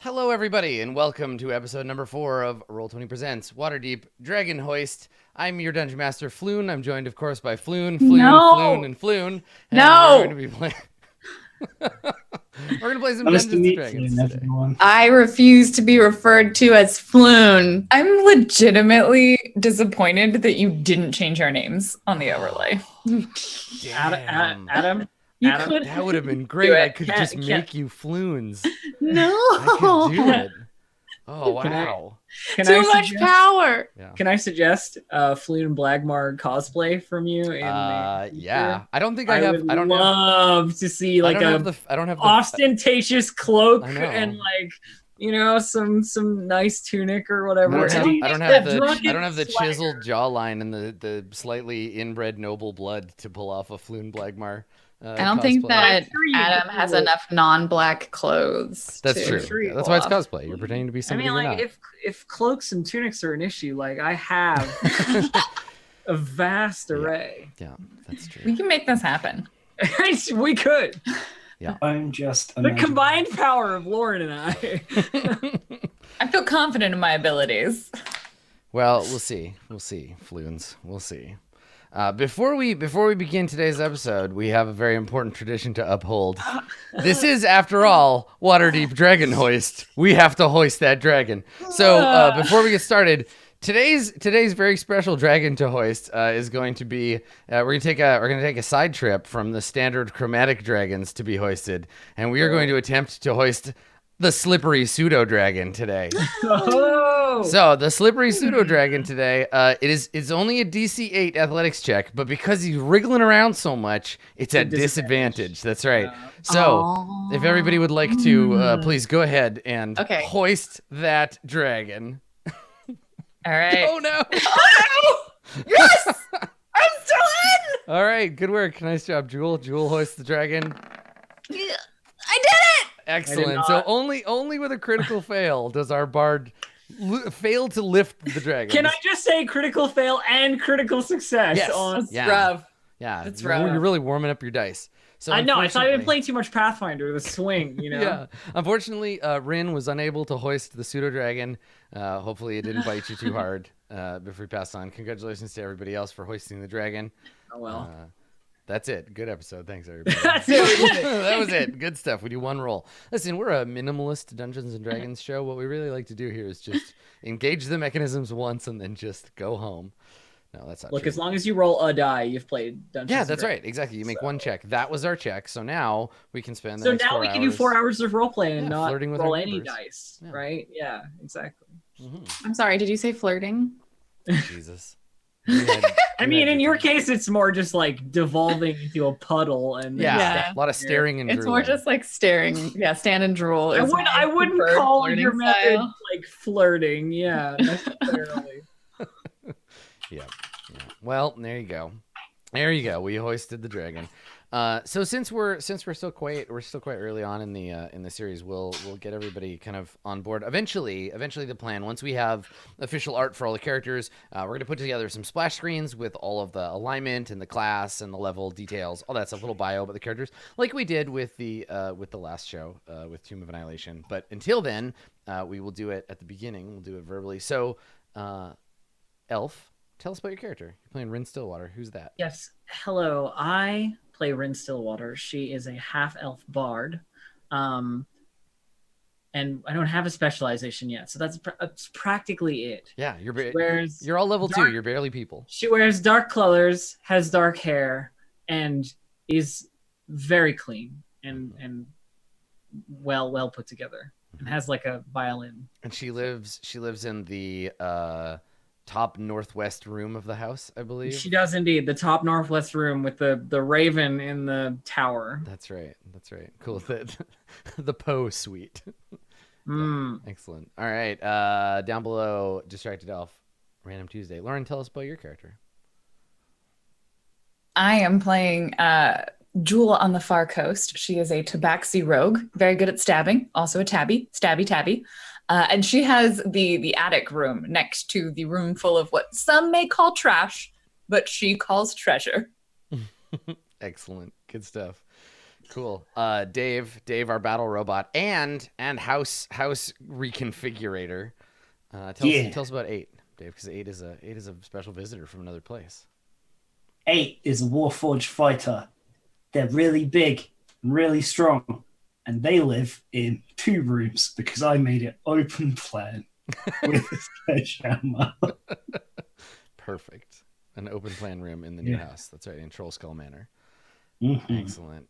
Hello, everybody, and welcome to episode number 4 of Roll20 Presents Waterdeep Dragon Hoist. I'm your Dungeon Master, Floon. I'm joined, of course, by Floon, No. and Floon. And we're going to No, be playing... we're going to play some Nice to Dungeons and meet Dragons you, today. everyone. I refuse to be referred to as Floon. I'm legitimately disappointed that you didn't change our names on the overlay. Damn. Adam, You Adam, could That would have been great. do it. I could just make you Floons. No. I could do it. Oh, Can I- wow. can Too I much suggest, power. Yeah. Can I suggest Floon and Blagmar cosplay from you? In the future? Yeah. I don't think I have... would I don't love to see like have... a I don't have the... ostentatious cloak I know. and like some nice tunic or whatever. I don't And have that the drunken swagger. chiseled jawline and the slightly inbred noble blood to pull off a Floon Blagmar. I don't think cosplay. that I'm sure you Adam could has do it. enough non-black clothes. That's to true. True. That's why it's pull off. cosplay. You're pretending to be I somebody mean, like you're if cloaks and tunics are an issue, like I have not. a vast array. Yeah, that's true. We can make this happen. We could. I'm just Oh, the combined power of Lauren and I. I feel confident in my abilities. Well, we'll see. We'll see, Floons. We'll see. Before we begin today's episode, we have a very important tradition to uphold. This is, after all, Waterdeep Dragon Hoist. We have to hoist that dragon. So before we get started, today's very special dragon to hoist is going to be we're gonna take a side trip from the standard chromatic dragons to be hoisted, and we are going to attempt to hoist the slippery pseudo dragon today. Oh, So the slippery pseudo dragon today, it's only a DC 8 athletics check, but because he's wriggling around so much, it's at disadvantage. That's right. So if everybody would like to, please go ahead and hoist that dragon. All right. Oh no! Yes! I'm still in! All right, good work, nice job, Jewel. Jewel hoists the dragon. I did it! Excellent. So only with a critical fail does our bard fail to lift the dragon. can I just say critical fail and critical success? Yes. On... It's rough. Yeah, It's you're rough. really warming up your dice. So I know. I thought I've been unfortunately- playing too much Pathfinder. The swing, you know. Yeah. Unfortunately, Rin was unable to hoist the pseudo dragon. Hopefully, it didn't bite you too hard before we passed on. Congratulations to everybody else for hoisting the dragon. Oh well. That's it. Good episode. Thanks, everybody. That's it. We did it. That was it. Good stuff. We do one roll. Listen, we're a minimalist Dungeons and Dragons show. What we really like to do here is just engage the mechanisms once and then just go home. No, that's not Look, true. as long as you roll a die, you've played Dungeons. Yeah, and that's Dragons. right. Exactly. You make one check. That was our check. So now we can spend the So next now 4 we can do hours 4 hours of role play and Yeah, not flirting with roll our any neighbors. dice, Yeah. right? Yeah, exactly. Mhm. I'm sorry, did you say flirting? Jesus. You had- I you mean, had in your your turn. case, it's more just like devolving into a puddle and then Yeah, a lot of staring and It's more drooling. just like staring. Yeah, stand and drool. I is would my I wouldn't preferred call flirting your method style. like flirting, yeah, necessarily. Yeah. Well, there you go. There you go. We hoisted the dragon. So since we're still quite early on in the series, we'll get everybody kind of on board. Eventually the plan, once we have official art for all the characters, we're gonna put together some splash screens with all of the alignment and the class and the level details, all that stuff, little bio about the characters, like we did with the last show with Tomb of Annihilation. But until then, we will do it at the beginning. We'll do it verbally. So, Elf, tell us about your character. You're playing Rin Stillwater. Who's that? Yes. Hello, I play Rin Stillwater. She is a half-elf bard. And I don't have a specialization yet, so that's practically it. Yeah, Wears you're all level dark- 2. You're barely people. She wears dark colors, has dark hair, and is very clean and well put together, and has like a violin. And she lives in the top northwest room of the house, I believe. She does indeed. The top northwest room with the raven in the tower. That's right. Cool. The Poe suite. Mm. Excellent. All right. Down below, Distracted Elf, Random Tuesday. Lauren, tell us about your character. I am playing Jewel on the Far Coast. She is a tabaxi rogue, very good at stabbing, also a stabby tabby. And she has the attic room next to the room full of what some may call trash, but she calls treasure. Excellent. Good stuff. Cool. Dave, our battle robot, and house reconfigurator. Tell us about 8, Dave, because 8 is a special visitor from another place. 8 is a Warforged fighter. They're really big and really strong, and they live in 2 rooms because I made it open plan with a sledgehammer. Perfect. An open plan room in the new house. That's right, in Troll Skull Manor. Mm-hmm. Excellent.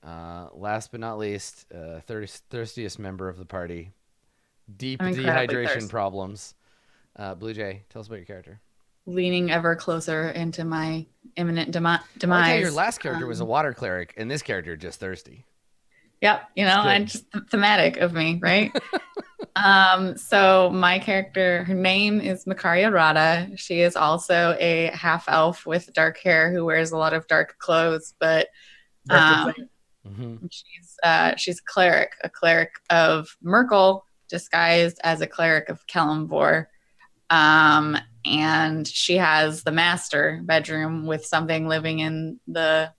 Last but not least, thirstiest member of the party. Deep dehydration problems. Blue Jay, tell us about your character. Leaning ever closer into my imminent demise. Okay, your last character was a water cleric, and this character just thirsty. Yep, I'm just thematic of me, right? So my character, her name is Makaria Rada. She is also a half elf with dark hair who wears a lot of dark clothes, but she's a cleric of Merkel disguised as a cleric of Kellamvor. And she has the master bedroom with something living in the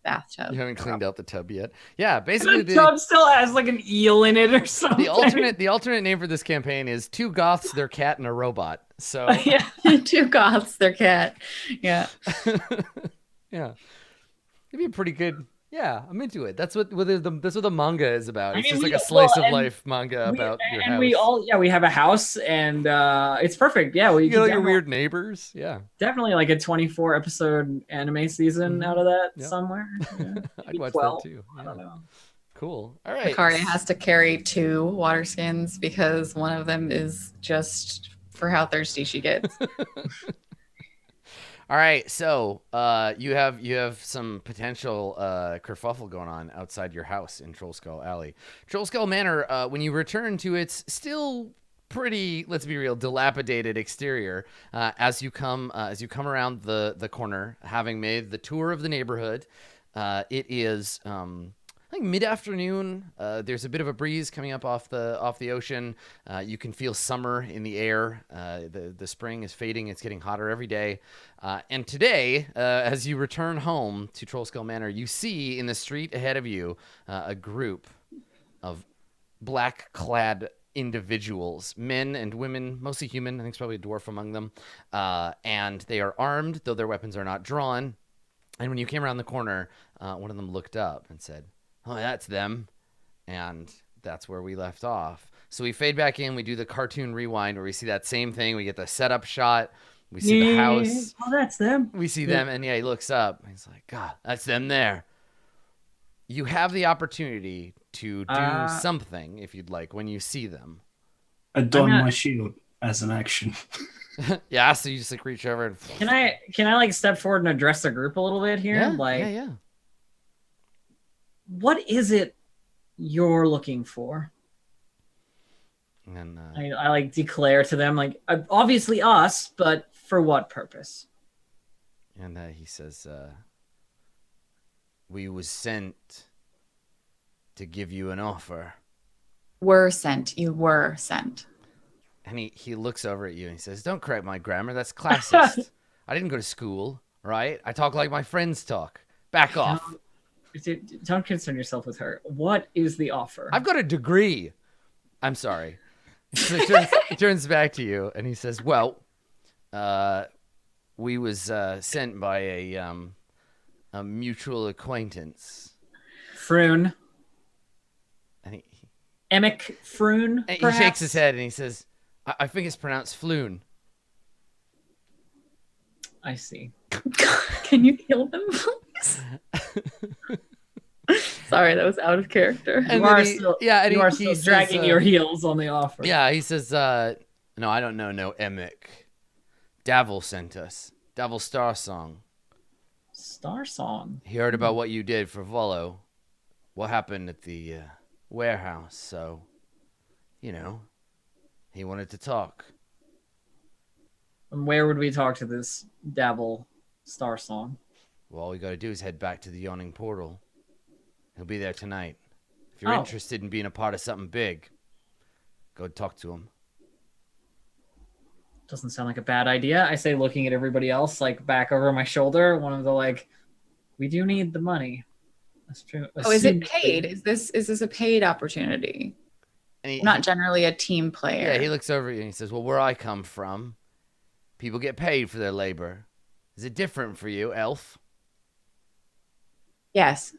bathtub. You haven't cleaned out the tub yet. Yeah, basically the tub still has like an eel in it or something. The alternate name for this campaign is 2 goths, their cat, and a robot. So yeah, 2 goths, their cat. Yeah. Yeah. It'd be a pretty good. Yeah, I'm into it. That's what the manga is about. It's just like a slice of life manga about your house. We have a house, and it's perfect. Yeah, you know your weird neighbors. Yeah, definitely like a 24 episode anime season out of that somewhere. Yeah. I'd watch that too. Yeah. I don't know. Cool. All right. Makaria has to carry 2 water skins because one of them is just for how thirsty she gets. All right, so you have some potential kerfuffle going on outside your house in Troll Skull Alley. Troll Skull Manor, when you return to its still pretty, let's be real, dilapidated exterior, as you come around the corner, having made the tour of the neighborhood, it is I think mid-afternoon. There's a bit of a breeze coming up off the ocean. You can feel summer in the air. The spring is fading. It's getting hotter every day. And today, as you return home to Trollskull Manor, you see in the street ahead of you a group of black-clad individuals, men and women, mostly human. I think it's probably a dwarf among them. And they are armed, though their weapons are not drawn. And when you came around the corner, one of them looked up and said, "Oh, that's them." And that's where we left off. So we fade back in. We do the cartoon rewind where we see that same thing. We get the setup shot. We see the house. Oh, that's them. We see them. And he looks up. And he's like, "God, that's them there." You have the opportunity to do something, if you'd like, when you see them. Adorn my shield as an action. Yeah, so you just like reach over and... Can I like step forward and address the group a little bit here? Yeah. What is it you're looking for? And I like declare to them, like, obviously us, but for what purpose? And he says, "We was sent to give you an offer." Were sent. You were sent. And he looks over at you and he says, "Don't correct my grammar. That's classist. I didn't go to school, right? I talk like my friends talk. Back off." Don't concern yourself with her. What is the offer? "I've got a degree." "I'm sorry." So he turns back to you and he says, "Well, we was sent by a mutual acquaintance." Froon. And Emic Froon, he shakes his head and he says, I think it's pronounced Floon." I see. Can you heal them, please? Sorry, that was out of character. And you are still dragging your heels on the offer. Yeah, he says, "No, I don't know no Emic. Davil sent us. Davil Starsong. Starsong? He heard about what you did for Volo. What happened at the warehouse, so, he wanted to talk." And where would we talk to this Davil Starsong? "Well, all we got to do is head back to the Yawning Portal. He'll be there tonight. If you're interested in being a part of something big, go talk to him." Doesn't sound like a bad idea. I say, looking at everybody else, like back over my shoulder, one of the we do need the money. Oh, is it paid? Is this a paid opportunity? And he, I'm not generally a team player. yeah, he looks over at you and he says, "Well, where I come from, people get paid for their labor. Is it different for you, elf?" Yes.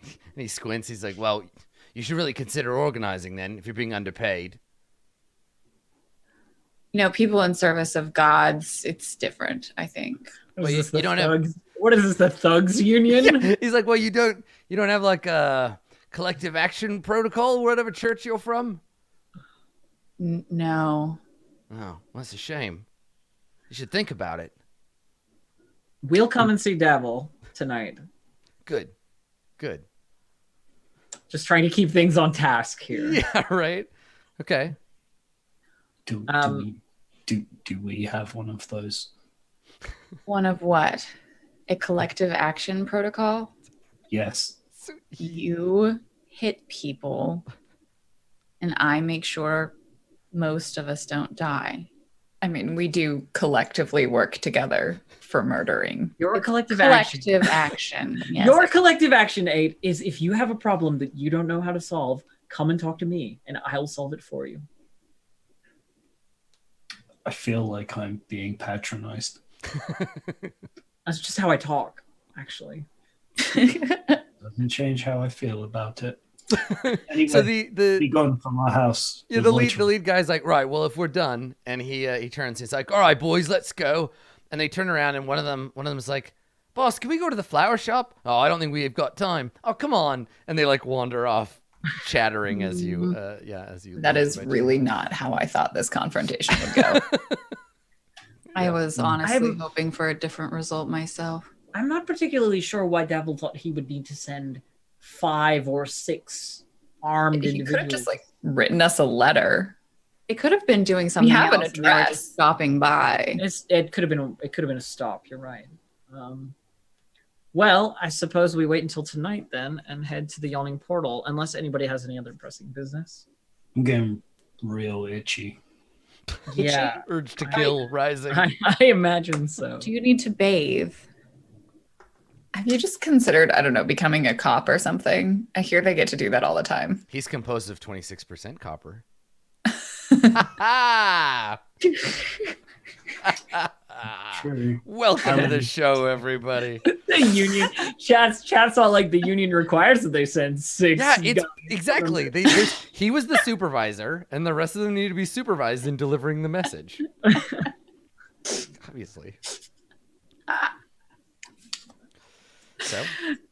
And he squints. He's like, "Well, you should really consider organizing then if you're being underpaid." People in service of gods, it's different, I think. Well, you don't have. What is this? The thugs union? Yeah. He's like, "Well, you don't have like a collective action protocol, whatever church you're from." No. Oh, well, that's a shame. You should think about it. We'll come and see Davil tonight. Good. Just trying to keep things on task here. Yeah, right. Okay. Do we have one of those? One of what? A collective action protocol? Yes. You hit people, and I make sure most of us don't die. I mean, we do collectively work together for murdering. Your collective action. Yes. Your collective action aid is if you have a problem that you don't know how to solve, come and talk to me, and I'll solve it for you. I feel like I'm being patronized. That's just how I talk, actually. Doesn't change how I feel about it. Anyway, So be gone from our house. yeah, the lead guy's like, "Right, well, if we're done," and he turns, he's like, "All right, boys, let's go." And they turn around, and one of them is like, "Boss, can we go to the flower shop?" "Oh, I don't think we've got time." "Oh, come on!" And they like wander off, chattering as you That is really not how I thought this confrontation would go. I was honestly hoping for a different result myself. I'm not particularly sure why Davil thought he would need to send 5 or 6 armed He individuals. could have just like written us a letter. It could have been doing something. We have an address. Stopping by. It could have been a stop. You're right. Well, I suppose we wait until tonight then and head to the Yawning Portal, unless anybody has any other pressing business. I'm getting real itchy. Yeah, urge to kill rising. I imagine so. Do you need to bathe? Have you just considered, I don't know, becoming a cop or something? I hear they get to do that all the time. He's composed of 26% copper. True. Welcome to the show, everybody. The union chats all like the union requires that they send 6. Yeah, it's exactly. He was the supervisor, and the rest of them need to be supervised in delivering the message. Obviously. So,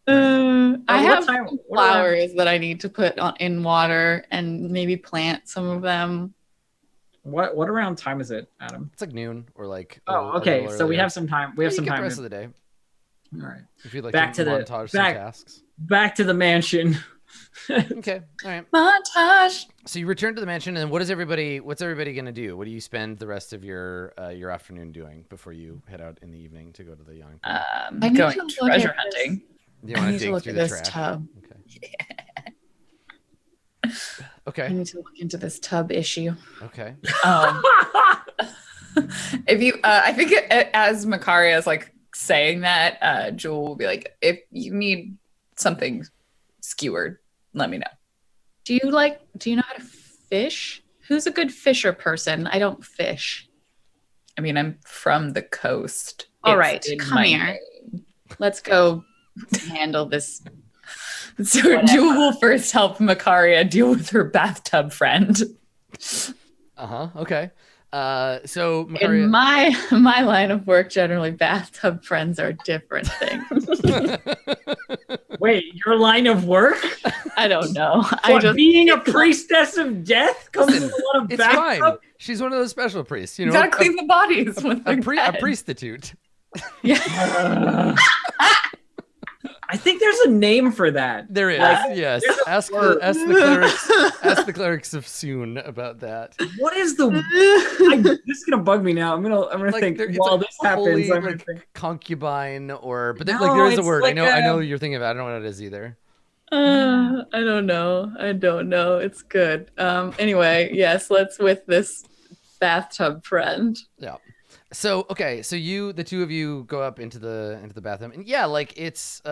I have what flowers that I need to put in water and maybe plant some of them. What around time is it, Adam? it's like noon or like. Oh, okay. So we have some time. We have some time. The rest of the day. All right. If you'd like Back to to the- montage some back- tasks. Back to the mansion. Okay. All right. Montage. So you return to the mansion, and what's everybody gonna do? What do you spend the rest of your afternoon doing before you head out in the evening to go to the Yawning Portal? I'm going treasure hunting. You I want need to to dig look through at the this trash? tub. Okay. I need to look into this tub issue. Okay. If you, I think as Makaria is like saying that, Jewel will be like, if you need something skewered, let me know. Do you know how to fish? Who's a good fisher person? I don't fish. I mean, I'm from the coast. All It's right, in come my here. name. Let's go handle this. So Jewel will first help Makaria deal with her bathtub friend. Okay. So In Makaria, my line of work, generally bathtub friends are different things. Wait, your line of work? I don't know. Being a priestess of death comes with a lot of it's fine. backup? She's one of those special priests. You You know, gotta clean the bodies with a their dead. priestitude. Yeah. I think there's a name for that. There is, Like, yes. there's a Ask word. the clerics of Soon about that. What is the? This is gonna bug me now. I'm gonna think it's while like this happens. holy, I'm gonna like, think. concubine, but No, there is a it's word. like I know you're thinking of it. I don't know what it is either. I don't know. It's good. Anyway, yes, let's with this bathtub friend. Yeah. So the two of you go up into the bathroom, and yeah, like it's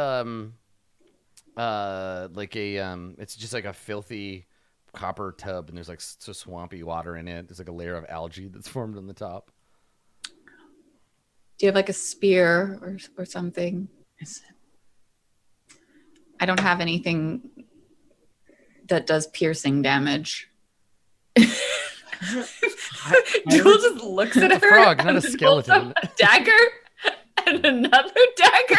like a it's just like a filthy copper tub, and there's like so swampy water in it. There's like a layer of algae that's formed on the top. Do you have like a spear or something? I don't have anything that does piercing damage. Jewel just looks at her. A frog, not a and pulls skeleton. out a dagger and another dagger.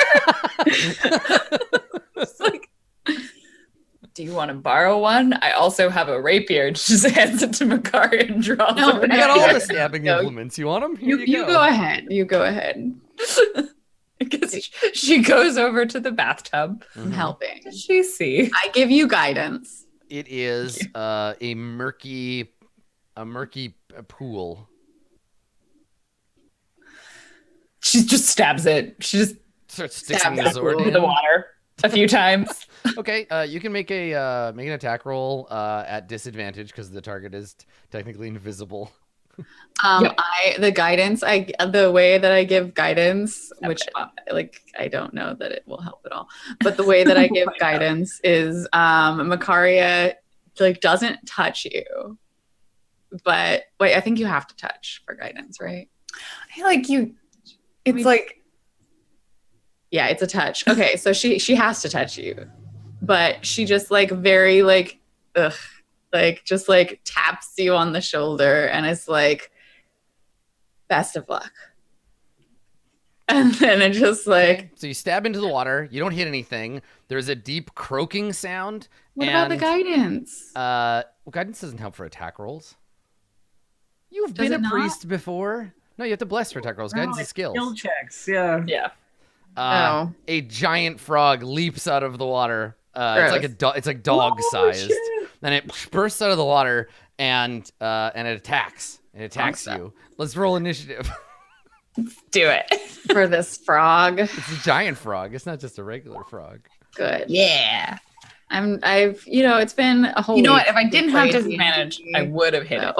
It's like, do you want to borrow one? I also have a rapier. Just hands it to Makari and draws No, a I got all rapier. the stabbing implements. You want them? Here You go ahead. You go ahead. Because she goes over to the bathtub. I'm helping. What does she see? I give you guidance. It is a murky pool. She just stabs it. She just Starts sticking the sword into in. the water a few times. Okay, you can make an attack roll at disadvantage because the target is technically invisible. Yep. The way that I give guidance, which I don't know that it will help at all, but the way that I give guidance is Makaria like doesn't touch you, but wait, I think you have to touch for guidance, right? I feel like you. It's like, yeah, it's a touch. Okay, so she has to touch you, but she just like very like just like taps you on the shoulder and it's like, best of luck. And then it just like. Okay, so you stab into the water. You don't hit anything. There's a deep croaking sound. What about the guidance? Well, guidance doesn't help for attack rolls. You've Does been it a not? priest before. No, you have to bless for attack rolls. Guidance is skills. Skill checks, yeah. Yeah. A giant frog leaps out of the water. Gross. It's like dog sized, shit. and it bursts out of the water and it attacks. It attacks Awesome. you. Let's roll initiative. Do it. For this frog. It's a giant frog. It's not just a regular frog. Good. Yeah. It's been a whole You know week what? If I didn't have since disadvantage, played I would have hit it.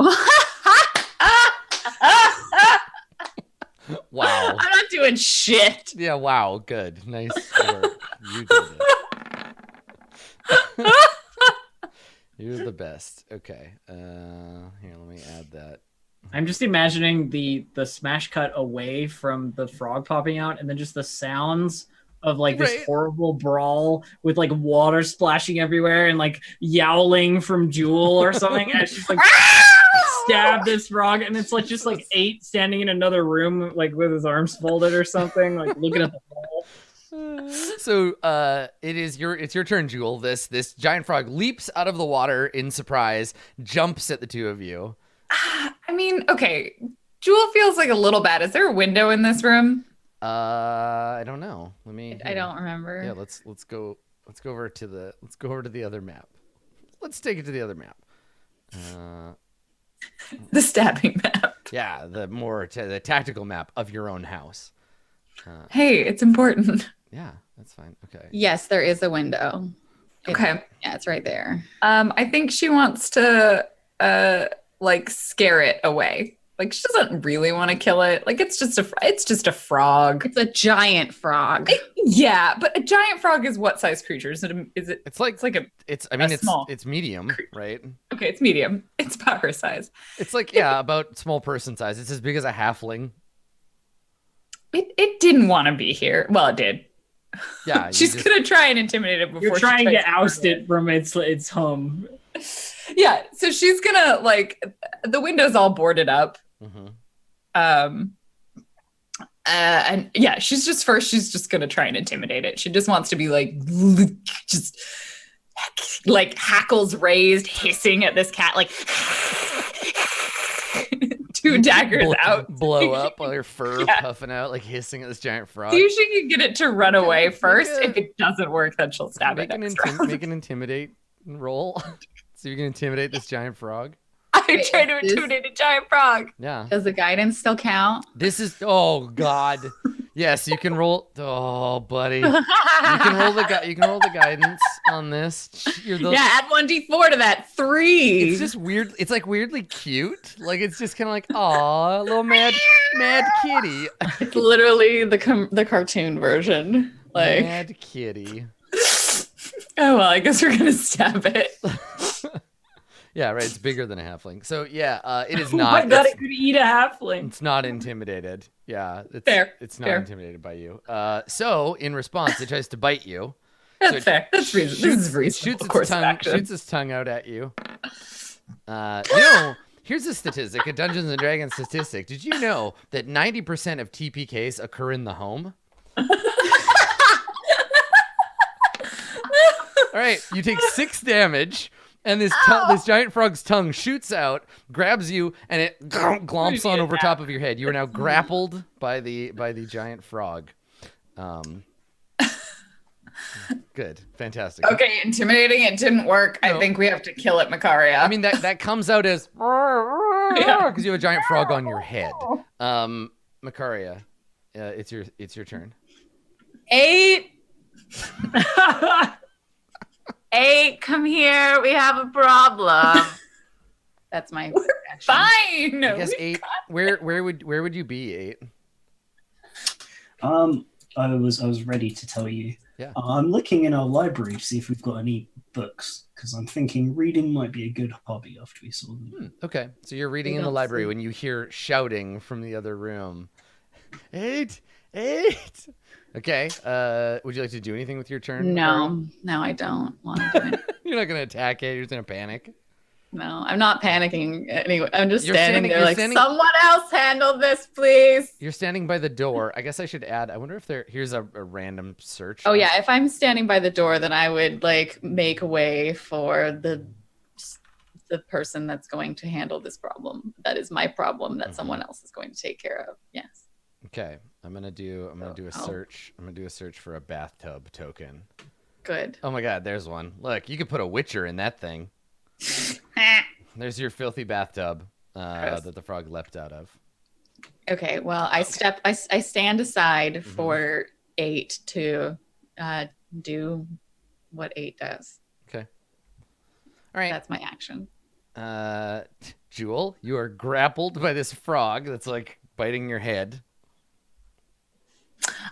Wow. I'm not doing shit. Yeah. Wow. Good. Nice work. You did it. You're the best. Okay. Here, let me add that. I'm just imagining the smash cut away from the frog popping out, and then just the sounds of like this Right. horrible brawl with like water splashing everywhere and like yowling from Jewel or something. And she's like stab this frog, and it's like just like 8 standing in another room, like with his arms folded or something, like looking at the wall. So it's your turn, Jewel. This giant frog leaps out of the water in surprise, jumps at the two of you. I mean, okay. Jewel feels like a little bad. Is there a window in this room? I don't know. I don't remember. Yeah, let's go over to the other map. Let's take it to the other map. The stabbing map. Yeah, the tactical map of your own house. Hey, it's important. Yeah, that's fine. Okay. Yes, there is a window. Okay. Yeah, it's right there. I think she wants to like scare it away. Like she doesn't really want to kill it. Like it's just a frog. It's a giant frog. Yeah, but a giant frog is what size creature? Is it? It's like small. it's medium, right? Okay, it's medium. It's about her size. It's like about small person size. It's as big as a halfling. It didn't want to be here. Well, it did. Yeah, She's gonna try and intimidate it before You're she trying tries to oust it from its home. Yeah, so she's gonna like the window's all boarded up. Mm-hmm. And yeah, she's just gonna try and intimidate it. She just wants to be like just like hackles raised, hissing at this cat, like 2 daggers out. blow up while your fur Yeah. puffing out, like hissing at this giant frog. See if she can get it to run away first. a- If it doesn't work, then she'll stab it. next round. Make an intimidate roll. So you can intimidate this giant frog. I'm trying to intimidate a giant frog. Yeah. Does the guidance still count? This is God. Yes, you can roll. Oh, buddy. You can roll the guidance on this. Yeah, add 1d4 to that. 3. It's just weird. It's like weirdly cute. Like it's just kind of like, aw, little mad kitty. It's literally the cartoon version. Like Mad kitty. Oh well, I guess we're gonna stab it. Yeah, right. It's bigger than a halfling. So yeah, it is Oh not. my god, it's, it could eat a halfling. it's not intimidated. Yeah, Fair, it's not fair. intimidated by you. So in response, it tries to bite you. That's So it fair. That's reasonable. This is It reasonable. shoots course of action. shoots its tongue out at you. Here's a statistic, a Dungeons and Dragons statistic. Did you know that 90% of TPKs occur in the home? All right, you take 6 damage, and this giant frog's tongue shoots out, grabs you, and it glomps on over top of your head. You are now grappled by the giant frog. Good, fantastic. Okay, intimidating. It didn't work. No. I think we have to kill it, Makaria. I mean that comes out as because you have a giant frog on your head. Makaria, it's your turn. 8. 8, come here. We have a problem. That's my action. Fine. I guess 8. Where would you be 8? I was ready to tell you. Yeah. I'm looking in our library to see if we've got any books because I'm thinking reading might be a good hobby after we saw them. Okay, so you're reading in the library when you hear shouting from the other room. 8. Okay. Would you like to do anything with your turn? No, I don't want to do it. You're not gonna attack it. You're just gonna panic. No, I'm not panicking anyway. I'm just You're standing standing- there you're like, standing- someone else handle this, please. You're standing by the door. I guess I should add. I wonder if here's a random search. Oh yeah, if I'm standing by the door, then I would like make a way for the person that's going to handle this problem. That is my problem that someone else is going to take care of. Yes. Okay, I'm gonna do a Oh. search. I'm gonna do a search for a bathtub token. Good. Oh my god, there's one. Look, you could put a witcher in that thing. There's your filthy bathtub that the frog leapt out of. Okay, well, I stand aside for 8 to do what 8 does. Okay. All right. That's my action. Jewel, you are grappled by this frog that's like biting your head.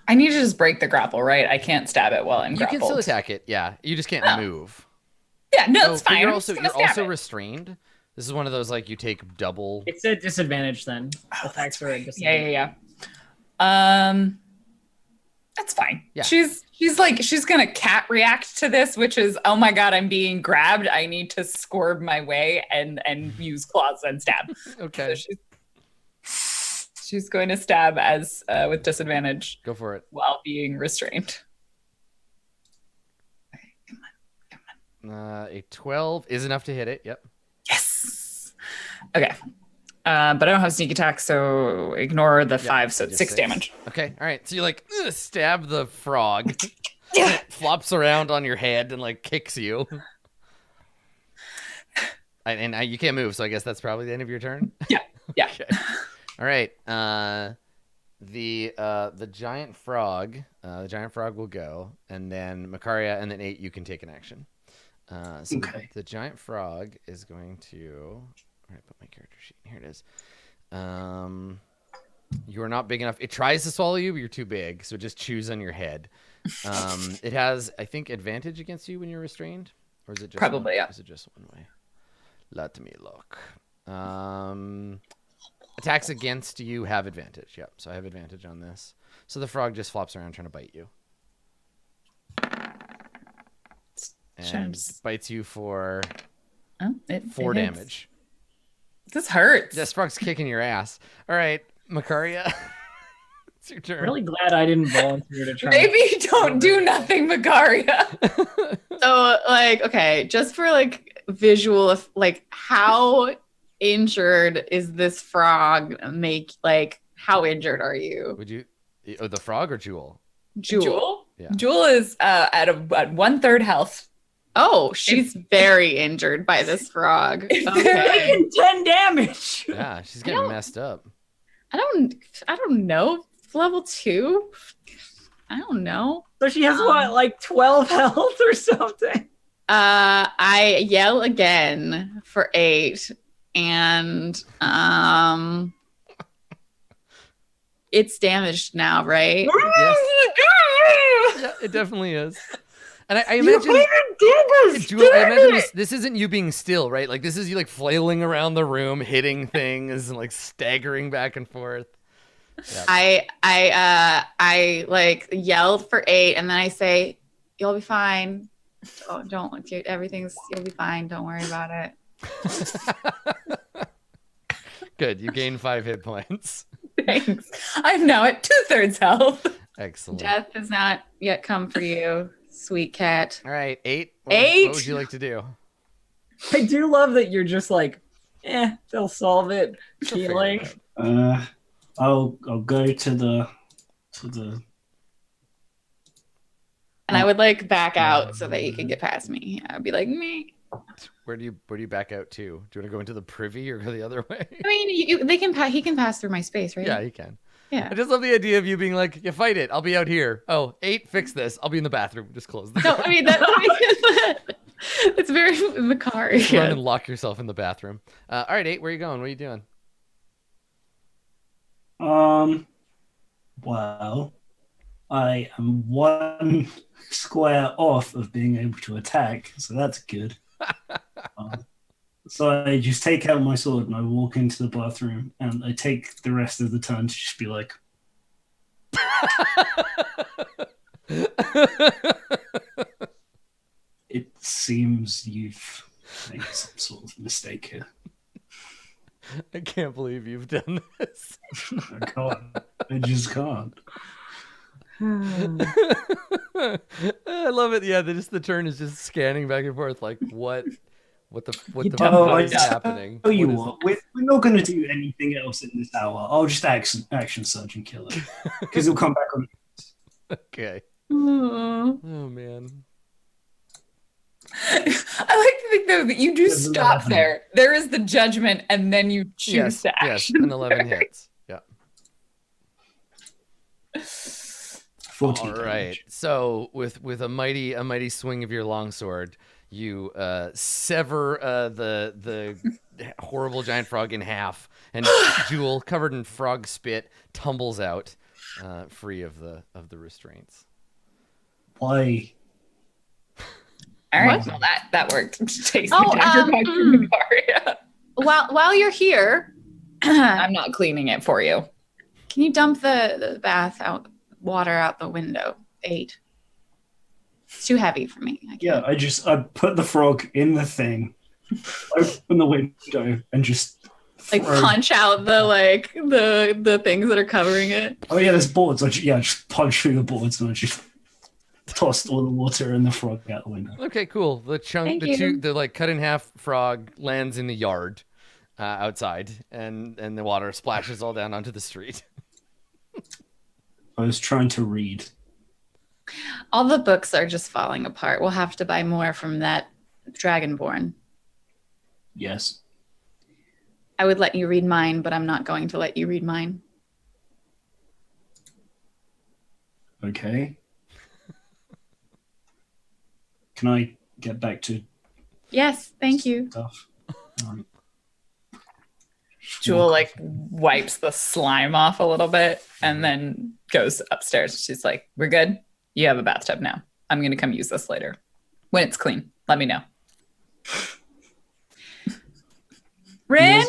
I need to just break the grapple, right? I can't stab it while I'm You grappled. can still attack it, yeah. You just can't move. Yeah, no, Oh, it's but fine. You're I'm also just gonna stab it. restrained. This is one of those like you take double. It's a disadvantage then. Attacks are a disadvantage. Yeah. That's fine. Yeah. She's gonna cat react to this, which is, oh my god, I'm being grabbed. I need to scorb my way and use claws and stab. Okay. So she's going to stab as with disadvantage Go for it. while being restrained. Okay, come on. A 12 is enough to hit it. Yep. Yes. Okay. But I don't have sneak attack, so ignore the 5, so it's just 6 6. damage. Okay. All right. So you like stab the frog. Yeah. It flops around on your head and like kicks you. And you can't move, so I guess that's probably the end of your turn. Yeah. Okay. All right. The giant frog. The giant frog will go, and then Makaria, and then 8. You can take an action. So Okay. the giant frog is going to. All right, put my character sheet. Here it is. You are not big enough. It tries to swallow you, but you're too big, so it just chews on your head. It has, I think, advantage against you when you're restrained, or is it just Probably, one? yeah. Is it just one way? Let me look. Attacks against you have advantage. Yep, so I have advantage on this. So the frog just flops around trying to bite you. And bites you for Oh, 4 it hits. damage. This hurts. This frog's kicking your ass. All right, Makaria. It's your turn. I'm really glad I didn't volunteer to try. Maybe don't do nothing, Magaria. So, like, okay, just for like visual, like, how injured is this frog? How injured are you? Would you? Oh, the frog or Jewel? Jewel? Yeah. Jewel is at 1/3 health. Oh, she's very injured by this frog. Okay. Taking 10 damage. Yeah, she's getting messed up. I don't know. Level 2? I don't know. So she has what, like 12 health or something? I yell again for 8, and it's damaged now, right? Yes. Yeah, it definitely is. And I You imagine, fucking did this! Jewel, I Damn imagine it! this isn't you being still, right? Like this is you like flailing around the room, hitting things, and like staggering back and forth. Yeah. I like yelled for 8, and then I say, "You'll be fine. Don't you'll be fine. Don't worry about it." Good. You gain 5 hit points. Thanks. I'm now at 2/3 health. Excellent. Death has not yet come for you, sweet cat. All right, 8. Eight? What would you like to do? I do love that you're just like, they'll solve it. She'll figure it out. I'll go to the And I would like back out so that he could get past me. I'd be like, me. Where do you back out to? Do you want to go into the privy or go the other way? I mean, he can pass through my space, right? Yeah, you can. Yeah. I just love the idea of you being like, "You fight it. I'll be out here." Oh, 8, fix this. I'll be in the bathroom. Just close the door. No, I mean it's very Macari. Just run and lock yourself in the bathroom. All right, 8. Where are you going? What are you doing? Well, I am 1 square off of being able to attack, so that's good. So I just take out my sword and I walk into the bathroom and I take the rest of the turn to just be like, "It seems you've made some sort of mistake here." I can't believe you've done this. I can't. I just can't. I love it. Yeah, the turn is just scanning back and forth. Like what the don't fuck is know. happening? Tell you What what, we're not going to do anything else in this hour. I'll just action surge and kill it because he'll come back on. Okay. Aw. Oh man. I like to think though that you do There's stop 11. there. There is the judgment, and then you choose Yes. to Yes. action. An 11 hits. Yeah. 14 All damage. right. So with a mighty swing of your longsword, you sever the horrible giant frog in half, and Jewel, covered in frog spit, tumbles out, free of the restraints. Why? All right, What? well that worked. Takes Oh, me time to back to Magaria. While you're here, I'm not cleaning it for you. can you dump the water out the window? 8. It's too heavy for me. I Yeah, can't. I put the frog in the thing, open the window, and just Like throw- punch out the things that are covering it. Oh yeah, there's boards. I just punch through the boards and I just tossed all the water and the frog out the window. Okay, cool. The chunk, Thank you. the like cut in half frog lands in the yard outside, and the water splashes all down onto the street. I was trying to read. All the books are just falling apart. We'll have to buy more from that Dragonborn. Yes. I would let you read mine, but I'm not going to let you read mine. Okay. Can I get back to Yes, thank you. stuff? Um, Jewel like wipes the slime off a little bit and then goes upstairs. She's like, "We're good. You have a bathtub now. I'm gonna come use this later. When it's clean, let me know." Rin?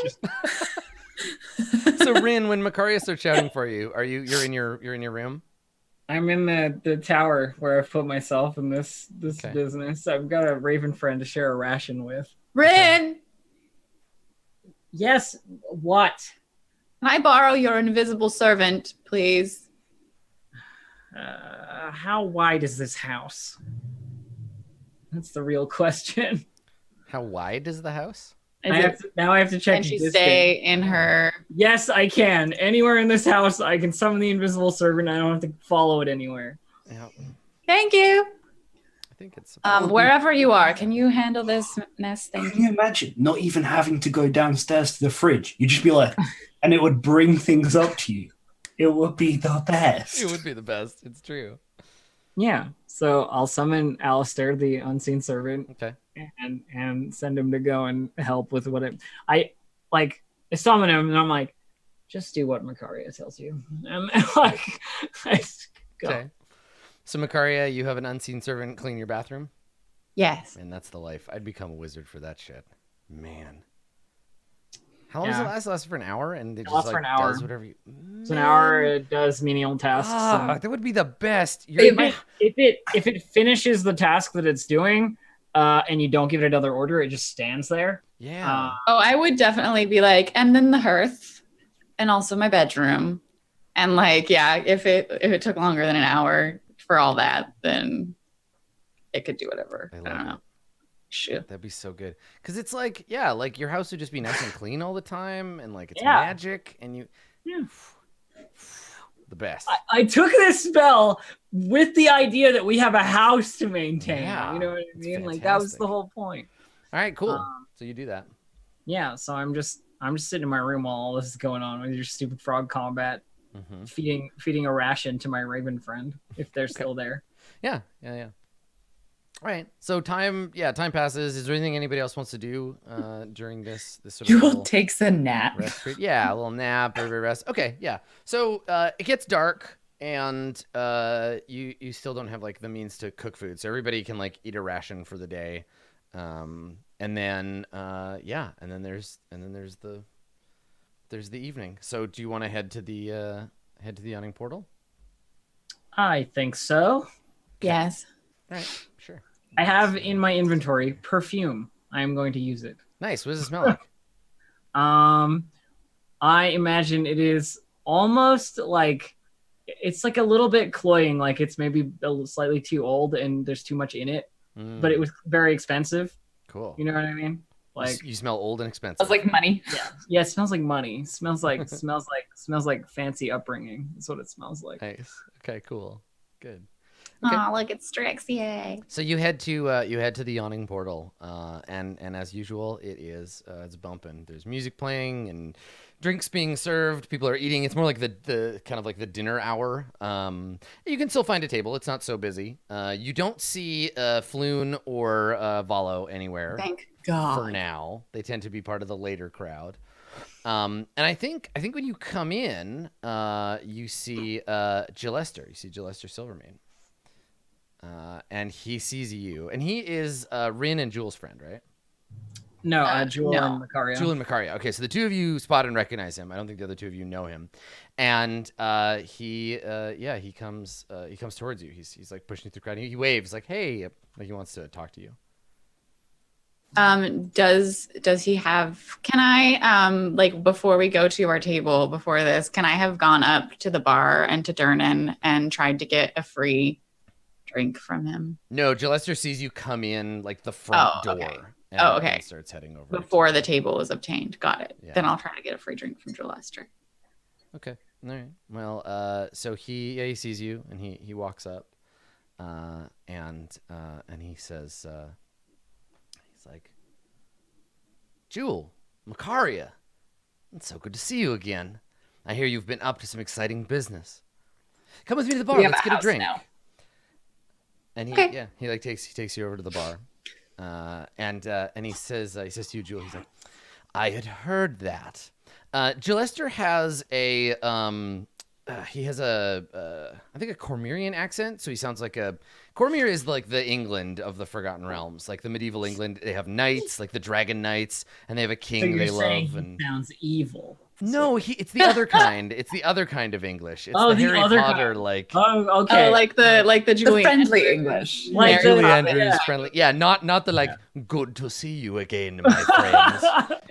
So Rin, when Makaria starts shouting for you, you're in your room? I'm in the tower where I've put myself in this Okay. business. I've got a raven friend to share a ration with. Rin, Yes, what? can I borrow your invisible servant, please? How wide is this house? That's the real question. How wide is the house? I have to check. Can she distance. stay in her? Yes, I can. Anywhere in this house, I can summon the invisible servant. I don't have to follow it anywhere. Yeah, Thank you. I think it's. Wherever you are, can you handle this mess? Thank Can you imagine not even having to go downstairs to the fridge? You'd just be like, and it would bring things up to you. It would be the best. It would be the best. It's true. Yeah. So I'll summon Alistair, the unseen servant, Okay. and send him to go and help with what I summon him and I'm like, just do what Makaria tells you. And like, I just go. Okay. So Makaria, you have an unseen servant clean your bathroom? Yes. Man, that's the life. I'd become a wizard for that shit. Man. How long does it last? It lasts for an hour, and it just lasts like for an hour. does whatever you. It's an hour. It does menial tasks. That would be the best. If it finishes the task that it's doing, and you don't give it another order, it just stands there. Yeah. Oh, I would definitely be like, and then the hearth, and also my bedroom, and like, yeah, if it took longer than an hour for all that, then it could do whatever. I don't know. Shit. That'd be so good. Because it's like, yeah, like your house would just be nice and clean all the time, and like it's magic, and you. Yeah. The best. I took this spell with the idea that we have a house to maintain. Yeah, you know what I mean? fantastic. Like that was the whole point. All right, cool. So you do that. Yeah, so I'm just sitting in my room while all this is going on with your stupid frog combat, feeding a ration to my raven friend if they're still there. Yeah. All right. So time passes. Is there anything anybody else wants to do during this sort of Jewel takes a nap. rest period? Yeah, a little nap, everybody rest. Okay, yeah. So it gets dark, and you still don't have like the means to cook food, so everybody can like eat a ration for the day, and then there's the evening. So do you want to head to the Yawning Portal? I think so. Yes. All right, sure. I have in my inventory perfume. I am going to use it. Nice. What does it smell like? I imagine it is almost like it's like a little bit cloying, like it's maybe slightly too old and there's too much in it, but it was very expensive. Cool. You know what I mean? Like you smell old and expensive. Smells like money. Yeah, it smells like money. It smells like fancy upbringing. That's what it smells like. Nice. Okay, cool. Good. Okay. Oh, look, it's Strixie. So you head to the Yawning Portal, and as usual, it's bumping. There's music playing and drinks being served. People are eating. It's more like the kind of like the dinner hour. You can still find a table. It's not so busy. You don't see Floon or Valo anywhere. Thank God. For now, they tend to be part of the later crowd. And I think when you come in, you see Gillester. You see Gillester Silvermane. And he sees you, and he is Rin and Jewel's friend, right? No, Jewel and Makaria. Jewel and Makaria. Okay, so the two of you spot and recognize him. I don't think the other two of you know him, and he comes towards you. He's like pushing you through the crowd. He waves like, "Hey," like he wants to talk to you. Does he have? Can I like before we go to our table before this? Can I have gone up to the bar and to Durnan and tried to get a free drink from him? No, Gillester sees you come in like the front door. Okay. And, okay. And starts heading over before the table is obtained. Got it. Yeah. Then I'll try to get a free drink from Gillester. Okay. All right. Well, so he sees you and he walks up, and he says, he's like, "Jewel, Makaria, it's so good to see you again. I hear you've been up to some exciting business. Come with me to the bar. Let's get a drink." Now. And he like takes you over to the bar, and he says to you, Jewel, he's like, "I had heard that." Gillester has a I think a Cormyrean accent, so he sounds like a Cormyr is like the England of the Forgotten Realms, like the medieval England. They have knights, like the Dragon Knights, and they have a king they love. And sounds evil. no, it's the other kind. It's the other kind of English. It's the Harry other Potter, kind. like Oh, okay. Oh, like the Julie The friendly Andrews. English. Like Mary Julie Poppins. Andrews friendly. Yeah, not the like good to see you again, my friends.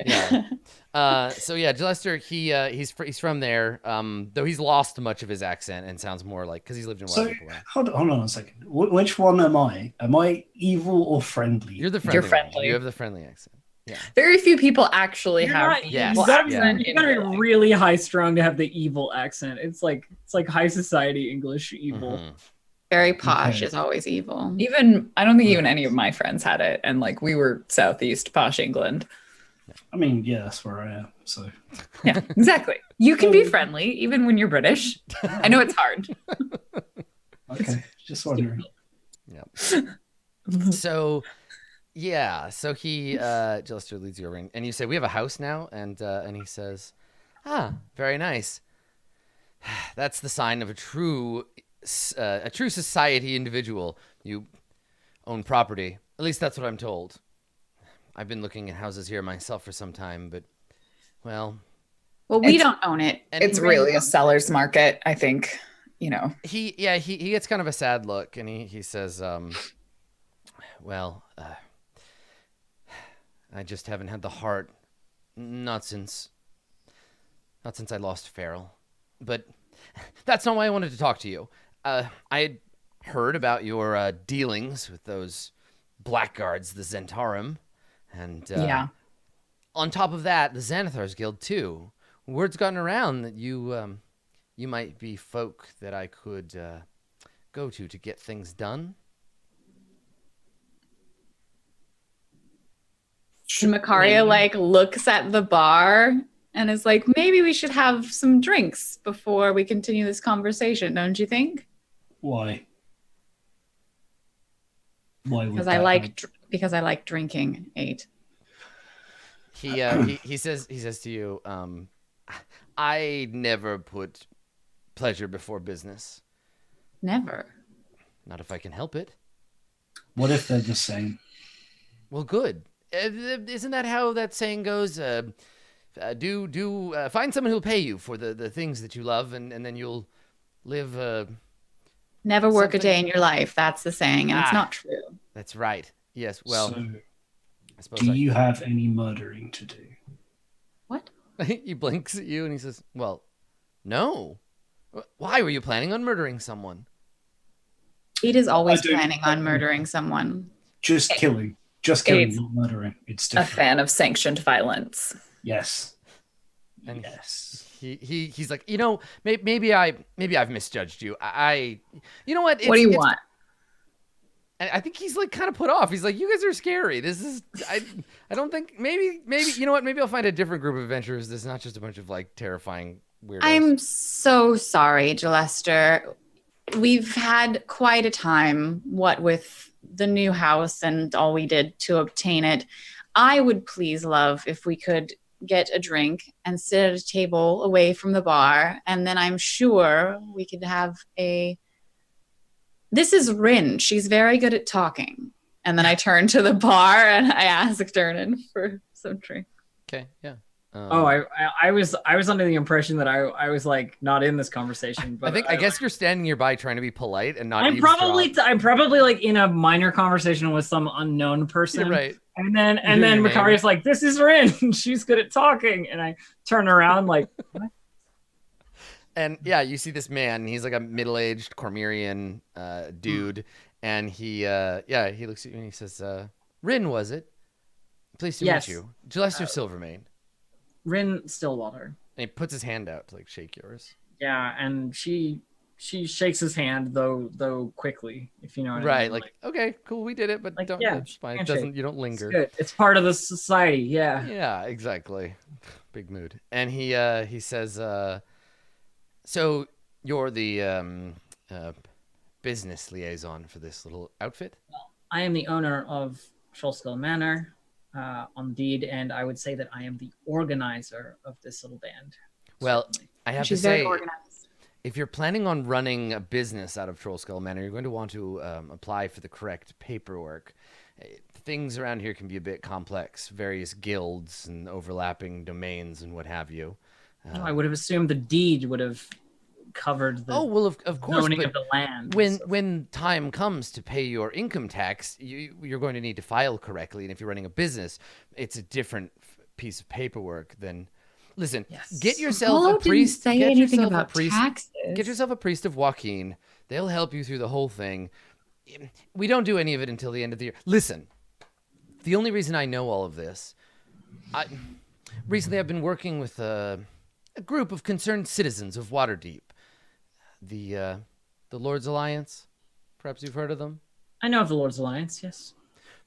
Yeah. So yeah, Gillester, he's from there. Though he's lost much of his accent and sounds more like because he's lived in So Waterdeep. hold on a second. Which one am I? Am I evil or friendly? You're the friendly. You're one. friendly. You have the friendly accent. Yeah. Very few people actually You're have. not- the Yes. evil You gotta, accent you in gotta real be life. really high strung to have the evil accent. It's like high society English evil. Mhm. Very posh Okay. is always evil. Even I don't think even any of my friends had it, and like we were southeast posh England. I mean, yeah, that's where I am. So Yeah, exactly. You can be friendly even when you're British. I know it's hard. okay, just wondering. So yeah, so he Gillester leads you over, and you say, "We have a house now," and he says, "Ah, very nice. That's the sign of a true a true society individual. You own property. At least that's what I'm told. I've been looking at houses here myself for some time, but, well, Well, we It's- don't own it. and It's he ran- really a seller's market, I think. You know, he gets kind of a sad look, and he says, well, I just haven't had the heart, not since I lost Farrell. But that's not why I wanted to talk to you. I had heard about your dealings with those blackguards, the Zentarum, and yeah. on top of that, the Xanathar's Guild too. Word's gotten around that you might be folk that I could go to get things done. And Makaria like looks at the bar and is like, maybe we should have some drinks before we continue this conversation, don't you think? Why? Why would Because that I like drinking. 8. He says to you, I never put pleasure before business. Never. Not if I can help it. What if they're the same? Well, good. Isn't that how that saying goes? Find someone who'll pay you for the things that you love, and then you'll live. Never work Something- a day in your life. That's the saying, and Ah. it's not true. That's right. Yes. Well, So, I suppose do you have any murdering to do? What? he blinks at you and he says, "Well, no. Why were you planning on murdering someone?" It is always do. planning on murdering someone. Just killing. Just killing, It's not murdering. It's A different. fan of sanctioned violence. Yes. And Yes. He's like, maybe I've misjudged you. You know what? What do you want? And I think he's like kind of put off. He's like, you guys are scary. This is I don't think maybe you know what? Maybe I'll find a different group of adventurers. This is not just a bunch of like terrifying weirdos. I'm so sorry, Gillester. We've had quite a time, what with the new house and all we did to obtain it. I would please love if we could get a drink and sit at a table away from the bar, and then I'm sure we could have a... This is Rin. She's very good at talking. And then I turn to the bar and I ask Dernan for some drink. Okay, yeah. Oh, I was under the impression that I was like not in this conversation. But I guess you're standing nearby trying to be polite and not. I'm probably like in a minor conversation with some unknown person. You're right. And then You hear your Makari's like, "This is Rin. She's good at talking." And I turn around like, what? And yeah, you see this man. And he's like a middle-aged Cormyrean dude, and he looks at you and he says, "Rin, was it? Pleased to Yes. meet you, Gillester Silvermane." Rin Stillwater. And he puts his hand out to like shake yours. Yeah, and she shakes his hand though quickly, if you know what I Right, mean. like okay, cool, we did it, but Like, don't. yeah, It's fine. It handshake. doesn't. You don't it's linger. good. It's part of the society. Yeah. Yeah, exactly. Big mood. And he says, "So you're the business liaison for this little outfit?" I am the owner of Trollskull Manor, on deed, and I would say that I am the organizer of this little band. Well, Certainly. I have She's to say, very organized. if you're planning on running a business out of Trollskull Manor, you're going to want to apply for the correct paperwork. Things around here can be a bit complex, various guilds and overlapping domains and what have you. I would have assumed the deed would have covered the Oh, well, of course, zoning but of the land. when time comes to pay your income tax, you're going to need to file correctly. And if you're running a business, it's a different piece of paperwork than... Listen, Yes. get yourself Paul a didn't priest. say Get anything yourself a about priest. taxes. Get yourself a priest of Joaquin. They'll help you through the whole thing. We don't do any of it until the end of the year. Listen, the only reason I know all of this, recently I've been working with a group of concerned citizens of Waterdeep, the Lord's Alliance. Perhaps you've heard of them. I know of the Lord's Alliance, yes.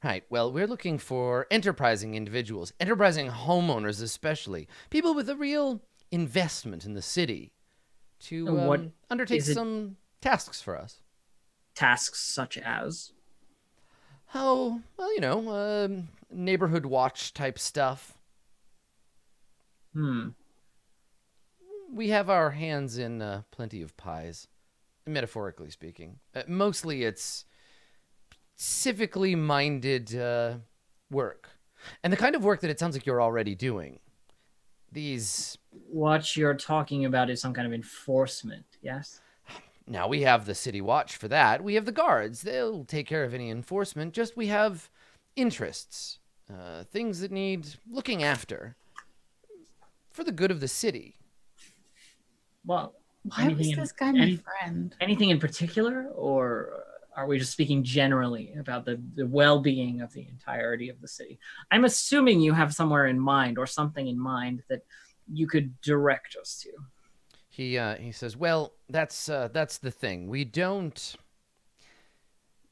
Right. Well, we're looking for enterprising individuals, enterprising homeowners especially, people with a real investment in the city to And what undertake is it- some tasks for us. Tasks such as Oh, well, neighborhood watch type stuff. We have our hands in plenty of pies. metaphorically speaking. Mostly it's civically minded work. And the kind of work that it sounds like you're already doing. These... What you're talking about is some kind of enforcement, yes? Now, we have the city watch for that. We have the guards. They'll take care of any enforcement. Just we have interests. Things that need looking after. For the good of the city. Well, Why was this guy my friend? Anything in particular? Or are we just speaking generally about the well-being of the entirety of the city? I'm assuming you have somewhere in mind or something in mind that you could direct us to. He says, well, that's the thing. We don't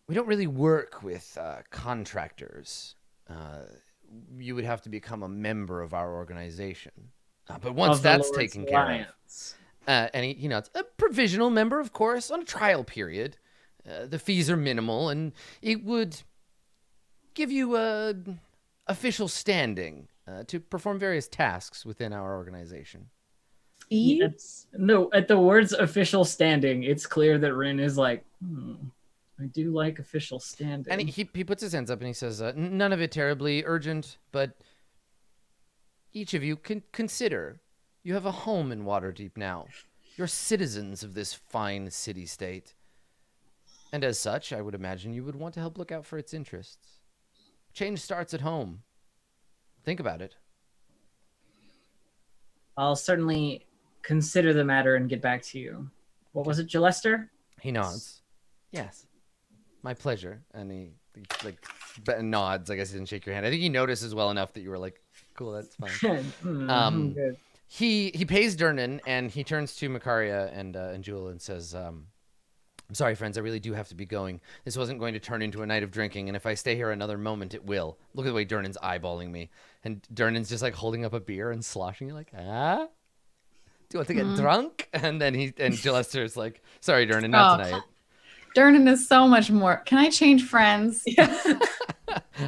really work with contractors. You would have to become a member of our organization. But once that's taken care of, and it's a provisional member, of course, on a trial period. The fees are minimal, and it would give you official standing to perform various tasks within our organization. No, at the words official standing, it's clear that Rin is like, I do like official standing. And he puts his hands up and he says, none of it terribly urgent, but each of you can consider you have a home in Waterdeep now. You're citizens of this fine city-state. And as such, I would imagine you would want to help look out for its interests. Change starts at home. Think about it. I'll certainly consider the matter and get back to you. What was it, Gillester? He nods. Yes. My pleasure. And he nods. I guess he didn't shake your hand. I think he notices well enough that you were like, cool, that's fine. Good. He pays Durnan and he turns to Makaria and Jewel and says, I'm sorry, friends, I really do have to be going. This wasn't going to turn into a night of drinking, and if I stay here another moment, it will. Look at the way Durnan's eyeballing me. And Durnan's just like holding up a beer and sloshing it like, ah? Do you want to get drunk? And then Gillester's like, sorry, Durnan, not tonight. Durnan is so much more. Can I change friends?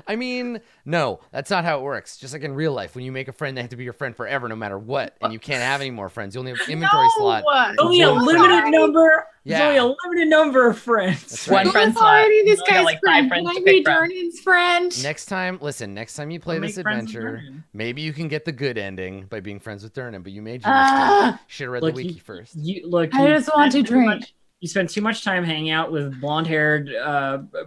I mean, no, that's not how it works. Just like in real life, when you make a friend, they have to be your friend forever, no matter what. And you can't have any more friends. You only have inventory slot. Only a limited number. Yeah. There's only a limited number of friends. That's right. One friend slot. Already this You only got, guy's like, 5 friend. friends Can to I be pick from. Durnan's friend? Next time you play We'll this make friends with adventure, Durnan. maybe you can get the good ending by being friends with Durnan, but you made your mistake. Should have read the wiki first. I just want to drink. You spent too much time hanging out with blonde-haired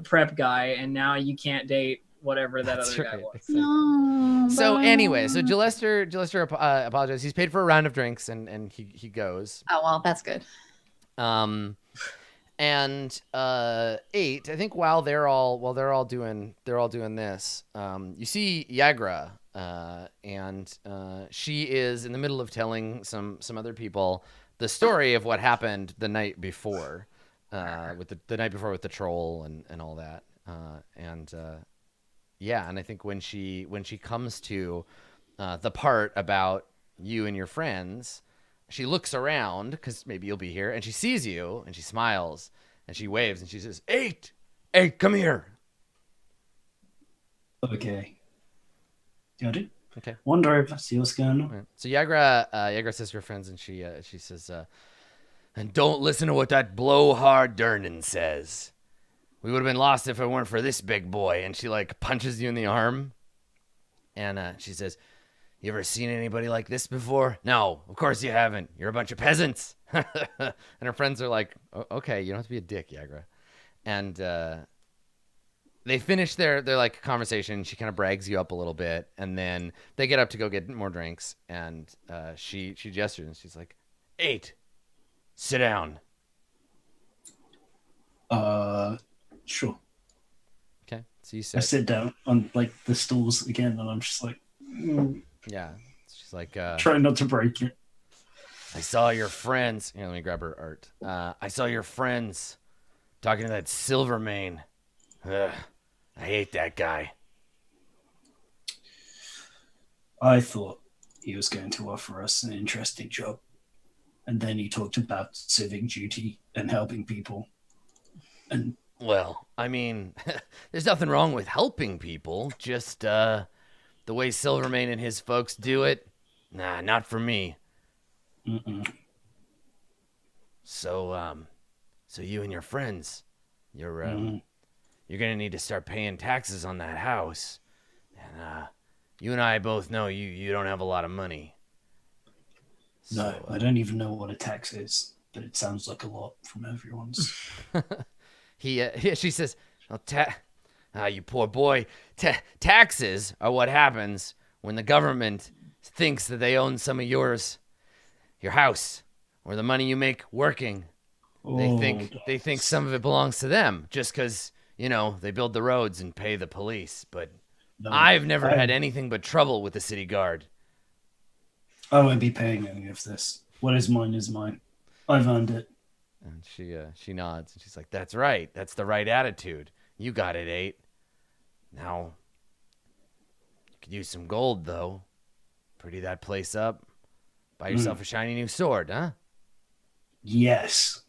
prep guy, and now you can't date whatever that That's other guy right. was. No. So but- anyway, so Gillester apologizes. He's paid for a round of drinks and he goes. Oh well, that's good. And 8, I think while they're all doing this, you see Yagra, and she is in the middle of telling some other people the story of what happened the night before, with the night before with the troll and all that, and I think when she comes to the part about you and your friends, she looks around because maybe you'll be here, and she sees you, and she smiles, and she waves, and she says, 8, come here. Okay. Got it. Okay. Wander over, see what's going on. All right. So Yagra says to her friends, and she says, and don't listen to what that blowhard Durnan says. We would have been lost if it weren't for this big boy. And she like punches you in the arm, and she says, you ever seen anybody like this before? No, of course you haven't. You're a bunch of peasants. And her friends are like, okay, you don't have to be a dick, Yagra. And they finish their like conversation. She kind of brags you up a little bit, and then they get up to go get more drinks. And she gestures and she's like, 8, sit down. Sure. Okay, so you I sit. sit down on like the stools again, and I'm just like, Yeah, she's like, trying not to break it. I saw your friends. Here, let me grab her art. I saw your friends talking to that Silvermane. Ugh, I hate that guy. I thought he was going to offer us an interesting job, and then he talked about civic duty and helping people. And Well, I mean, there's nothing wrong with helping people. Just the way Silvermane and his folks do it, nah, not for me. mm-mm. So, So you and your friends, you're Mhm. you're gonna need to start paying taxes on that house, and you and I both know you don't have a lot of money. No, So, I don't even know what a tax is, but it sounds like a lot from everyone's. she says, well, you poor boy, taxes are what happens when the government thinks that they own some of your house, or the money you make working. They think some of it belongs to them just because, they build the roads and pay the police. But No, I've never had anything but trouble with the city guard. I won't be paying any of this. What is mine is mine. I've earned it. And she nods and she's like, "That's right. That's the right attitude. You got it, 8. Now, you could use some gold though. Pretty that place up. Buy yourself a shiny new sword, huh?" Yes.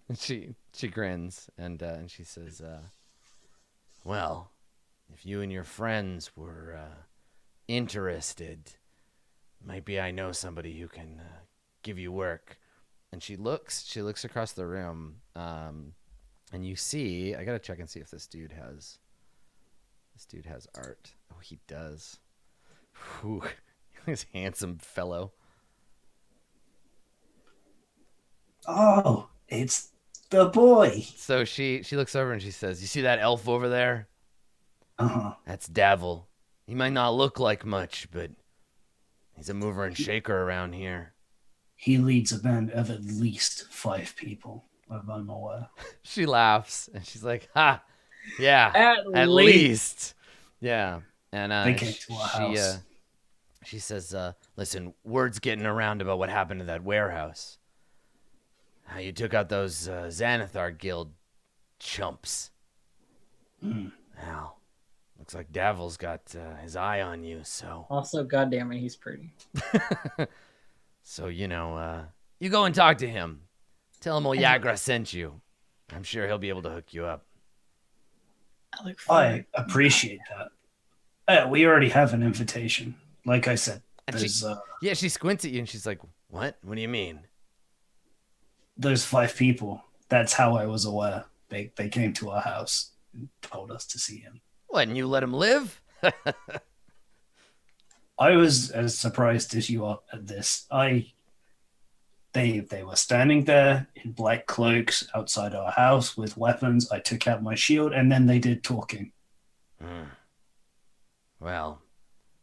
And she grins and she says, "Well, if you and your friends were interested, maybe I know somebody who can give you work." And she looks across the room, and you see, I gotta check and see if this dude has art. Oh, he does. Whew. This handsome fellow. Oh, it's the boy. So she looks over and she says, "You see that elf over there? Uh-huh. That's Davil. He might not look like much, but he's a mover and shaker around here." He leads a band of at least 5 people, if I'm aware. She laughs and she's like, "Ha, yeah, At at least. Yeah." And They came to our house. she says, "Listen, word's getting around about what happened to that warehouse. How you took out those Xanathar Guild chumps. Well, looks like Davil's got his eye on you, so..." Also, goddamn it, he's pretty. So, you go and talk to him. Tell him Oyagra sent you. I'm sure he'll be able to hook you up. I look forward. I appreciate that. We already have an invitation. Like I said, And there's she squints at you and she's like, "What? What do you mean?" those 5 people. That's how I was aware. They came to our house and told us to see him. What, and you let him live? I was as surprised as you are at this. They were standing there in black cloaks outside our house with weapons. I took out my shield and then they did talking. Well,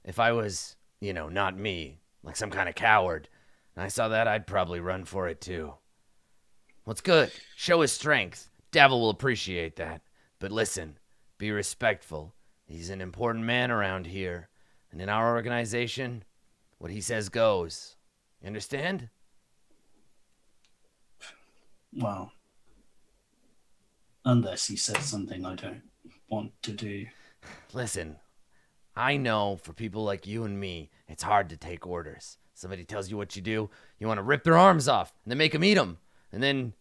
if I was, not me, like some kind of coward, and I saw that, I'd probably run for it too. What's good? Show his strength. Davil will appreciate that. But listen, be respectful. He's an important man around here. And in our organization, what he says goes. You understand? Well, unless he says something I don't want to do. Listen, I know for people like you and me, it's hard to take orders. Somebody tells you what you do, you want to rip their arms off and then make them eat them. And then,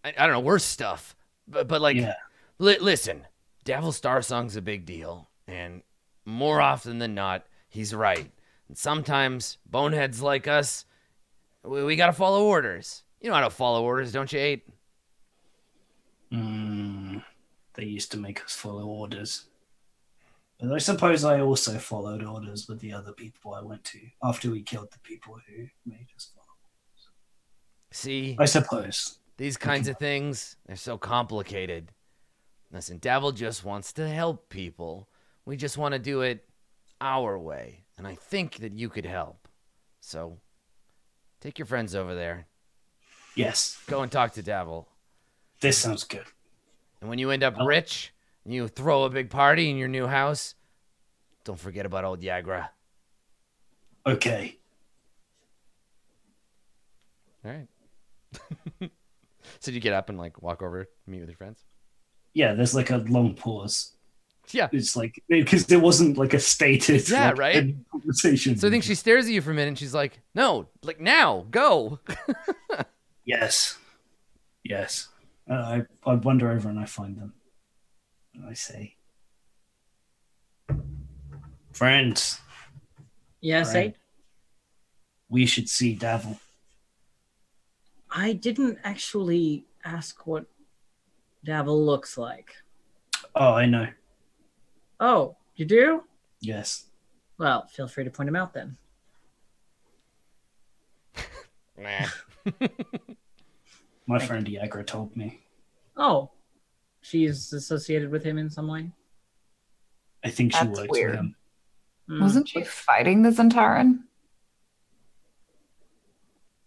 I don't know, worse stuff. But like, Yeah. Listen, Davil Star Song's a big deal. And more often than not, he's right. And sometimes boneheads like us, we got to follow orders. You know how to follow orders, don't you, 8? They used to make us follow orders. But I suppose I also followed orders with the other people I went to after we killed the people who made us follow. See? I suppose. These kinds of things, they're so complicated. Listen, Davil just wants to help people. We just want to do it our way. And I think that you could help. So, take your friends over there. Yes. Go and talk to Davil. This sounds good. And when you end up rich, and you throw a big party in your new house, don't forget about old Yagra. Okay. All right. So you get up and walk over, meet with your friends? Yeah, there's a long pause. Yeah. It's because it wasn't a stated right? conversation. So I think she stares at you for a minute and she's like, "No, now, go." Yes. I wander over and I find them. And I say, "Friends, Yes, Right. 8? we should see Davil." I didn't actually ask what Davil looks like. Oh, I know. Oh, you do? Yes. Well, feel free to point him out then. Nah. My Thank friend Yagra told me. Oh, she's associated with him in some way? I think she That's works weird. for him. Hmm. Wasn't she fighting the Zentaran?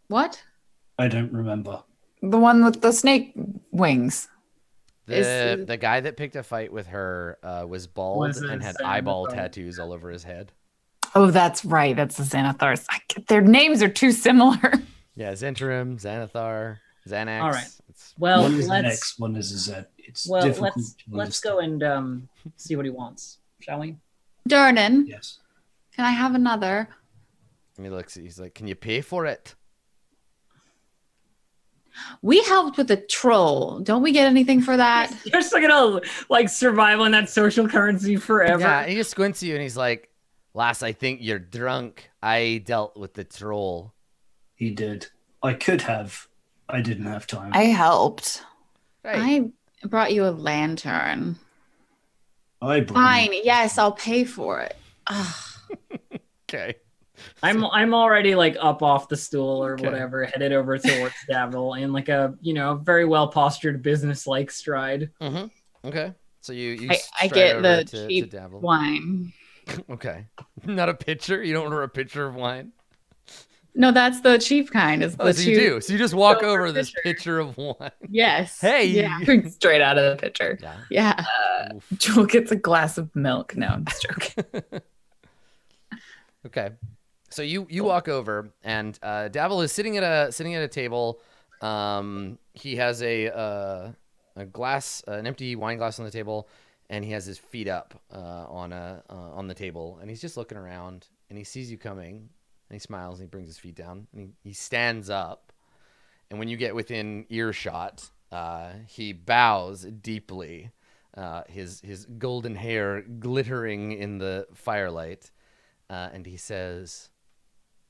What? I don't remember. The one with the snake wings. The guy that picked a fight with her was bald Was and it had eyeball Xanathar? tattoos all over his head. Oh, that's right. That's the Xanathars. Their names are too similar. Yeah, Zentrum, Xanathar, Xanax. All right. It's, Well, One is an let's X, one is a Z. It's well difficult to let's understand. go and see what he wants, shall we? Durnan, Yes. can I have another? and he looks. He's like, "Can you pay for it?" We helped with a troll. Don't we get anything for that? You're still gonna like survive on that social currency forever. Yeah, and he just squints at you and he's like, "Lass, I think you're drunk. I dealt with the troll." He did. I could have. I didn't have time. I helped. Right. I brought you a lantern. I brought Fine. Yes, I'll pay for it. Ugh. Okay. I'm already like up off the stool or Okay. whatever, headed over towards Davil in like a very well postured business like stride. Mm-hmm. Okay. So you I stride get over the to cheap Dabble. wine. Okay. Not a pitcher. You don't order a pitcher of wine. No, that's the cheap kind. Is Oh, the so cheap? you do. So you just walk silver over this pitcher. pitcher of wine. Yes. Hey. Yeah. Drink straight out of the pitcher. Yeah. Yeah. Oof. Jewel gets a glass of milk. No, I'm just joking. Okay. So you walk over and Davil is sitting at a table. He has a glass, an empty wine glass on the table, and he has his feet up on the table, and he's just looking around, and he sees you coming, and he smiles, and he brings his feet down, and he stands up, and when you get within earshot, he bows deeply, his golden hair glittering in the firelight, and he says,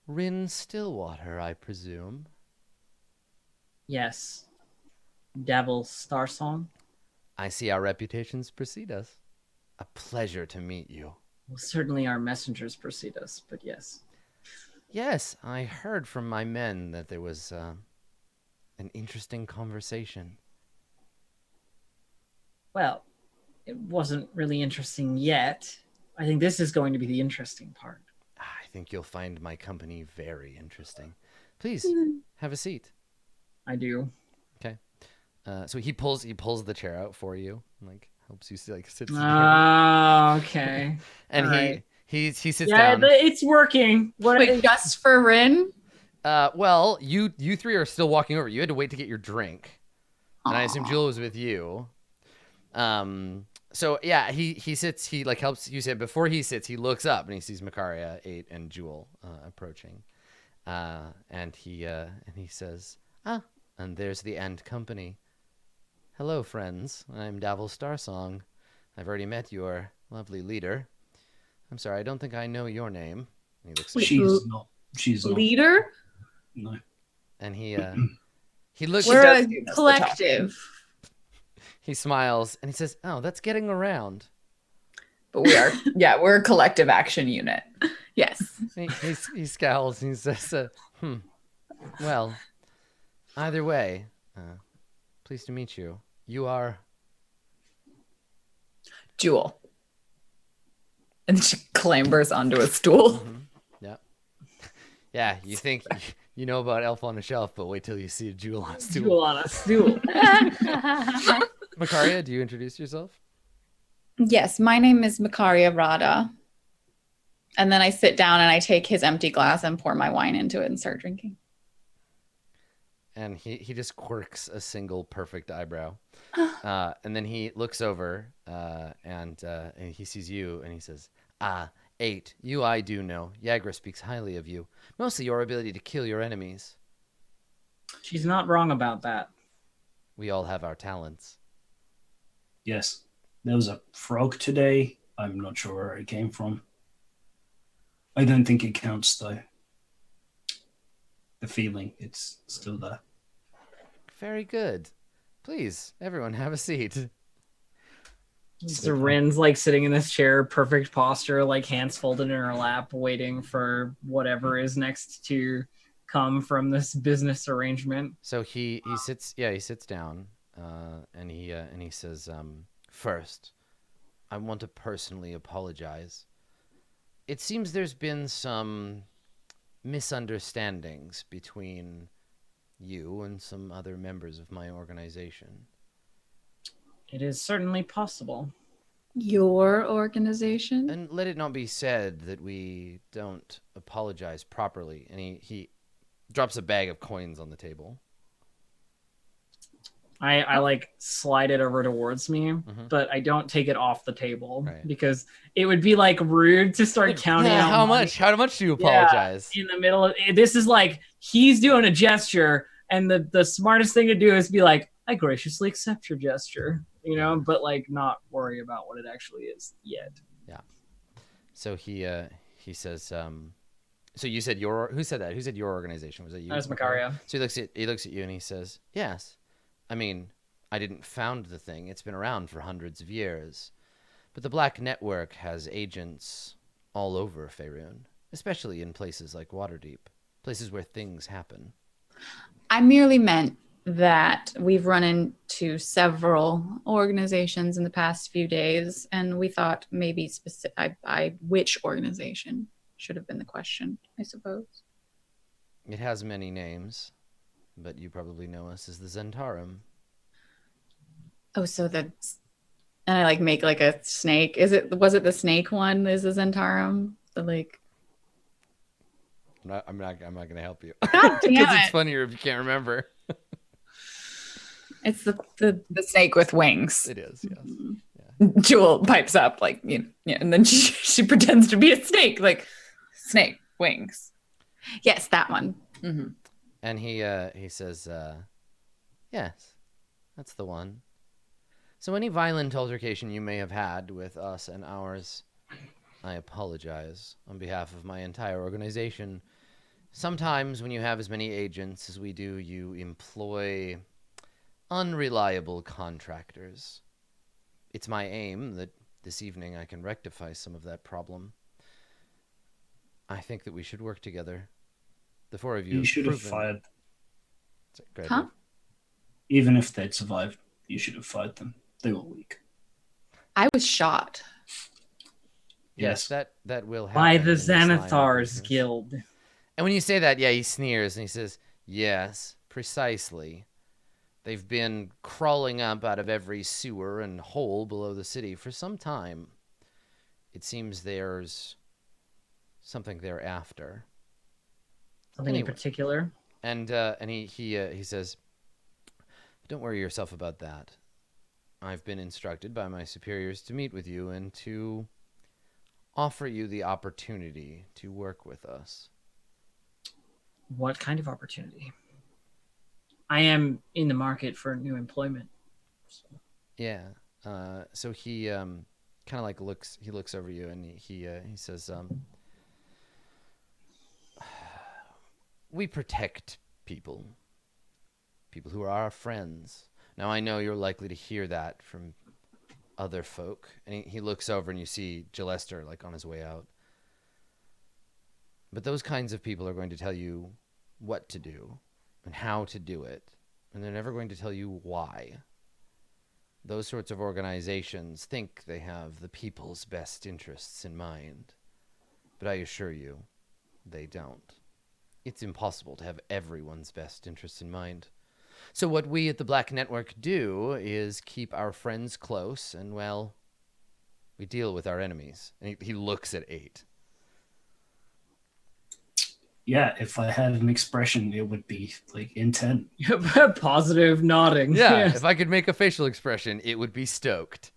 "Rin Stillwater, I presume." Yes. Davil Star Song. I see our reputations precede us. A pleasure to meet you. Well, certainly our messengers precede us, but yes. Yes, I heard from my men that there was an interesting conversation. Well, it wasn't really interesting yet. I think this is going to be the interesting part. I think you'll find my company very interesting. Please, have a seat. I do. Okay. So he pulls the chair out for you, and like helps you sit down. Ah, okay. And all right. he sits Yeah, down. it's working. What? Wait, just for Rin? Well, you three are still walking over. You had to wait to get your drink, and I assume Aw. Jewel was with you. So yeah, he sits. He like helps you sit. Before he sits, he looks up and he sees Makaria, 8, and Jewel approaching, and he says, "Ah, and there's the End Company. Hello, friends. I'm Davil Starsong. I've already met your lovely leader. I'm sorry, I don't think I know your name." And he looks. Wait, She's not. She's not. Leader? No. And he looks. We're does a do this, the collective. He smiles and he says, "Oh, that's getting around." But we're a collective action unit. Yes. He scowls and he says, well, either way, pleased to meet you. You are..." Jewel. And she clambers onto a stool. Yeah. Yeah, you think you know about Elf on a Shelf, but wait till you see a jewel on a stool. Jewel on a stool. Makaria, do you introduce yourself? Yes, my name is Makaria Rada. And then I sit down and I take his empty glass and pour my wine into it and start drinking. And he just quirks a single perfect eyebrow. And then he looks over and he sees you and he says, "Ah, 8, you I do know. Yagra speaks highly of you. Mostly your ability to kill your enemies. She's not wrong about that. We all have our talents." Yes. There was a frog today. I'm not sure where it came from. I don't think it counts though. The feeling, it's still there. Very good. Please, everyone, have a seat. Rin's like sitting in this chair, perfect posture, like hands folded in her lap, waiting for whatever is next to come from this business arrangement. So he sits down, and he says, first, I want to personally apologize. It seems there's been some misunderstandings between you and some other members of my organization. It is certainly possible. Your organization? And let it not be said that we don't apologize properly. And he drops a bag of coins on the table. I like slide it over towards me, but I don't take it off the table because it would be like rude to start counting out how money. How much do you apologize? In the middle of this is like he's doing a gesture, and the smartest thing to do is be like, I graciously accept your gesture, but like not worry about what it actually is yet. Yeah. So he says, so you said who said that? Who said your organization? Was it you? That was Macaria. So he looks at you and he says, yes. I mean, I didn't found the thing. It's been around for hundreds of years. But the Black Network has agents all over Faerun, especially in places like Waterdeep, places where things happen. I merely meant that we've run into several organizations in the past few days, and we thought maybe which organization should have been the question, I suppose. It has many names, but you probably know us as the Zentarum. Oh, so and I like make like a snake. Was it the snake one? Is the Zentarum? I'm not gonna help you. God damn Because it. it's funnier if you can't remember. It's the snake with wings. It is, yes. Jewel pipes up and then she pretends to be a snake, like snake wings. Yes, that one. Mm-hmm. And he says, yes, that's the one. So any violent altercation you may have had with us and ours, I apologize on behalf of my entire organization. Sometimes when you have as many agents as we do, you employ unreliable contractors. It's my aim that this evening I can rectify some of that problem. I think that we should work together. The four of you. You should have fired them. Huh? Even if they'd survived, you should have fired them. They were weak. I was shot. Yes, that will happen. By the in this line of Xanathar's business. Guild. And when you say that, he sneers and he says, yes, precisely. They've been crawling up out of every sewer and hole below the city for some time. It seems there's something they're after. Something in particular? And he says, don't worry yourself about that. I've been instructed by my superiors to meet with you and to offer you the opportunity to work with us. What kind of opportunity? I am in the market for new employment. So. Yeah. So he kind of like looks over you and he says, we protect people who are our friends. Now I know you're likely to hear that from other folk. And he looks over and you see Gillester like on his way out. But those kinds of people are going to tell you what to do and how to do it. And they're never going to tell you why. Those sorts of organizations think they have the people's best interests in mind. But I assure you, they don't. It's impossible to have everyone's best interests in mind. So what we at the Black Network do is keep our friends close and, well, we deal with our enemies. And he looks at 8. Yeah, if I had an expression, it would be like intent. Positive nodding. Yeah, Yes. if I could make a facial expression, it would be stoked.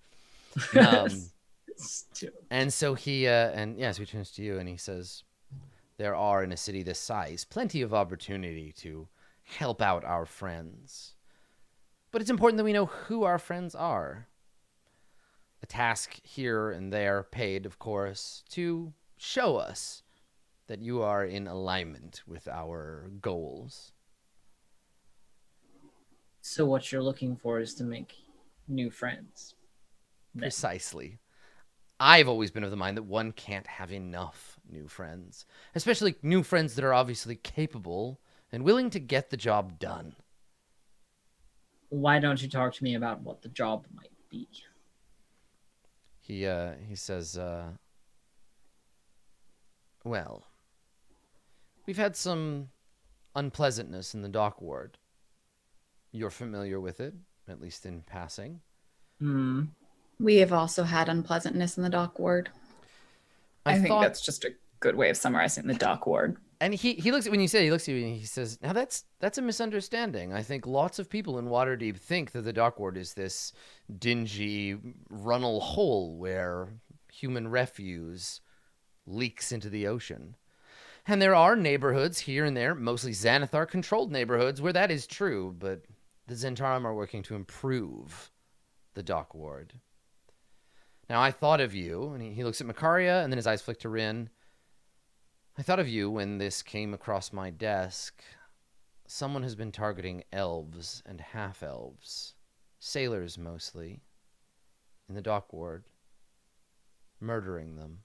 And so he turns to you and he says, there are in a city this size plenty of opportunity to help out our friends. But it's important that we know who our friends are. A task here and there, paid, of course, to show us that you are in alignment with our goals. So what you're looking for is to make new friends. Then. Precisely. I've always been of the mind that one can't have enough new friends, especially new friends that are obviously capable and willing to get the job done. Why don't you talk to me about what the job might be? He says, well, we've had some unpleasantness in the dock ward. You're familiar with it, at least in passing. We have also had unpleasantness in the dock ward. I think that's just a good way of summarizing the dock ward. And he looks at when you say he looks at you and he says, "Now that's a misunderstanding. I think lots of people in Waterdeep think that the dock ward is this dingy runnel hole where human refuse leaks into the ocean. And there are neighborhoods here and there, mostly Xanathar-controlled neighborhoods, where that is true, but the Zentarum are working to improve the dock ward. Now, I thought of you," and he looks at Makaria, and then his eyes flick to Rin. "I thought of you when this came across my desk. Someone has been targeting elves and half-elves, sailors mostly, in the dock ward, murdering them."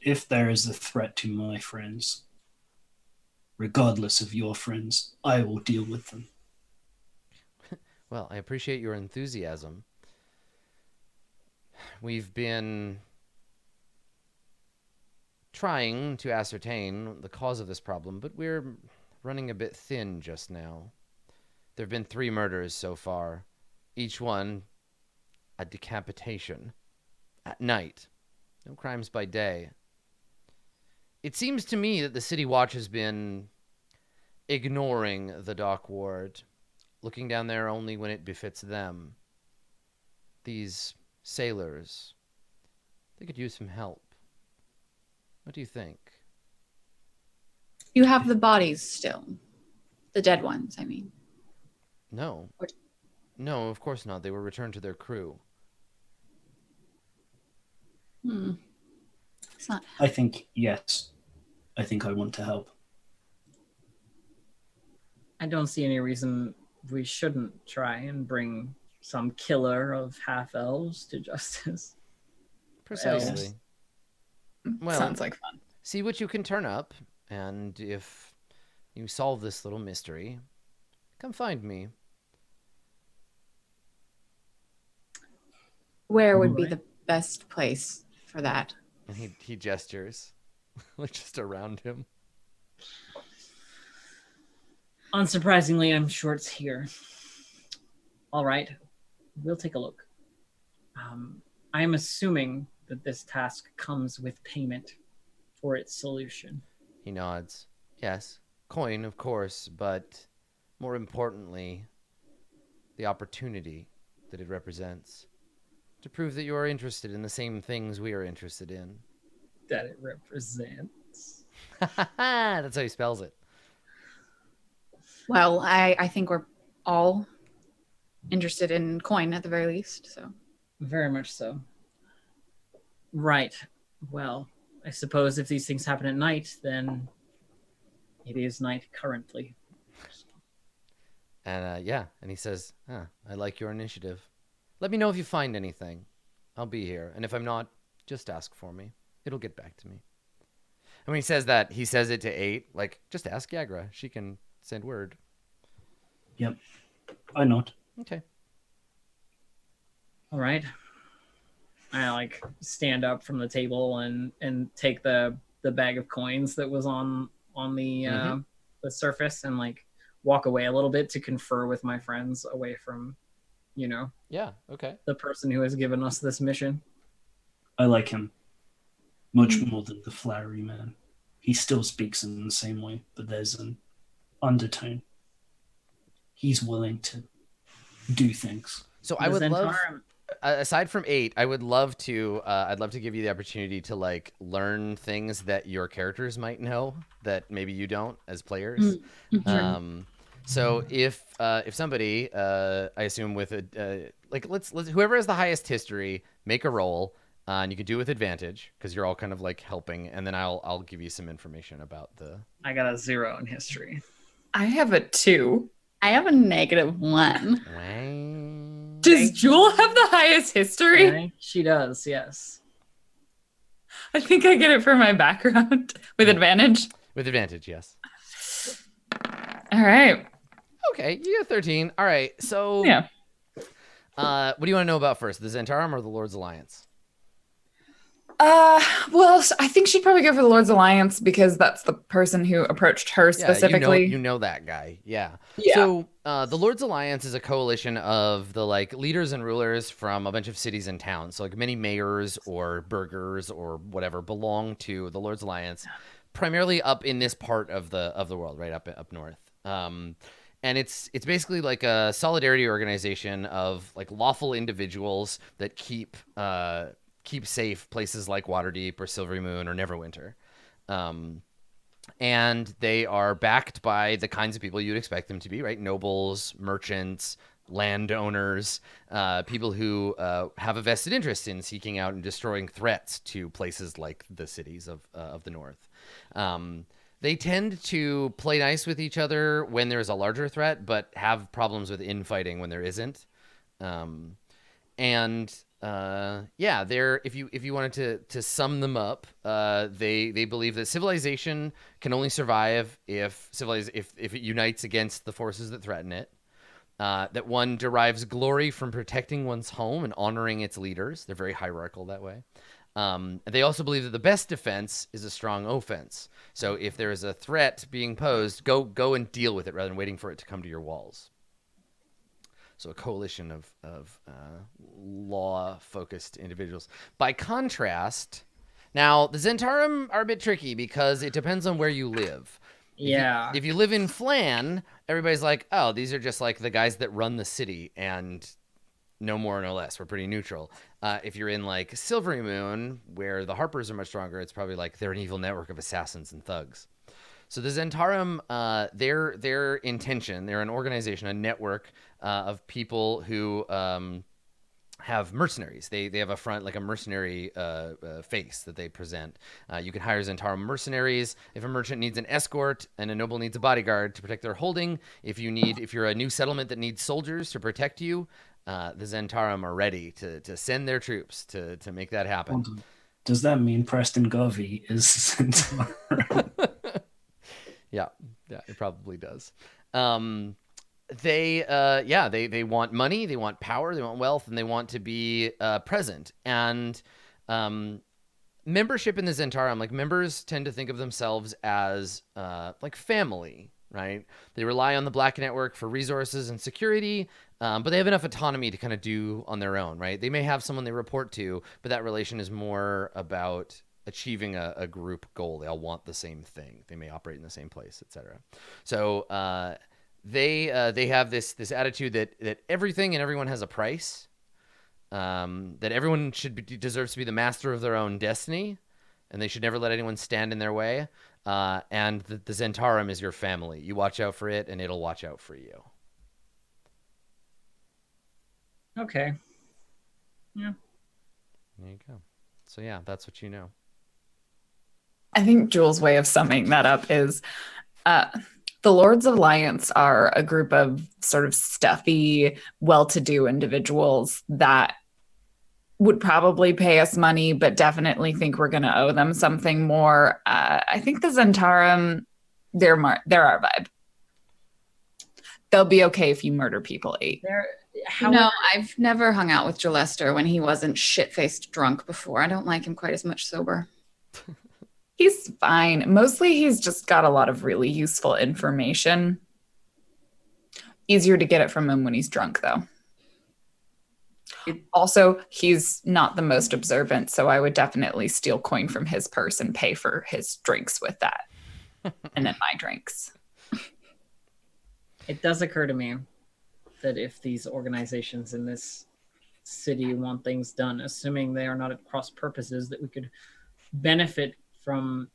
If there is a threat to my friends, regardless of your friends, I will deal with them. Well, I appreciate your enthusiasm. We've been trying to ascertain the cause of this problem, but we're running a bit thin just now. There have been 3 murders so far, each one a decapitation at night. No crimes by day. It seems to me that the City Watch has been ignoring the dock ward, looking down there only when it befits them. These sailors, they could use some help. What do you think? You have the bodies still. The dead ones, I mean. No. What? No, of course not. They were returned to their crew. It's not. I think, yes. I think I want to help. I don't see any reason we shouldn't try and bring some killer of half-elves to justice. Precisely. Well, Sounds like fun. see what you can turn up, and if you solve this little mystery, come find me. Where would be the best place for that? And he gestures, like just around him. Unsurprisingly, I'm sure it's here. All right, we'll take a look. I am assuming that this task comes with payment for its solution. He nods. Yes, coin, of course, but more importantly, the opportunity that it represents to prove that you are interested in the same things we are interested in. That it represents. That's how he spells it. Well, I think we're all interested in coin at the very least, so. Very much so. Right. Well, I suppose if these things happen at night, then it is night currently. And and he says, I like your initiative. Let me know if you find anything. I'll be here. And if I'm not, just ask for me. It'll get back to me. And when he says that, he says it to 8, like, just ask Yagra. She can send word. Yep. I nod. Okay. All right. I stand up from the table and take the bag of coins that was on the surface and walk away a little bit to confer with my friends away from, Yeah, okay. the person who has given us this mission. I like him much more than the flowery man. He still speaks in the same way, but there's an undertone. He's willing to do things. So I would love, aside from 8, I would love to, I'd love to give you the opportunity to learn things that your characters might know that maybe you don't as players. So if somebody, I assume with a, let's whoever has the highest history, make a roll, and you can do it with advantage because you're all kind of helping, and then I'll give you some information about the. I got a 0 in history. I have a 2. I have a -1. Wang. Does Jewel have the highest history? Okay, she does, yes. I think I get it for my background with advantage. With advantage, yes. All right. Okay, you get 13. All right, so Yeah. what do you want to know about first, the Zentarum or the Lord's Alliance? Well, I think she'd probably go for the Lord's Alliance because that's the person who approached her specifically. Yeah, you know that guy. Yeah. Yeah. So the Lord's Alliance is a coalition of the like leaders and rulers from a bunch of cities and towns. So like many mayors or burghers or whatever belong to the Lord's Alliance, primarily up in this part of the world, right up north. And it's basically like a solidarity organization of like lawful individuals that keep safe places like Waterdeep or Silvery Moon or Neverwinter. And they are backed by the kinds of people you'd expect them to be, right? Nobles, merchants, landowners, people who have a vested interest in seeking out and destroying threats to places like the cities of the north. They tend to play nice with each other when there's a larger threat, but have problems with infighting when there isn't. Yeah, they're if you wanted to sum them up, they believe that civilization can only survive if it unites against the forces that threaten it. That one derives glory from protecting one's home and honoring its leaders. They're very hierarchical that way. They also believe that the best defense is a strong offense. So if there is a threat being posed, go and deal with it rather than waiting for it to come to your walls. So a coalition of law-focused individuals. By contrast, now the Zentarum are a bit tricky because it depends on where you live. Yeah. If you live in Flan, everybody's like, oh, these are just like the guys that run the city and no more, no less. We're pretty neutral. If you're in like Silvery Moon, where the Harpers are much stronger, it's probably like they're an evil network of assassins and thugs. So the Zentarum, their intention, they're an organization, a network of people who have mercenaries. They have a front, like a mercenary face that they present. You can hire Zentarum mercenaries if a merchant needs an escort and a noble needs a bodyguard to protect their holding. If you're a new settlement that needs soldiers to protect you, the Zentarum are ready to send their troops to make that happen. Does that mean Preston Govey is Zentarum? Yeah, it probably does. They want money, they want power, they want wealth, and they want to be present. And membership in the Zentarum, like members tend to think of themselves as like family, right? They rely on the Black Network for resources and security, but they have enough autonomy to kind of do on their own, right? They may have someone they report to, but that relation is more about achieving a group goal. They all want the same thing. They may operate in the same place, etc. So they have this attitude that everything and everyone has a price. That everyone deserves to be the master of their own destiny, and they should never let anyone stand in their way. And the Zentarum is your family. You watch out for it, and it'll watch out for you. Okay. Yeah. There you go. So yeah, that's what you know. I think Jules' way of summing that up is the Lord's Alliance are a group of sort of stuffy, well-to-do individuals that would probably pay us money, but definitely think we're going to owe them something more. I think the Zentarum, they're our vibe. They'll be okay if you murder people 8. No, I've never hung out with Gillester when he wasn't shit-faced drunk before. I don't like him quite as much sober. He's fine. Mostly he's just got a lot of really useful information. Easier to get it from him when he's drunk, though. Also, he's not the most observant, so I would definitely steal coin from his purse and pay for his drinks with that. And then my drinks. It does occur to me that if these organizations in this city want things done, assuming they are not at cross purposes, that we could benefit from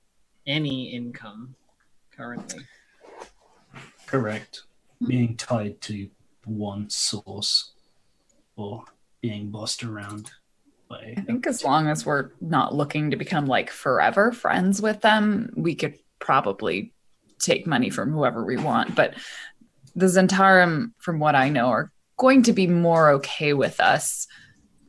any income currently. Correct. Being tied to one source or being bossed around by... I think as long as we're not looking to become like forever friends with them, we could probably take money from whoever we want. But the Zentarum, from what I know, are going to be more okay with us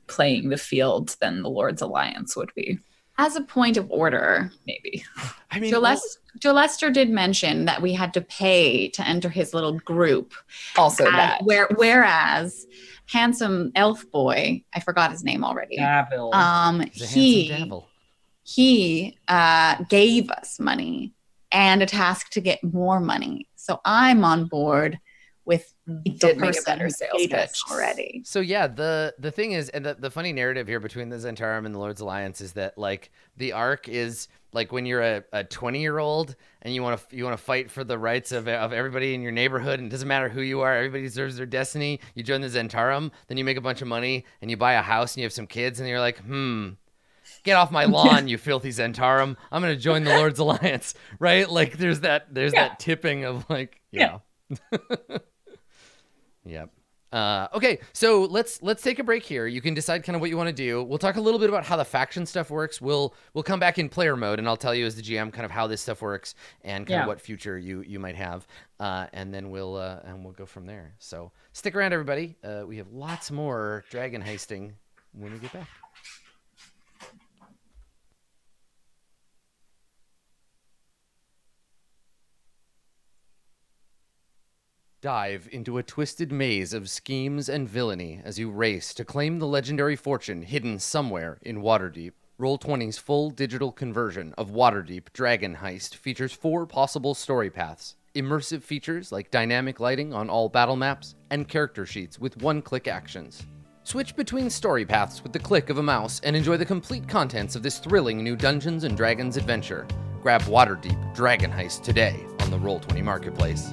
playing the field than the Lord's Alliance would be. As a point of order, Maybe. I mean, Jolester did mention that we had to pay to enter his little group. Also that. Whereas handsome elf boy, I forgot his name already. Davil. he's a handsome devil. He gave us money and a task to get more money. So I'm on board with He the did make a person better who sales paid us pitch. already. So yeah, the thing is, and the funny narrative here between the Zentarum and the Lord's Alliance is that like the arc is like when you're a 20-year-old and you want to fight for the rights of everybody in your neighborhood, and it doesn't matter who you are, everybody deserves their destiny. You join the Zentarum, then you make a bunch of money and you buy a house and you have some kids and you're like, get off my lawn, you filthy Zentarum. I'm gonna join the Lord's Alliance, right? Like there's that tipping of like Yep. Okay, so let's take a break here. You can decide kind of what you want to do. We'll talk a little bit about how the faction stuff works. We'll come back in player mode, and I'll tell you as the GM kind of how this stuff works and kind of what future you might have, and then we'll go from there. So stick around, everybody. We have lots more dragon heisting when we get back. Dive into a twisted maze of schemes and villainy as you race to claim the legendary fortune hidden somewhere in Waterdeep. Roll20's full digital conversion of Waterdeep Dragon Heist features 4 possible story paths, immersive features like dynamic lighting on all battle maps, and character sheets with one-click actions. Switch between story paths with the click of a mouse and enjoy the complete contents of this thrilling new Dungeons & Dragons adventure. Grab Waterdeep Dragon Heist today on the Roll20 Marketplace.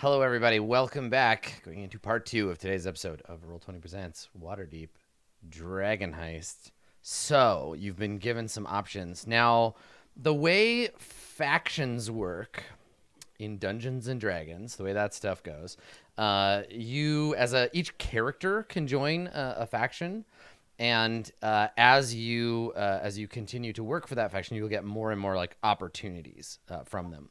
Hello, everybody. Welcome back. Going into part 2 of today's episode of Roll20 Presents Waterdeep Dragon Heist. So, you've been given some options. Now, the way factions work in Dungeons and Dragons, the way that stuff goes, each character can join a faction. And as you continue to work for that faction, you'll get more and more like opportunities from them.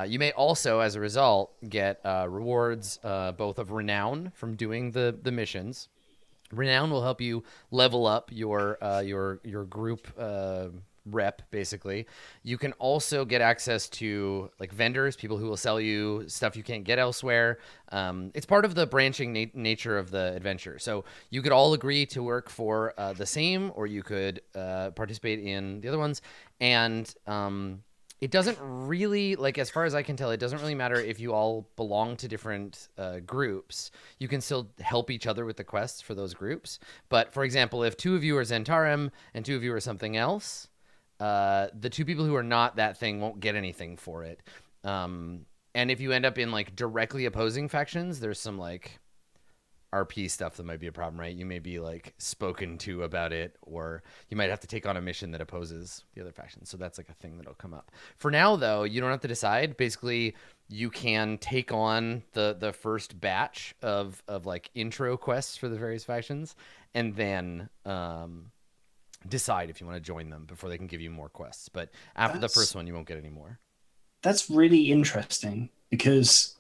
You may also, as a result, get rewards both of renown from doing the missions. Renown will help you level up your group rep, basically. You can also get access to like vendors, people who will sell you stuff you can't get elsewhere. It's part of the branching nature of the adventure. So you could all agree to work for the same, or you could participate in the other ones. And it doesn't really, like, as far as I can tell, it doesn't really matter if you all belong to different groups. You can still help each other with the quests for those groups. But for example, if 2 of you are Zentarim and 2 of you are something else, the 2 people who are not that thing won't get anything for it. And if you end up in like directly opposing factions, there's some like RP stuff that might be a problem, right? You may be like spoken to about it, or you might have to take on a mission that opposes the other faction. So that's like a thing that'll come up. For now, though, you don't have to decide. Basically, you can take on the first batch of like intro quests for the various factions, and then decide if you want to join them before they can give you more quests. But after the first one, you won't get any more. That's really interesting because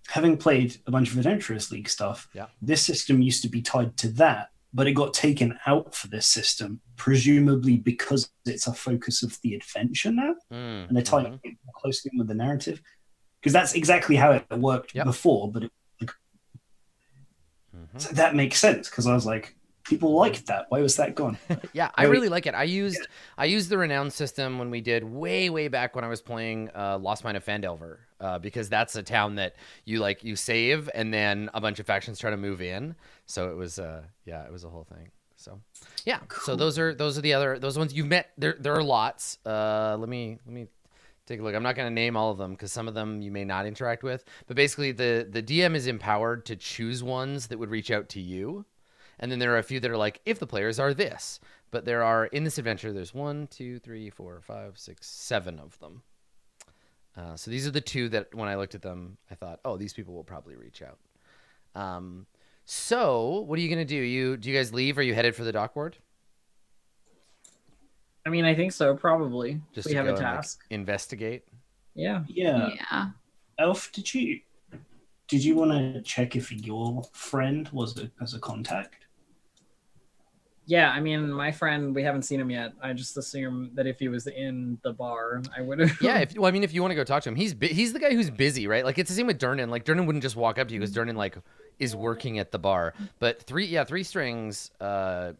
having played a bunch of Adventurers League stuff, this system used to be tied to that, but it got taken out for this system, presumably because it's a focus of the adventure now, and they're tying it more closely in with the narrative. Because that's exactly how it worked before, but so that makes sense, because I was like, people liked that. Why was that gone? Yeah, I really like it. I used the renown system when we did way back when I was playing Lost Mine of Phandelver, because that's a town that you save and then a bunch of factions try to move in. So it was it was a whole thing. So yeah, cool. So those are those ones you've met. There are lots. Let me take a look. I'm not going to name all of them because some of them you may not interact with. But basically, the DM is empowered to choose ones that would reach out to you. And then there are a few that are like, if the players are this. But there are, in this adventure, there's 1, 2, 3, 4, 5, 6, 7 of them. So these are the 2 that when I looked at them, I thought, oh, these people will probably reach out. So what are you going to do? Do you guys leave? Are you headed for the dock ward? I mean, I think so, probably. Just we to have go a task. And, like, investigate? Yeah. Elf, did you want to check if your friend was as a contact? Yeah, I mean, my friend, we haven't seen him yet. I just assume that if he was in the bar, I would have. Yeah, if you want to go talk to him, he's the guy who's busy, right? Like, it's the same with Durnan. Like, Durnan wouldn't just walk up to you because Durnan, like, is working at the bar. But Three Strings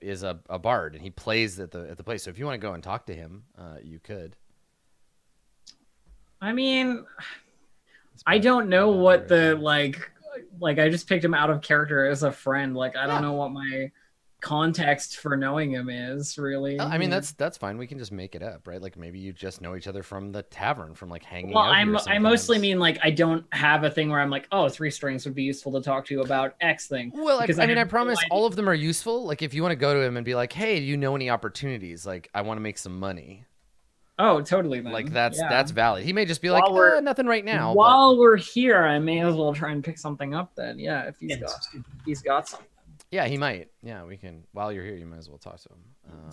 is a bard, and he plays at the place. So if you want to go and talk to him, you could. I mean, I don't know what the, like, I just picked him out of character as a friend. Like, I don't know what my context for knowing him is, really. I mean, that's fine. We can just make it up, right? Like, maybe you just know each other from the tavern, from like hanging out here I mostly mean, like, I don't have a thing where I'm like, oh, Three Strings would be useful to talk to about X thing. Well, I promise all of them are useful. Like, if you want to go to him and be like, hey, do you know any opportunities? Like, I want to make some money. Oh, totally. Then. Like, that's valid. He may just be like, nothing right now. While we're here, I may as well try and pick something up then. Yeah, if he's got something. Yeah, he might. Yeah, we can. While you're here, you might as well talk to him.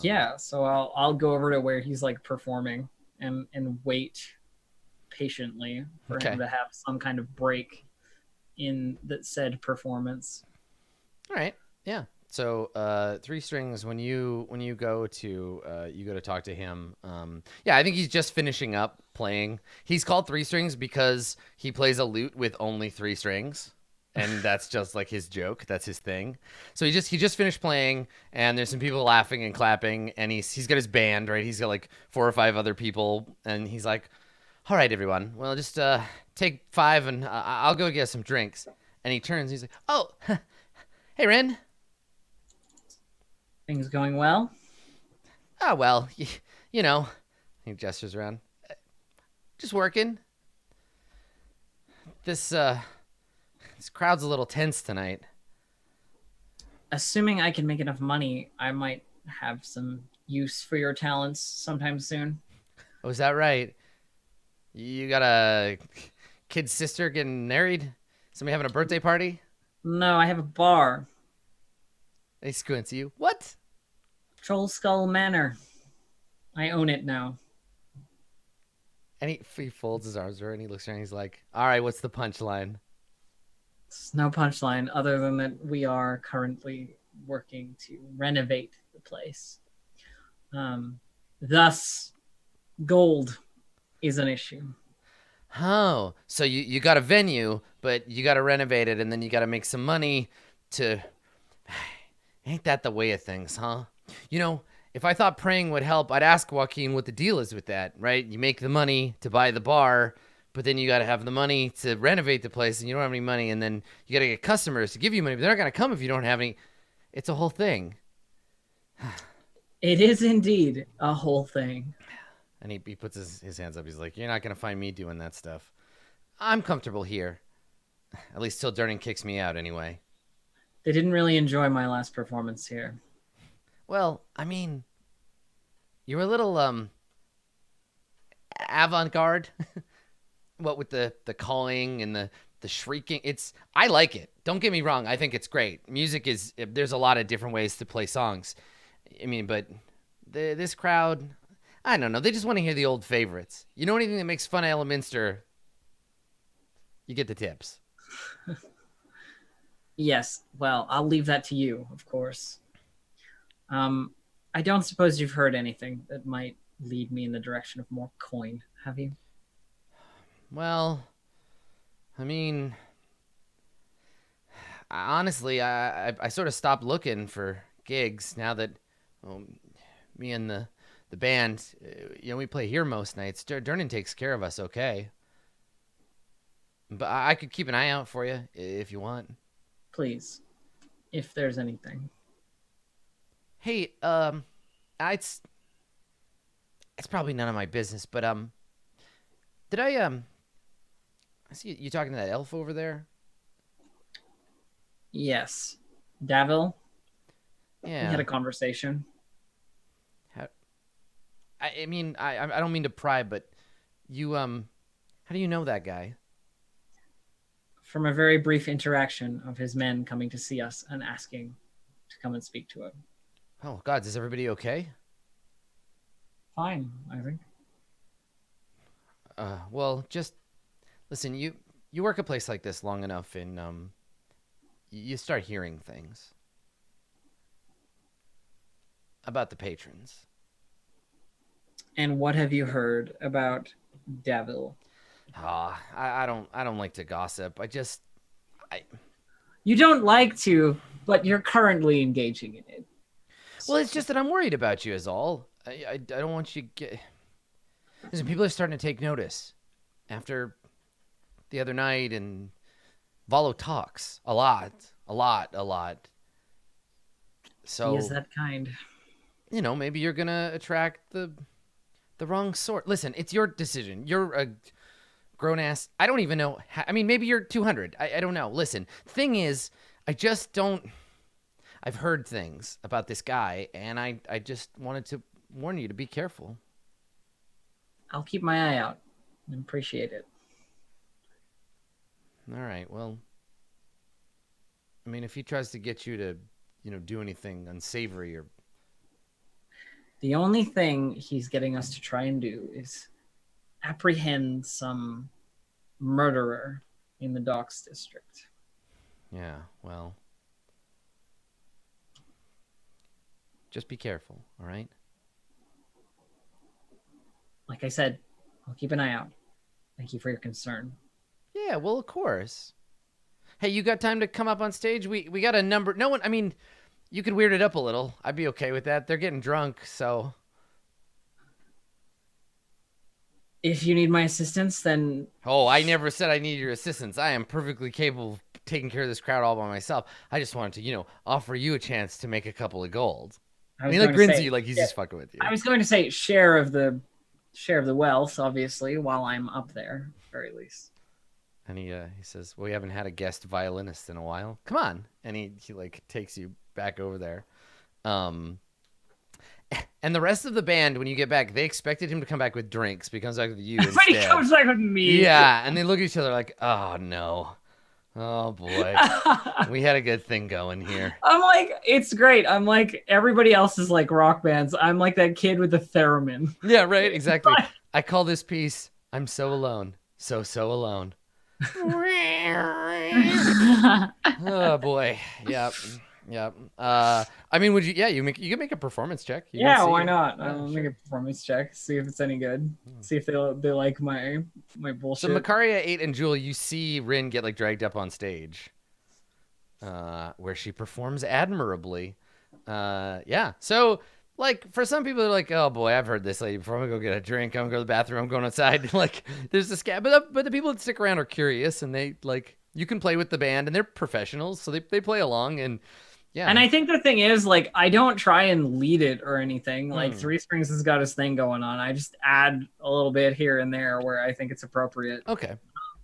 Yeah, so I'll go over to where he's like performing and wait patiently for him to have some kind of break in that said performance. All right. Yeah. So Three Strings, when you go to talk to him, I think he's just finishing up playing. He's called Three Strings because he plays a lute with only 3 strings. And that's just like his joke. That's his thing. So he just finished playing, and there's some people laughing and clapping, and he's got his band, right? He's got like 4 or 5 other people, and he's like, "All right, everyone, well, just take 5, and I'll go get some drinks." And he turns, and he's like, "Oh, hey, Ren. Things going well?" "Oh, well, you know," he gestures around. "Just working. this crowd's a little tense tonight. Assuming I can make enough money, I might have some use for your talents sometime soon. Oh, is that right? You got a kid's sister getting married? Somebody having a birthday party? No, I have a bar. They squint at you. What? Troll Skull Manor. I own it now. And he folds his arms around and he looks around and he's like, all right, what's the punchline? There's no punchline other than that we are currently working to renovate the place. Thus, gold is an issue. Oh, so you got a venue, but you got to renovate it and then you got to make some money to... Ain't that the way of things, huh? You know, if I thought praying would help, I'd ask Joaquin what the deal is with that, right? You make the money to buy the bar, but then you got to have the money to renovate the place, and you don't have any money, and then you got to get customers to give you money, but they're not going to come if you don't have any. It's a whole thing. It is indeed a whole thing. And he puts his hands up. He's like, you're not going to find me doing that stuff. I'm comfortable here. At least till Durnan kicks me out anyway. They didn't really enjoy my last performance here. Well, I mean, you're a little avant-garde. What with the calling and the shrieking. I like it. Don't get me wrong. I think it's great. Music is, there's a lot of different ways to play songs. I mean, but this crowd, I don't know. They just want to hear the old favorites. You know, anything that makes fun of Elminster, you get the tips. Yes, well, I'll leave that to you, of course. I don't suppose you've heard anything that might lead me in the direction of more coin, have you? Well, I mean, honestly, I sort of stopped looking for gigs now that me and the band, we play here most nights. Durnan takes care of us okay. But I could keep an eye out for you if you want. Please, if there's anything. Hey, it's probably none of my business, but did I see you talking to that elf over there? Yes. Davil? Yeah. We had a conversation. I mean, I don't mean to pry, but you how do you know that guy? From a very brief interaction of his men coming to see us and asking to come and speak to him. Oh God, is everybody okay? Fine, I think. Well, just listen. You work a place like this long enough, and you start hearing things about the patrons. And what have you heard about Davil? I don't like to gossip. You don't like to, but you're currently engaging in it. Well, it's just that I'm worried about you is all. I don't want you to get... Listen, people are starting to take notice after the other night, and Valo talks a lot. So He is that kind. Maybe you're gonna attract the wrong sort. Listen, it's your decision. You're a grown ass. I don't even know. I mean, maybe you're 200. I don't know. Listen, thing is, I just don't. I've heard things about this guy, and I just wanted to warn you to be careful. I'll keep my eye out. I appreciate it. All right. Well, I mean, if he tries to get you to, do anything unsavory or... The only thing he's getting us to try and do is apprehend some murderer in the Docks district. Yeah, well... Just be careful, all right? Like I said, I'll keep an eye out. Thank you for your concern. Yeah, well, of course. Hey, you got time to come up on stage? We got a number. No one, I mean, you could weird it up a little. I'd be okay with that. They're getting drunk, so... If you need my assistance, then... Oh, I never said I needed your assistance. I am perfectly capable of taking care of this crowd all by myself. I just wanted to, offer you a chance to make a couple of gold. And he grins at you like he's just fucking with you. I was going to say share of the wealth, obviously, while I'm up there, very least. And he says, "Well, we haven't had a guest violinist in a while. Come on." And he like takes you back over there. And the rest of the band, when you get back, they expected him to come back with drinks, but he comes back with you But he instead. comes back with me. Yeah, and they look at each other like, "Oh no, oh boy, we had a good thing going here." I'm like, it's great. I'm like, everybody else is like rock bands. I'm like that kid with the theremin. Yeah, right, exactly. I call this piece "I'm So Alone, So Alone." Oh boy, yep. I mean, would you? Yeah, you can make a performance check. You can Yeah, see. why not? Yeah, I'll sure. make a performance check, see if it's any good. See if they like my So bullshit. Macaria 8 and Jewel, you see Rin get like dragged up on stage, where she performs admirably. Yeah. So like for some people, they're like, "Oh boy, I've heard this lady before. I'm gonna go get a drink. I'm gonna go to the bathroom. I'm going outside." Like there's this guy, but the people that stick around are curious, and they like you can play with the band, and they're professionals, so they play along, and yeah. And I think the thing is, like, I don't try and lead it or anything. Like, Three Strings has got his thing going on. I just add a little bit here and there where I think it's appropriate. Okay.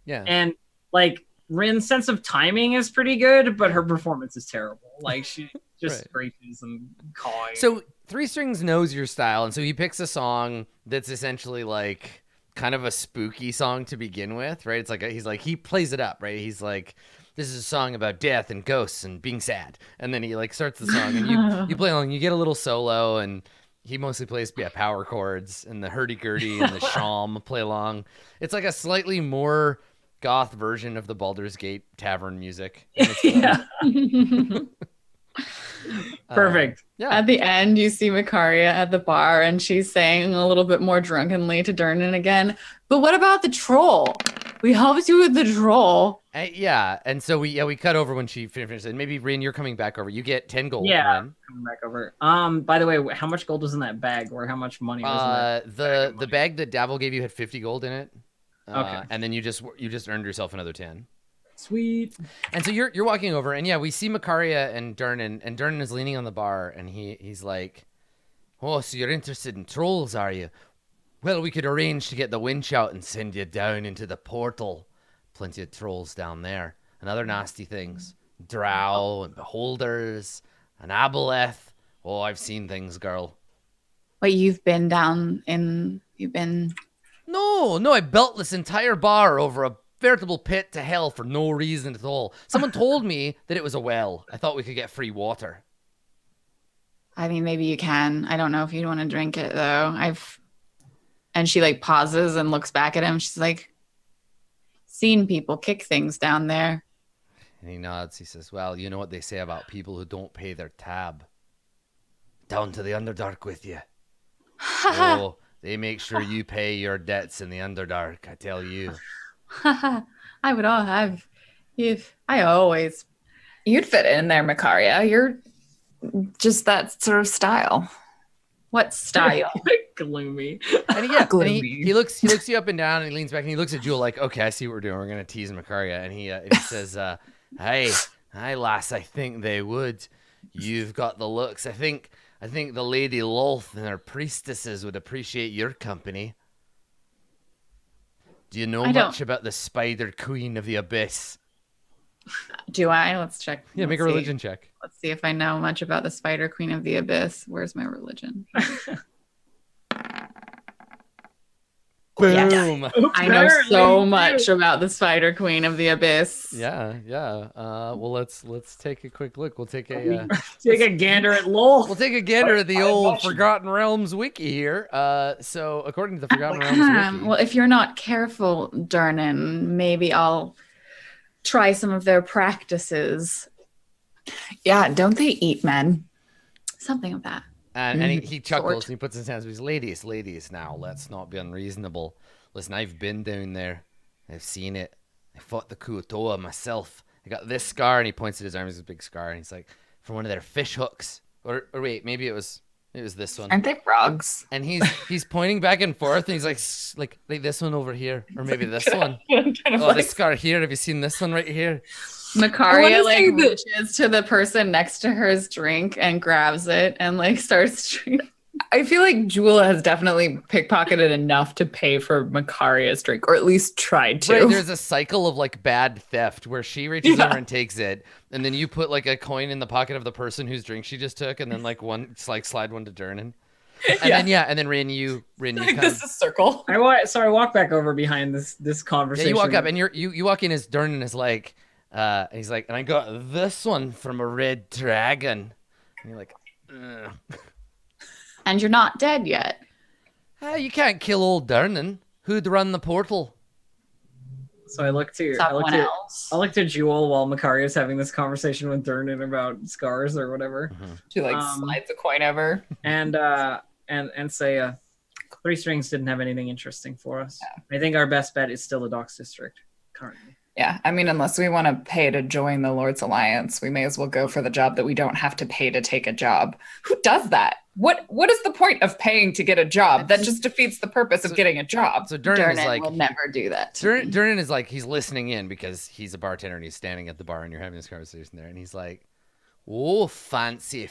Yeah. And like Rin's sense of timing is pretty good, but her performance is terrible. Like she just Right. screeches and cawing. So Three Strings knows your style, and so he picks a song that's essentially like kind of a spooky song to begin with, right? It's like he plays it up, right? He's like, "This is a song about death and ghosts and being sad," and then he like starts the song, and you play along. You get a little solo, and he mostly plays power chords, and the hurdy-gurdy and the shawm play along. It's like a slightly more goth version of the Baldur's Gate tavern music. And it's fun. Yeah. Perfect. Yeah. At the end, you see Macaria at the bar, and she's saying a little bit more drunkenly to Durnan again, "But what about the troll? We helped you with the troll." Yeah, and so we cut over when she finished. And maybe Rin, you're coming back over. You get 10 gold. Yeah. Rin. Coming back over. By the way, how much gold was in that bag, or how much money was in that? The bag that Davil gave you had 50 gold in it. Okay. And then you just earned yourself another 10. Sweet. And so you're walking over, and yeah, we see Macaria and Durnan, and Durnan is leaning on the bar, and he's like, "Oh, so you're interested in trolls, are you? Well, we could arrange to get the winch out and send you down into the portal. Plenty of trolls down there, and other nasty things. Drow and beholders and aboleth. Oh, I've seen things, girl." Wait, you've been down in, you've been, No, I built this entire bar over a veritable pit to hell for no reason at all. Someone told me that it was a well. I thought we could get free water. I mean, maybe you can. I don't know if you'd want to drink it though. And she like pauses and looks back at him. She's like, "Seen people kick things down there." And he nods. He says, "Well, you know what they say about people who don't pay their tab. Down to the Underdark with you. Oh, they make sure you pay your debts in the Underdark, I tell you." I would all have. You'd fit in there, Macaria. You're just that sort of style. What style? Gloomy. And he Gloomy. looks you up and down, and he leans back and he looks at Jewel like, "Okay, I see what we're doing. We're gonna tease Macaria." And he says, "Hey, lass, I think they would. You've got the looks. I think the Lady Lolth and her priestesses would appreciate your company. Do you know I don't. much about the Spider Queen of the Abyss?" Do I? Let's check. Yeah, make a Let's see. religion check. Let's see if I know much about the Spider Queen of the Abyss. Where's my religion? Boom. I know so much about the Spider Queen of the Abyss. Yeah. Well, let's take a quick look. We'll take a Take a gander at Lowell. we'll take a gander at the old Forgotten Realms wiki here. So according to the Forgotten Realms wiki, Well, if you're not careful, Durnan, maybe I'll try some of their practices. Yeah, don't they eat men? Something of that. and he chuckles Sort. and he puts his hands. He's, ladies, now let's not be unreasonable. Listen, I've been down there. I've seen it. I fought the Kuotoa myself. I got this scar, and he points at his arm. It's a big scar, and he's like, from one of their fish hooks. Or wait, maybe it was this one. Aren't they frogs? And he's pointing back and forth, and he's like this one over here, or maybe this one. Kind of Oh, like this scar here. Have you seen this one right here? Macaria I like wanna say that- reaches to the person next to her's drink and grabs it and like starts drinking. I feel like Jewel has definitely pickpocketed enough to pay for Makaria's drink, or at least tried to. Right, there's a cycle of like bad theft where she reaches over and takes it, and then you put like a coin in the pocket of the person whose drink she just took, and then like slide one to Durnan. And then Rin, you like come. this is a circle. I walk back over behind this conversation. Yeah, you walk up and you walk in as Durnan is like, and he's like, and I got this one from a red dragon, and you're like, ugh. And you're not dead yet. You can't kill old Durnan. Who'd run the portal? So I look to Someone else. I look to Jewel while Makari is having this conversation with Durnan about scars or whatever, She like slides a coin over. and say, Three Strings didn't have anything interesting for us. I think our best bet is still the Docks District currently. Yeah, I mean, unless we want to pay to join the Lord's Alliance, we may as well go for the job that we don't have to pay to take a job. Who does that? What is the point of paying to get a job? That just defeats the purpose of getting a job. So Durnan is Durnan like, will never do that. Durnan is like, he's listening in because he's a bartender and he's standing at the bar and you're having this conversation there, and he's like, oh, fancy,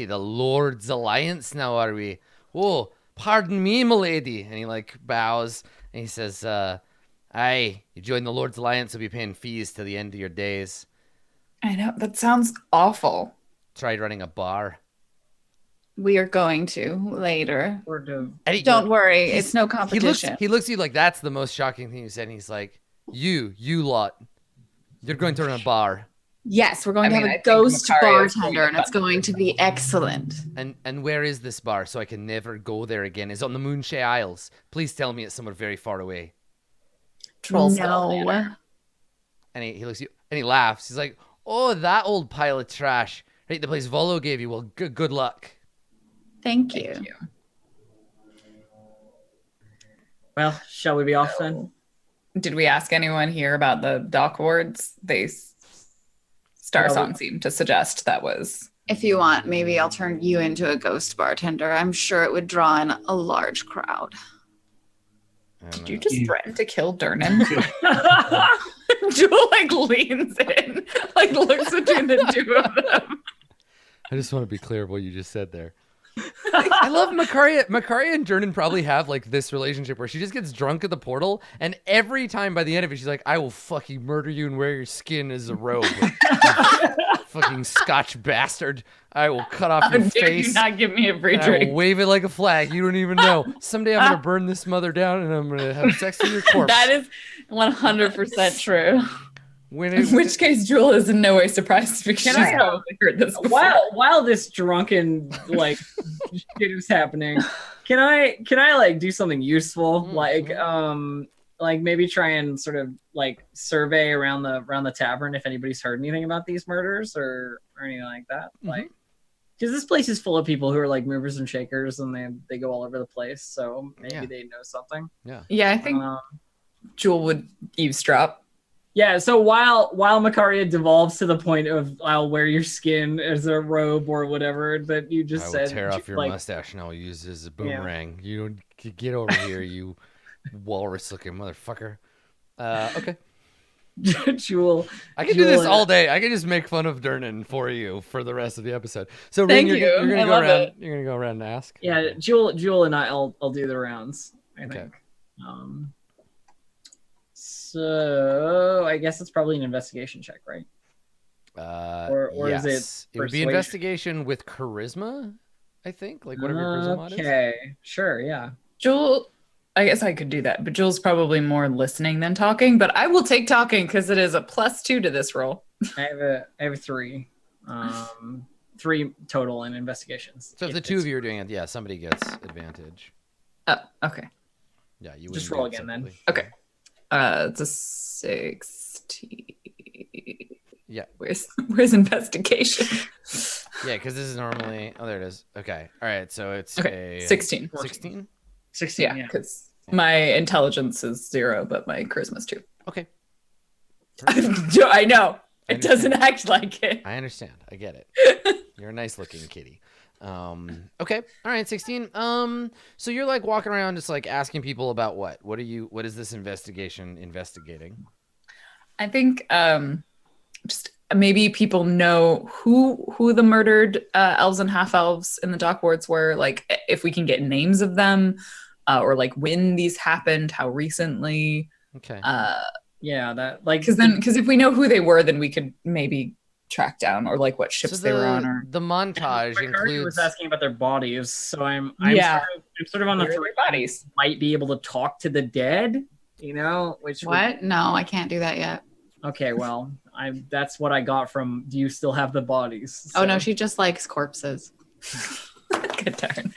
the Lord's Alliance now, are we? Oh, pardon me, milady. And he like bows and he says, aye, you join the Lord's Alliance, will be paying fees till the end of your days. I know, that sounds awful. Tried running a bar. We are going to later. Or to Don't worry, it's no competition. He looks at you like that's the most shocking thing you said, and he's like, you lot, you're going to run a bar. Yes, we're going to I have think a ghost Makaria is bartender, and it's going to be excellent. And where is this bar so I can never go there again? Is it on the Moonshay Isles? Please tell me it's somewhere very far away. Trollskull No. Manor. And he looks at you and he laughs. He's like, oh, that old pile of trash. Right, the place Volo gave you. Well, good luck. Thank you. Thank you. well, shall we be off then? Did we ask anyone here about the dock wards? Star Song seemed to suggest that was. If you want, maybe I'll turn you into a ghost bartender. I'm sure it would draw in a large crowd. Did you just threaten to kill Durnan? Jewel like leans in, like looks between the two of them. I just want to be clear of what you just said there. I love Makaria. Makaria and Durnan probably have like this relationship where she just gets drunk at the portal, and every time by the end of it, she's like, "I will fucking murder you and wear your skin as a robe, fucking Scotch bastard. I will cut off your Dare face. you not give me a free And I will drink? wave it like a flag. You don't even know. Someday I'm gonna burn this mother down, and I'm gonna have sex with your corpse." That is 100% true. When In it, which case, Jewel is in no way surprised because Can she's I, probably heard this before. while this drunken like shit is happening, can I like do something useful? Like maybe try and sort of like survey around the tavern if anybody's heard anything about these murders or anything like that. Like, because this place is full of people who are like movers and shakers, and they go all over the place. So maybe they know something. Yeah, I think Jewel would eavesdrop. Yeah, so while Makaria devolves to the point of I'll wear your skin as a robe or whatever that you just I will said, tear off your like, mustache and I'll use it as a boomerang. You don't get over here, you walrus-looking motherfucker. Okay. Jewel. I can do this all day. I can just make fun of Durnan for you for the rest of the episode. So Rin, Thank you're you. gonna I go love around. it. You're gonna go around and ask. Yeah, Jewel and I'll do the rounds, I think. Okay. So I guess it's probably an investigation check, right? Or yes. is it It would be persuasion? investigation with charisma, I think. Like whatever your charisma mod is. Okay, sure, yeah. Jewel, I guess I could do that, but Jewel's probably more listening than talking. But I will take talking because it is a +2 to this roll. I have a 3. 3 total in investigations. So if the two of you are doing it, yeah, somebody gets advantage. Oh, okay. Yeah, you Just wouldn't do roll it again then. separately. Okay. It's a 16. Yeah. Where's investigation? Yeah, because this is normally. Oh, there it is. Okay. All right. So it's Okay, a 16. 16. 16, Yeah, because my intelligence is 0, but my charisma's 2. Okay. I know. I It doesn't understand. act like it. I understand. I get it. You're a nice looking kitty. Okay. All right, 16. So you're like walking around just like asking people about what? What is this investigation investigating? I think just maybe people know who the murdered elves and half elves in the dock wards were. Like, if we can get names of them, or like when these happened, how recently. Okay. Yeah, that like Because if we know who they were, then we could maybe track down or like what ships they were on. Or the montage Ricardo includes. was asking about their bodies, so I'm Yeah. sort of on the Where are their bodies? might be able to talk to the dead, you know, which would- What? No, I can't do that yet. okay, well, that's what I got from do you still have the bodies? Oh no, So- she just likes corpses. Good turn.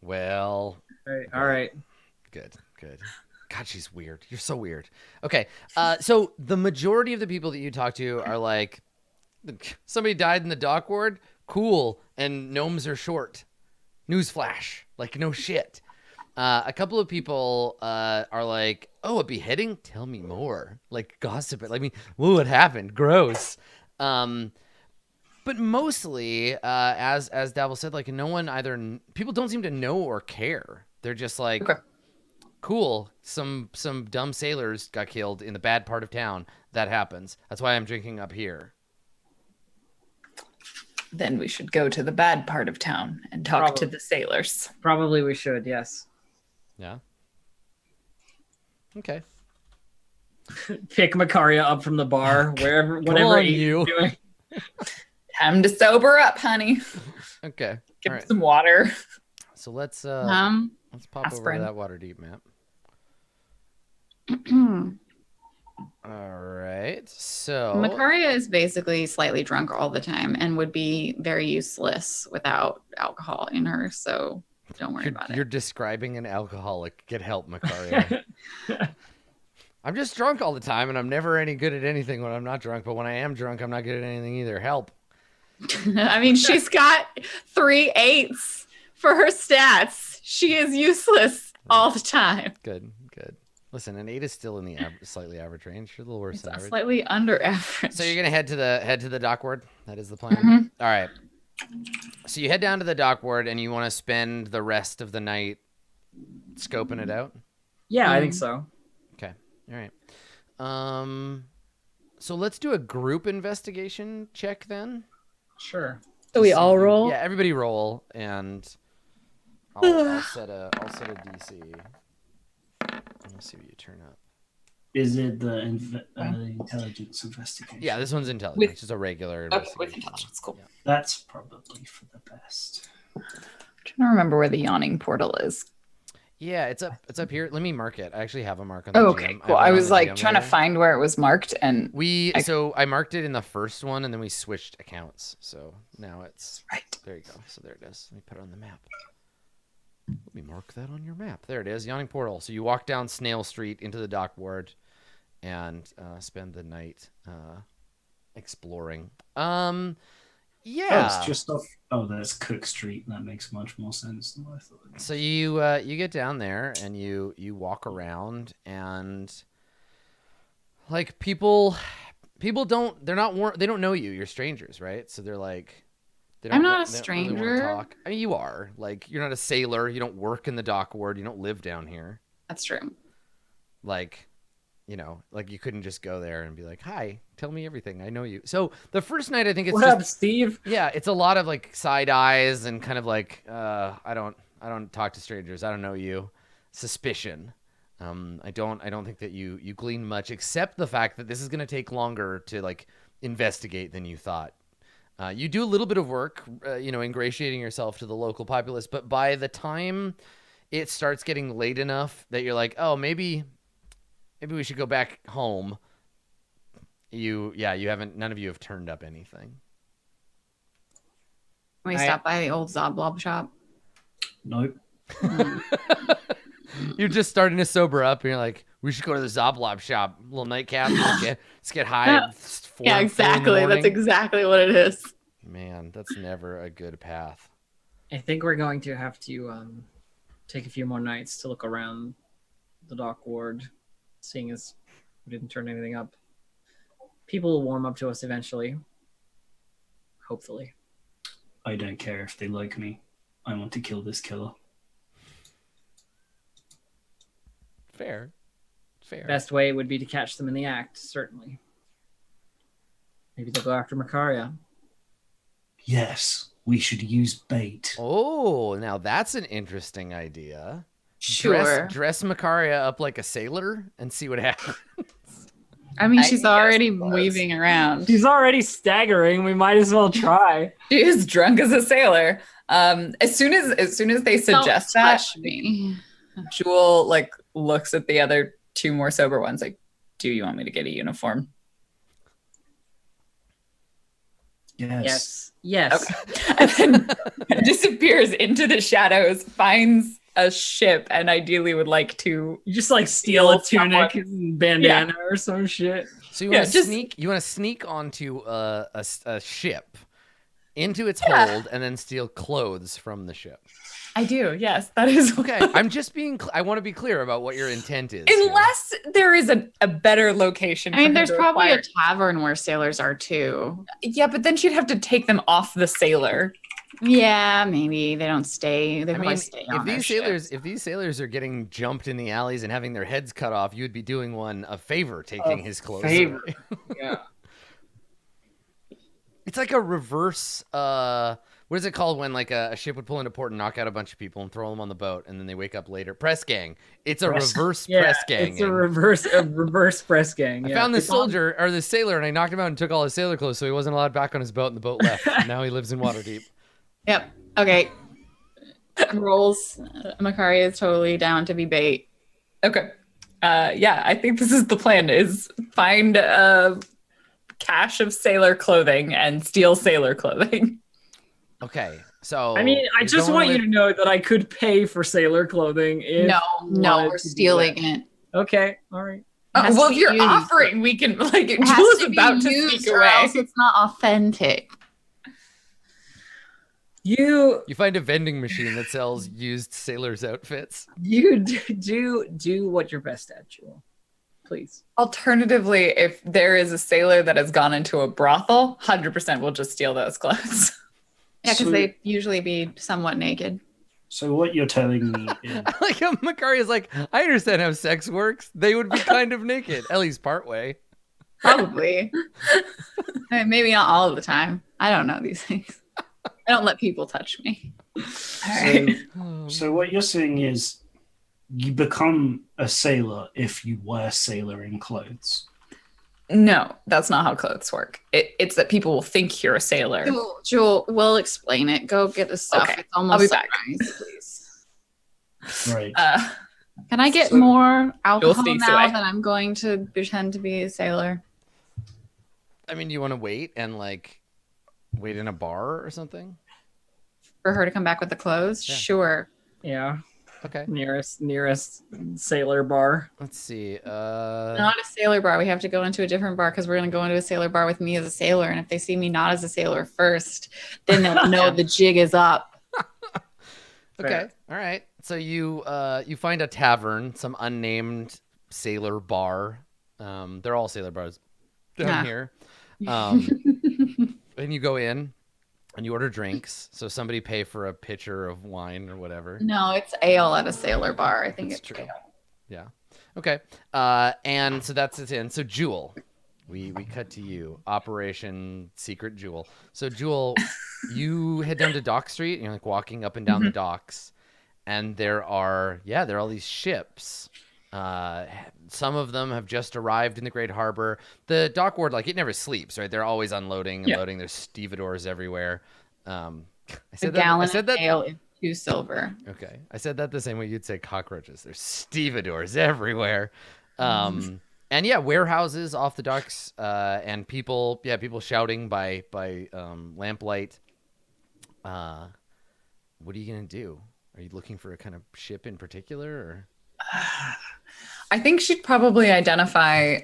Well, all right. good. God, she's weird. You're so weird. Okay. So the majority of the people that you talk to are like, somebody died in the dock ward. Cool. And gnomes are short. Newsflash. Like, no shit. A couple of people are like, oh, a beheading? Tell me more. Like, gossip it. I mean, what happened? Gross. But mostly, as Davil said, like, no one people don't seem to know or care. They're just like, Okay. cool. Some dumb sailors got killed in the bad part of town. That happens. That's why I'm drinking up here. Then we should go to the bad part of town and talk to Probably. the sailors. Probably we should, yes. Yeah. Okay. Pick Macaria up from the bar, wherever, Come whatever on, he's you. doing. Time to sober up, honey. Okay. Give All me right. some water. So let's pop aspirin. over to that Waterdeep map. All right. So Macaria is basically slightly drunk all the time and would be very useless without alcohol in her. So don't worry about you're it. describing an alcoholic. Get help, Macaria. I'm just drunk all the time, and I'm never any good at anything when I'm not drunk. But when I am drunk, I'm not good at anything either. Help. I mean, she's got 3 8s for her stats. She is useless all the time. Good. Listen, an 8 is still in the slightly average range. You're a little worse It's than average. slightly under average. So you're gonna head to the dock ward. That is the plan. Mhm. All right. So you head down to the dock ward, and you want to spend the rest of the night scoping it out. Yeah, I think so. Okay. All right. So let's do a group investigation check then. Sure. So we all roll? Yeah, everybody roll, and I'll set a DC. Let's see what you turn up. Is it the intelligence investigation? Yeah, this one's intelligence. With- It's just a regular Okay, with investigation. intelligence, cool. Yeah. That's probably for the best. I'm trying to remember where the Yawning Portal is. Yeah, it's up here. Let me mark it. I actually have a mark on the Oh, GM. okay, have cool. it I on was the like GM trying to layer. find where it was marked, and So I marked it in the first one, and then we switched accounts. So now it's right. there. You go. So there it is. Let me put it on the map. Let me mark that on your map. There it is. Yawning Portal. So you walk down Snail Street into the dock ward, and spend the night exploring. Oh, Yeah. it's just off. Oh, that's Cook Street. That makes much more sense than I thought. So you get down there and you walk around, and like people don't they don't know you. You're strangers, right? So they're like I'm not a they don't really wanna stranger. talk. I mean, you are. Like, you're not a sailor. You don't work in the dock ward. You don't live down here. That's true. Like, you know, like you couldn't just go there and be like, "Hi, tell me everything. I know you." So the first night, I think it's What just up, Steve? yeah, it's a lot of like side eyes and kind of like I don't talk to strangers. I don't know you. Suspicion. I don't think that you glean much, except the fact that this is going to take longer to like investigate than you thought. You do a little bit of work, ingratiating yourself to the local populace, but by the time it starts getting late enough that you're like, oh, maybe we should go back home. None of you have turned up anything. Can we I- stop by the old Zoblob shop? Nope. You're just starting to sober up, and you're like, we should go to the Zoblob shop, little nightcap. Let's get high. At 4 Yeah, 4 in the exactly. That's morning. exactly what it is. Man, that's never a good path. I think we're going to have to take a few more nights to look around the dock ward, seeing as we didn't turn anything up. People will warm up to us eventually. Hopefully. I don't care if they like me. I want to kill this killer. Fair. Best way would be to catch them in the act, certainly. Maybe they'll go after Macaria. Yes, we should use bait. Oh, now that's an interesting idea. Sure. Dress Macaria up like a sailor and see what happens. I mean, I she's guess already it was. weaving around. She's already staggering. We might as well try. She is drunk as a sailor. As soon as they suggest Don't that, touch me. Jewel like looks at the other two more sober ones like, do you want me to get a uniform? Yes. Yes. And then disappears into the shadows, finds a ship, and ideally would like to You just like steal a tunic someone. and bandana or some shit. So you Yeah, want to just- sneak? You want to sneak onto a ship, into its Yeah. hold, and then steal clothes from the ship. I do, yes. That is Okay, I'm just being. I want to be clear about what your intent is. here. unless there is a better location. I mean, for her there's to probably acquire. a tavern where sailors are too. Yeah, but then she'd have to take them off the sailor. Yeah, maybe they don't stay. They I probably mean, stay if on their ships. these sailors are getting jumped in the alleys and having their heads cut off, you'd be doing one a favor, taking his clothes. favor. away. Yeah. It's like a reverse. What is it called when like a ship would pull into port and knock out a bunch of people and throw them on the boat, and then they wake up later? Press gang. It's a reverse press gang. It's a reverse press gang. I Yeah. found this It's on- soldier or this sailor, and I knocked him out and took all his sailor clothes, so he wasn't allowed back on his boat, and the boat left. And now he lives in Waterdeep. Yep. Okay. Rolls. Macaria is totally down to be bait. Okay. Yeah, I think this is the plan: is find a cache of sailor clothing and steal sailor clothing. Okay, so I mean, I you're just going want you with- to know that I could pay for sailor clothing if No, you no, wanted we're to do stealing that. it. Okay, all right. It has Well, to if be you're used. offering, we can like. It has Jewel's to be about to used sneak or away. else it's not authentic. You You find a vending machine that sells used sailors' outfits. do what you're best at, Jewel. Please. Alternatively, if there is a sailor that has gone into a brothel, 100% we'll just steal those clothes. Yeah, because So- they usually be somewhat naked. So what you're telling me is Like Macaria's like, I understand how sex works. They would be kind of naked, at least part way. Probably. I mean, maybe not all of the time. I don't know these things. I don't let people touch me. so what you're saying is you become a sailor if you wear sailoring clothes. No, that's not how clothes work. It's that people will think you're a sailor. Jewel, we'll explain it. Go get the stuff. Okay, It's almost I'll be back. sunrise, please. Right. Can I get So- more alcohol sneaks now away. that I'm going to pretend to be a sailor? I mean, you want to wait and like wait in a bar or something? For her to come back with the clothes? Yeah. Sure. Yeah. Okay. Nearest sailor bar. Let's see. Not a sailor bar. We have to go into a different bar because we're going to go into a sailor bar with me as a sailor. And if they see me not as a sailor first, then they'll know the jig is up. Okay. All right. So you find a tavern, some unnamed sailor bar. They're all sailor bars down Yeah. here. And you go in and you order drinks. So somebody pay for a pitcher of wine or whatever. No, it's ale at a sailor bar. I think That's it's true. ale. Yeah. Okay. And so that's it in. So Jewel, we cut to you. Operation Secret Jewel. So Jewel, you head down to Dock Street and you're like walking up and down the docks, and there are all these ships. Some of them have just arrived in the Great Harbor. The dock ward, like, it never sleeps, right? They're always unloading and Yeah. loading. There's stevedores everywhere. I A said that. I gallon said of that. ale is 2 silver. Okay, I said that the same way you'd say cockroaches. There's stevedores everywhere, and yeah, warehouses off the docks, and people shouting by lamplight. What are you gonna do? Are you looking for a kind of ship in particular, or? I think she'd probably identify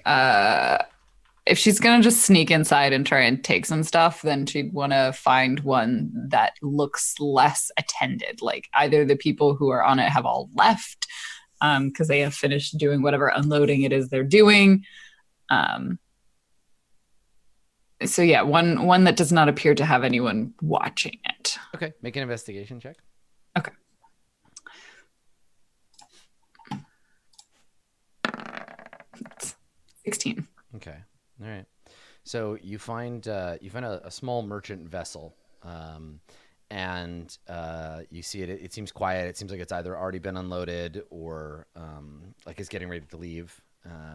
if she's gonna just sneak inside and try and take some stuff, then she'd want to find one that looks less attended. Like either the people who are on it have all left because they have finished doing whatever unloading it is they're doing. So yeah, one that does not appear to have anyone watching it. Okay, make an investigation check. Okay. It's 16. Okay. All right. So you find a small merchant vessel, and you see it. It seems quiet. It seems like it's either already been unloaded or like it's getting ready to leave,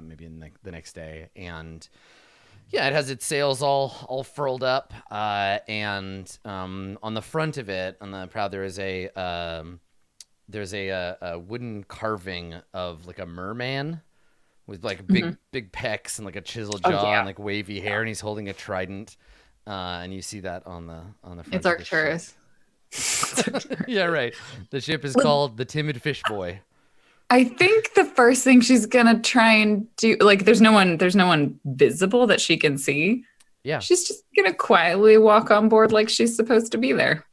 maybe in the next day. And yeah, it has its sails all furled up, and on the front of it, on the prow, there's a wooden carving of like a merman with like big pecs and like a chiseled jaw and like wavy hair, and he's holding a trident. And you see that on the front. It's of the Arcturus. ship. Yeah, right. The ship is called the Timid Fish Boy. I think the first thing she's gonna try and do, like, there's no one visible that she can see. Yeah. She's just gonna quietly walk on board like she's supposed to be there.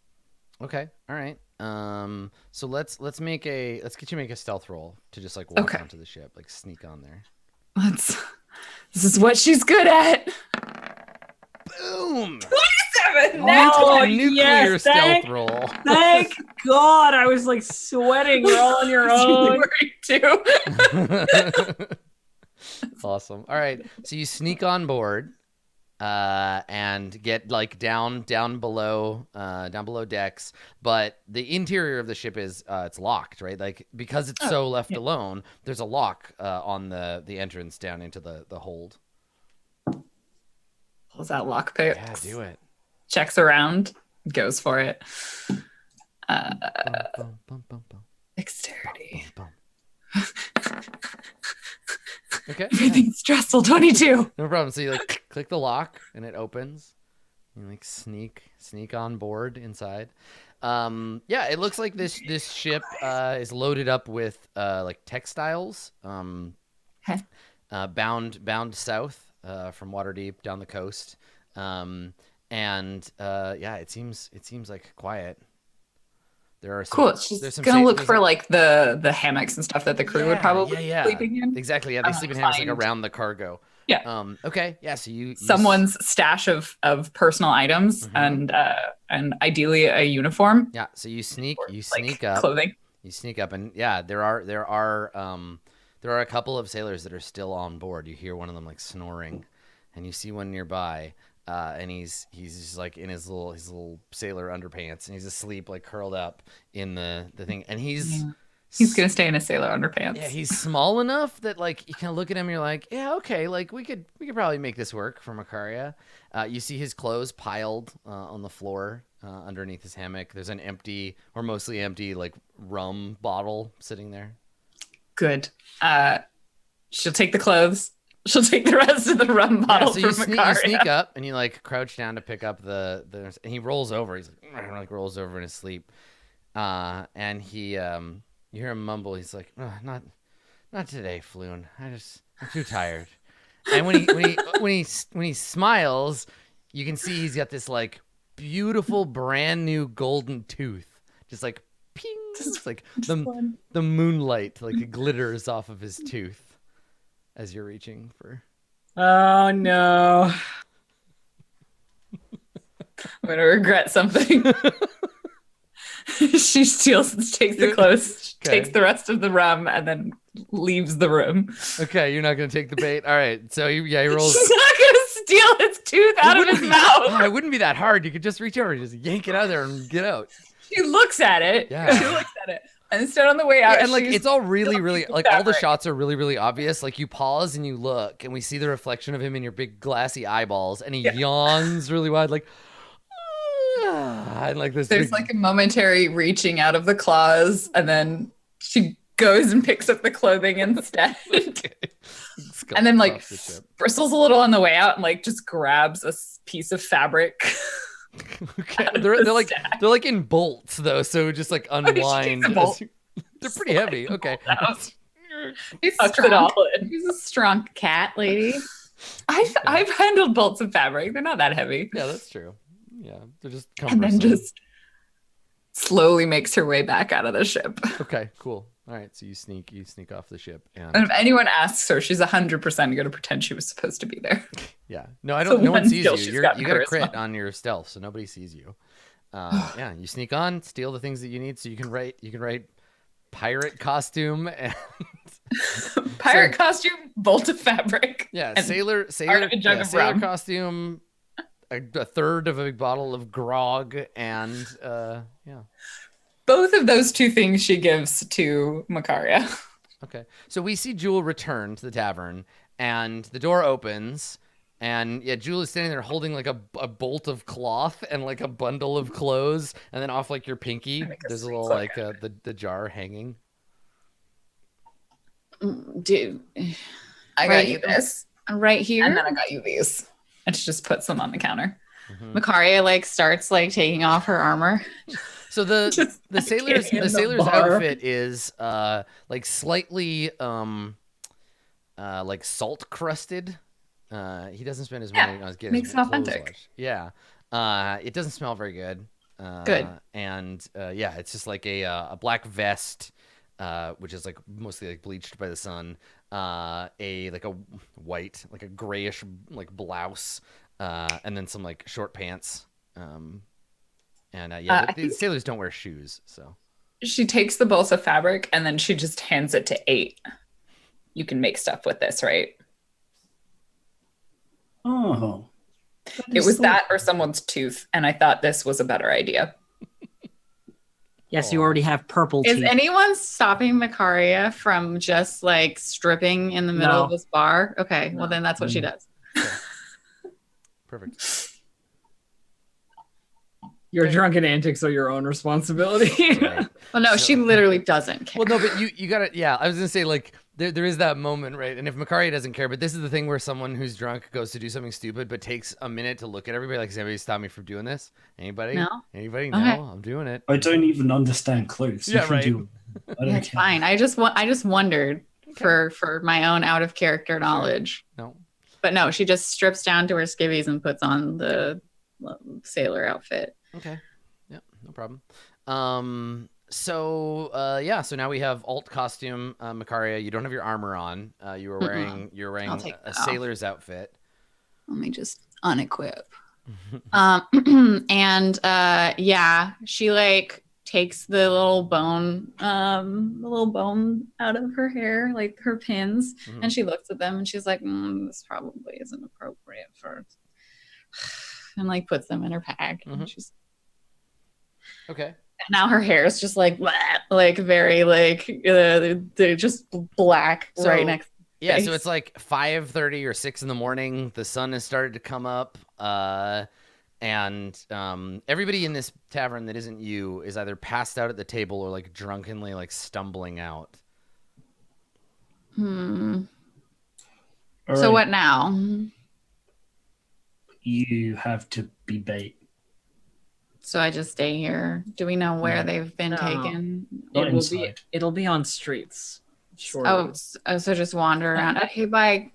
Okay. All right. So let's get you to make a stealth roll to just like walk onto the ship, like sneak on there. This is what she's good at. Boom! 27. Oh, Nuclear stealth roll. Thank God. I was like sweating. You're all on your own. Worried too. Awesome. All right. So you sneak on board, and get like down below decks, but the interior of the ship is it's locked, right? Like because it's so left alone, there's a lock on the entrance down into the hold. Pulls out lockpick. Yeah, do it. Checks around. Goes for it. Bum, bum, bum, bum, bum. Dexterity. Bum, bum. Okay. Everything's stressful. 22. No problem. So you like click the lock and it opens. You like sneak on board inside. Yeah, it looks like this ship is loaded up with like textiles. Bound south from Waterdeep down the coast. Yeah, it seems like quiet. There are some, Cool. She's gonna look for like the hammocks and stuff that the crew would probably be sleeping in. Exactly. Yeah, they sleep in hammocks like around the cargo. Yeah. Okay. Yeah. So you someone's stash of personal items and ideally a uniform. Yeah. So you sneak like up. Clothing. You sneak up, and yeah, there are a couple of sailors that are still on board. You hear one of them like snoring, and you see one nearby. And he's just like in his little sailor underpants, and he's asleep, like curled up in the thing. And he's gonna stay in his sailor underpants. Yeah, he's small enough that like you kind of look at him, and you're like, yeah, okay, like we could probably make this work for Makaria. You see his clothes piled on the floor underneath his hammock. There's an empty or mostly empty like rum bottle sitting there. Good. She'll take the clothes. She'll take the rest of the rum bottle so from Makaria. You sneak up and you like crouch down to pick up the and he rolls over. He's like rolls over in his sleep, and he you hear him mumble. He's like, oh, not today, Floon. I'm too tired. And when he smiles, you can see he's got this like beautiful brand new golden tooth, just like ping. It's like the moonlight like it glitters off of his tooth. As you're reaching for. Oh no! I'm gonna regret something. She takes the clothes, takes the rest of the rum, and then leaves the room. Okay, you're not gonna take the bait. All right, so he rolls. She's not gonna steal his tooth out of his mouth. Oh, it wouldn't be that hard. You could just reach over, and just yank it out of there, and get out. She looks at it. Yeah. She looks at it. And instead on the way out, and like it's all really like all the shots are really obvious. Like you pause and you look, and we see the reflection of him in your big glassy eyeballs, and he yawns really wide, like. And like this. There's like a momentary reaching out of the claws, and then she goes and picks up the clothing instead. And then like bristles a little on the way out, and like just grabs a piece of fabric. Okay. They're like in bolts though, so just like unwind. They're pretty heavy. Okay. He's strong. He's a strong cat lady. I've handled bolts of fabric. They're not that heavy. Yeah, that's true. Yeah, they're just cumbersome. And then just slowly makes her way back out of the ship. Okay, cool. All right, so you sneak off the ship, and if anyone asks her, she's 100% going to pretend she was supposed to be there. Yeah, no, I don't. So no one sees you. You got a crit on your stealth, so nobody sees you. Yeah, you sneak on, steal the things that you need, so you can write pirate costume and pirate costume bolt of fabric. Yeah, and sailor part of a jug of sailor rum. costume, a third of a bottle of grog, and Both of those two things she gives to Makaria. Okay. So we see Jewel return to the tavern, and the door opens, and Jewel is standing there holding like a bolt of cloth and like a bundle of clothes, and then off like your pinky, there's a little like the jar hanging. Dude, I got you this. right here. And then I got you these. And she just puts them on the counter. Makaria like starts like taking off her armor. So the sailor's in the sailor's bar. outfit is like slightly like salt crusted. He doesn't spend his money on his getting makes his it clothes authentic. washed. Yeah. It doesn't smell very good. Good. And yeah, it's just like a black vest, which is like mostly like bleached by the sun. Like a white, like a grayish like blouse, and then some like short pants. The sailors don't wear shoes, so. She takes the bolts of fabric and then she just hands it to 8. You can make stuff with this, right? Oh. It was that or someone's tooth, and I thought this was a better idea. Yes, you already have purple Is teeth. anyone stopping Makaria from just like stripping in the middle No. of this bar? Okay, well No. then that's what she does. Perfect. Your drunken antics are your own responsibility. Right. Well, no, she literally doesn't care. Well, no, but you gotta, yeah, I was gonna say, like, there is that moment, right? And if Makaria doesn't care, but this is the thing where someone who's drunk goes to do something stupid, but takes a minute to look at everybody, like, has anybody stopped me from doing this? Anybody? No. Anybody? Okay. No, I'm doing it. I don't even understand clothes. Yeah, You can right. do it. I don't It's care. fine. I just wondered for my own out of character knowledge. No. But no, she just strips down to her skivvies and puts on the sailor outfit. Okay. Yeah, no problem. So now we have alt costume, Makaria. You don't have your armor on. You're wearing I'll take a that off. sailor's outfit. Let me just unequip. She like takes the little bone out of her hair, like her pins, Mhm. and she looks at them and she's like, this probably isn't appropriate for and like puts them in her bag. Mhm. And she's Okay. now her hair is just like like very like they're just black So- right next. Yeah, so Face. it's like 5:30 or 6 in the morning. The sun has started to come up, and everybody in this tavern that isn't you is either passed out at the table or like drunkenly like stumbling out. All So right, what now? You have to be bait. So I just stay here. Do we know where No. they've been No. taken? Not It will be. inside. It'll be on streets. Sure. So just wander around. Okay, bye.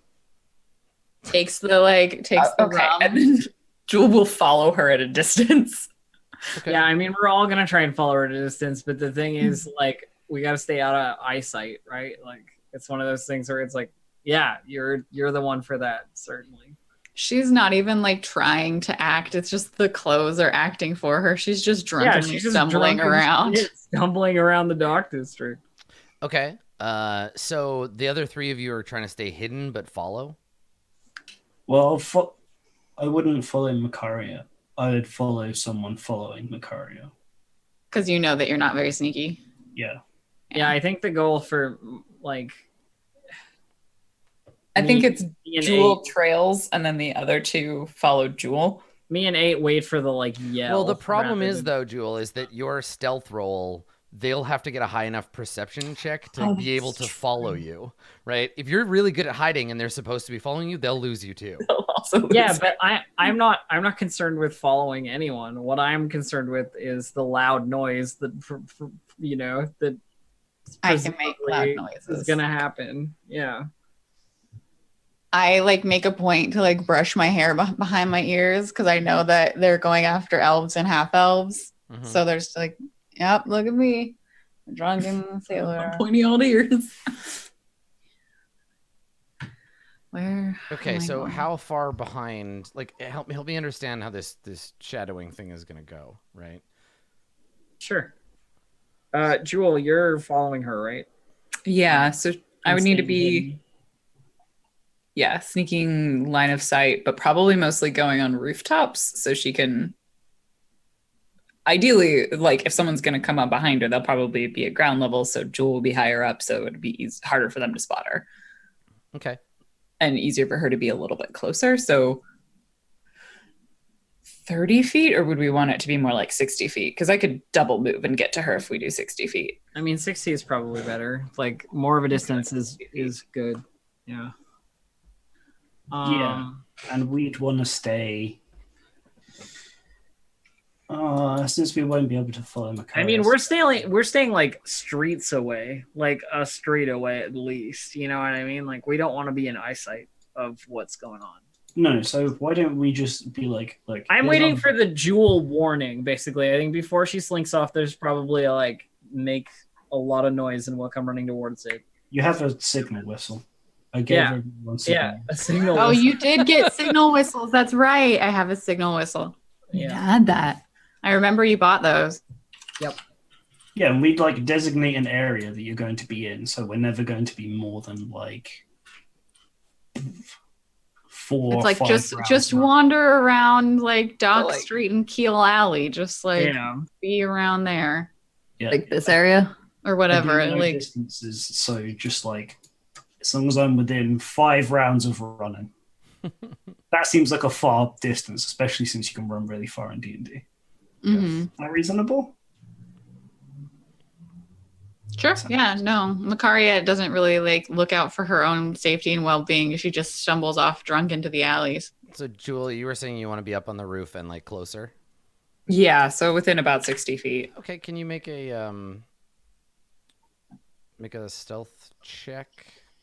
Takes the rum. And then Jewel will follow her at a distance. Okay. Yeah, I mean, we're all gonna try and follow her at a distance, but the thing is, like, we gotta stay out of eyesight, right? Like, it's one of those things where it's like, yeah, you're the one for that, certainly. She's not even like trying to act. It's just the clothes are acting for her. She's just drunkenly she's just stumbling drunk as around. shit, stumbling around the dock district. Okay. So the other 3 of you are trying to stay hidden but follow. Well, I wouldn't follow Makaria. I would follow someone following Makaria. Because you know that you're not very sneaky. Yeah. Yeah, I think the goal for like I think me- it's me and Jewel eight, trails, and then the other 2 follow Jewel. me and 8 wait for the like yell. Well, the problem rather is than- though, Jewel, is that your stealth roll, they'll have to get a high enough perception check to Oh, be able to that's follow you, right? If you're really good at hiding and they're supposed to be following you, they'll lose you too. They'll also lose Yeah, her. but I'm not concerned with following anyone. What I'm concerned with is the loud noise that that I can make loud presumably noises. is gonna happen. Yeah. I like make a point to like brush my hair behind my ears because I know that they're going after elves and half elves. Mhm. So there's like, yep, look at me, a drunken sailor. Pointy old ears. Where? Okay, am I so going? how far behind? Like, help me understand how this shadowing thing is gonna go, right? Sure. Jewel, you're following her, right? Yeah, so I would need to Staying be hidden. Yeah, sneaking line of sight, but probably mostly going on rooftops so she can ideally, like if someone's going to come up behind her, they'll probably be at ground level, so Jewel will be higher up, so it'd be harder for them to spot her. Okay. And easier for her to be a little bit closer. So 30 feet, or would we want it to be more like 60 feet? Because I could double move and get to her if we do 60 feet. I mean, 60 is probably better. Like more of a distance is good. Yeah. Yeah. And we'd want to stay. Since we won't be able to follow Macarius. I mean, we're staying like streets away, like a street away at least. You know what I mean? Like we don't want to be in eyesight of what's going on. No, so why don't we just be like I'm waiting for the Jewel warning, basically. I think before she slinks off, there's probably make a lot of noise and we'll come running towards it. You have a signal whistle. I gave everyone signal. Yeah, a signal Oh, whistle. you did get signal whistles. That's right. I have a signal whistle. Yeah, had that. I remember you bought those. Yeah, and we'd like designate an area that you're going to be in, so we're never going to be more than like 4 It's or like 5 just rounds. wander around like Dock Like- Street and Keel Alley. Just like be around there Yeah. Like this area. or whatever. There'd be no Like distances, so just like as long as I'm within 5 rounds of running. That seems like a far distance, especially since you can run really far in D&D. mhm. Is that reasonable? Sure. Yeah, no. Macaria doesn't really like look out for her own safety and well-being. She just stumbles off drunk into the alleys. So, Jewel, you were saying you want to be up on the roof and like closer. Yeah, so within about 60 feet. Okay, can you make a stealth check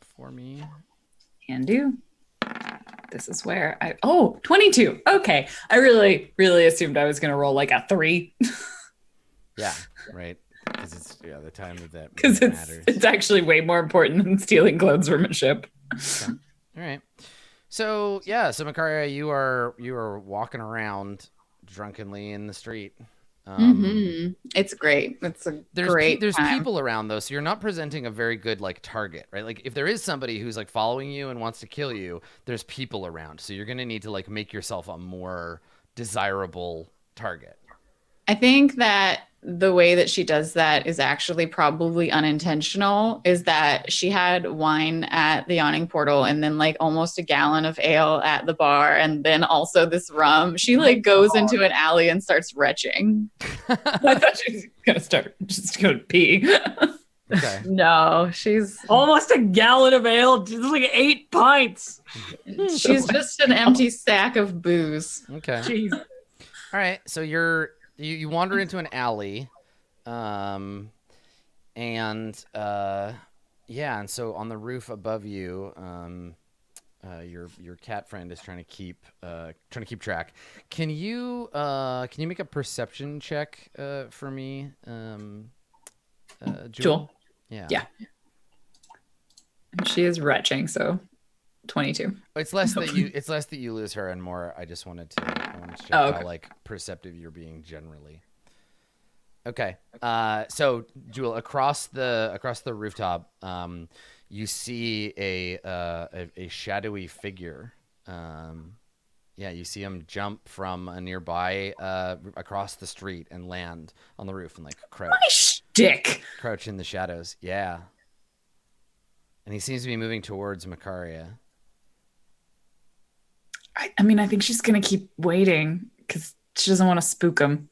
for me? Can do. This is where 22. Okay. I really, really assumed I was going to roll like a 3 Yeah, right. Because it's the time that because matters. it's actually way more important than stealing clothes from a ship. Okay. All right. So so Makaria, you are walking around drunkenly in the street. It's great. It's a great there's time. people around though, so you're not presenting a very good like target, right? Like if there is somebody who's like following you and wants to kill you, there's people around, so you're gonna need to like make yourself a more desirable target. I think that the way that she does that is actually probably unintentional, is that she had wine at the Yawning Portal and then like almost a gallon of ale at the bar and then also this rum. She like goes into an alley and starts retching. I thought she was going to just go to pee. Okay. No, she's Almost a gallon of ale, just like 8 pints. she's just an empty sack of booze. Okay. Jeez. All right. So you wander into an alley, and so on the roof above you, your cat friend is trying to keep track. Can you make a perception check for me, Jewel? Yeah. Yeah. She is retching, so 22. It's less that you lose her and more I wanted to check okay. how like perceptive you're being generally. Okay. So Jewel, across the rooftop, you see a shadowy figure. You see him jump from a nearby across the street and land on the roof and like My shtick. crouch in the shadows. Yeah. And he seems to be moving towards Makaria. I mean, I think she's going to keep waiting because she doesn't want to spook him.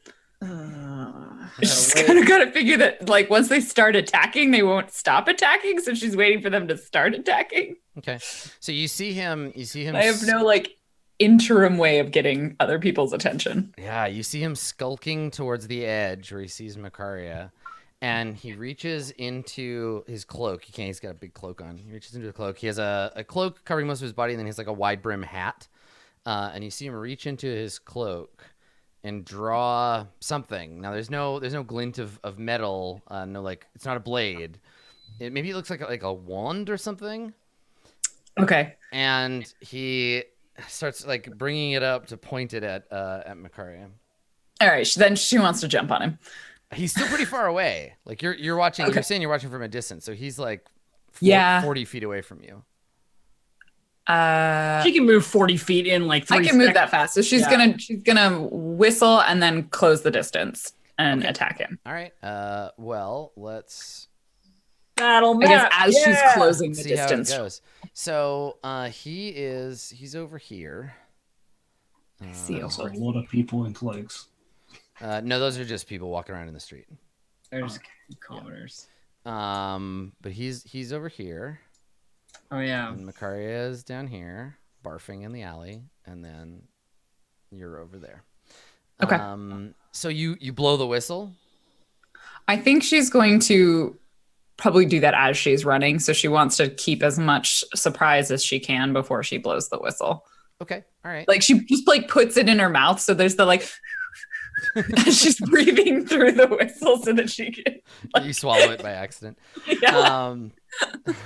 She's kind of got to figure that, like, once they start attacking, they won't stop attacking. So she's waiting for them to start attacking. Okay. So you see him. I have no, like, interim way of getting other people's attention. Yeah, you see him skulking towards the edge where he sees Makaria, and he reaches into his cloak. He's got a big cloak on. He reaches into the cloak. He has a cloak covering most of his body, and then he has like a wide brim hat. And you see him reach into his cloak and draw something. Now there's no glint of metal. No, like it's not a blade. Maybe it looks like a wand or something. Okay. And he starts like bringing it up to point it at Makaria. All right. Then she wants to jump on him. He's still pretty far away. Like you're watching. Okay. You're saying you're watching from a distance, so he's like 40 feet away from you. Uh, She can move 40 feet in like 3 I can move seconds. that fast. So she's gonna whistle and then close the distance and Okay. attack him. All right. Well, let's Battle I guess map. as she's closing the see distance. how it goes. So he's over here. See There's a over. lot of people in cloaks. No, those are just people walking around in the street. There's commoners. But he's over here, Oh yeah. and Makaria is down here, barfing in the alley, and then you're over there. Okay. So you blow the whistle. I think she's going to probably do that as she's running. So she wants to keep as much surprise as she can before she blows the whistle. Okay. All right. Like she just like puts it in her mouth. So there's the like, as she's breathing through the whistle so that she can. You swallow it by accident. Yeah.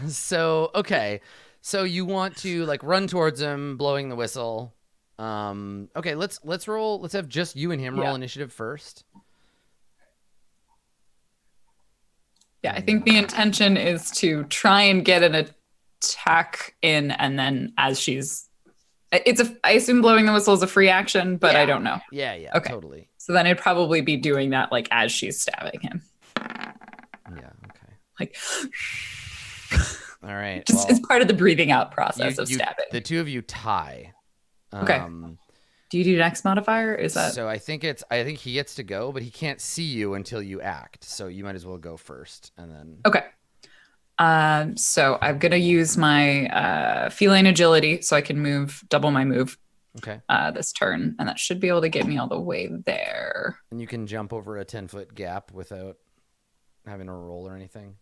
So okay. So you want to like run towards him, blowing the whistle. Okay, let's roll. Let's have just you and him roll initiative first. Yeah, I think the intention is to try and get an attack in, and then as she's, I assume blowing the whistle is a free action, but I don't know. Yeah, Okay. totally. So then it'd probably be doing that like as she's stabbing him, Yeah, okay. like All right. just well, it's part of the breathing out process of stabbing. the two of you tie. Okay. Do you do next modifier? Is that So I think he gets to go, but he can't see you until you act. So you might as well go first, and then. okay? So I'm gonna use my feline agility so I can move double my move Okay. this turn, and that should be able to get me all the way there. And you can jump over a 10-foot gap without having to roll or anything.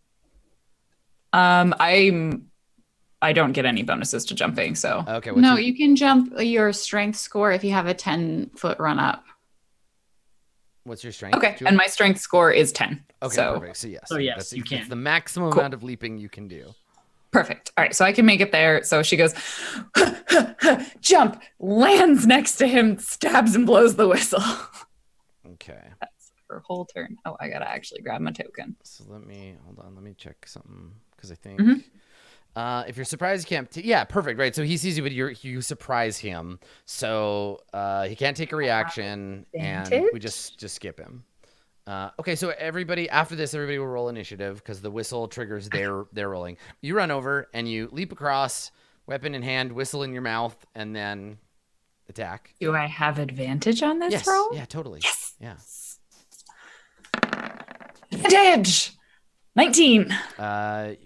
I don't get any bonuses to jumping, so Okay. No, you can jump your strength score if you have a 10-foot run up. What's your strength? okay. Julie? And my strength score is 10. Okay, so perfect. So yes. So yes, that's, you that's can. the maximum Cool. amount of leaping you can do. Perfect. All right, so I can make it there. So she goes, jump, lands next to him, stabs and blows the whistle. Okay. That's her whole turn. Oh, I gotta actually grab my token. So let me check something because I think Mhm. if you're surprised, you can't. Yeah, perfect. Right. So he sees you, but you surprise him, so he can't take a reaction, and we Advantage? just skip him. Okay, so everybody will roll initiative because the whistle triggers their rolling. You run over and you leap across, weapon in hand, whistle in your mouth, and then attack. Do I have advantage on this Yes. roll? Yeah. Totally. Yes. Yeah. Advantage. 19.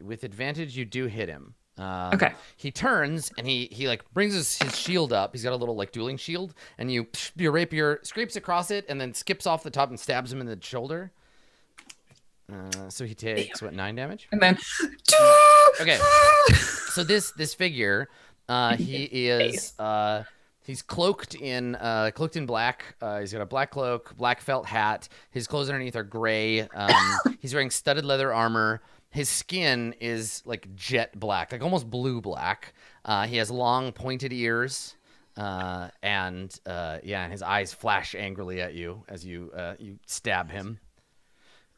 With advantage, you do hit him. Okay. He turns and he like brings his shield up. He's got a little like dueling shield, and your rapier scrapes across it and then skips off the top and stabs him in the shoulder. So he takes 9 damage. And then Okay. So this figure, he is he's cloaked in black. He's got a black cloak, black felt hat. His clothes underneath are gray. He's wearing studded leather armor. His skin is like jet black, like almost blue black. He has long pointed ears, and his eyes flash angrily at you as you stab him.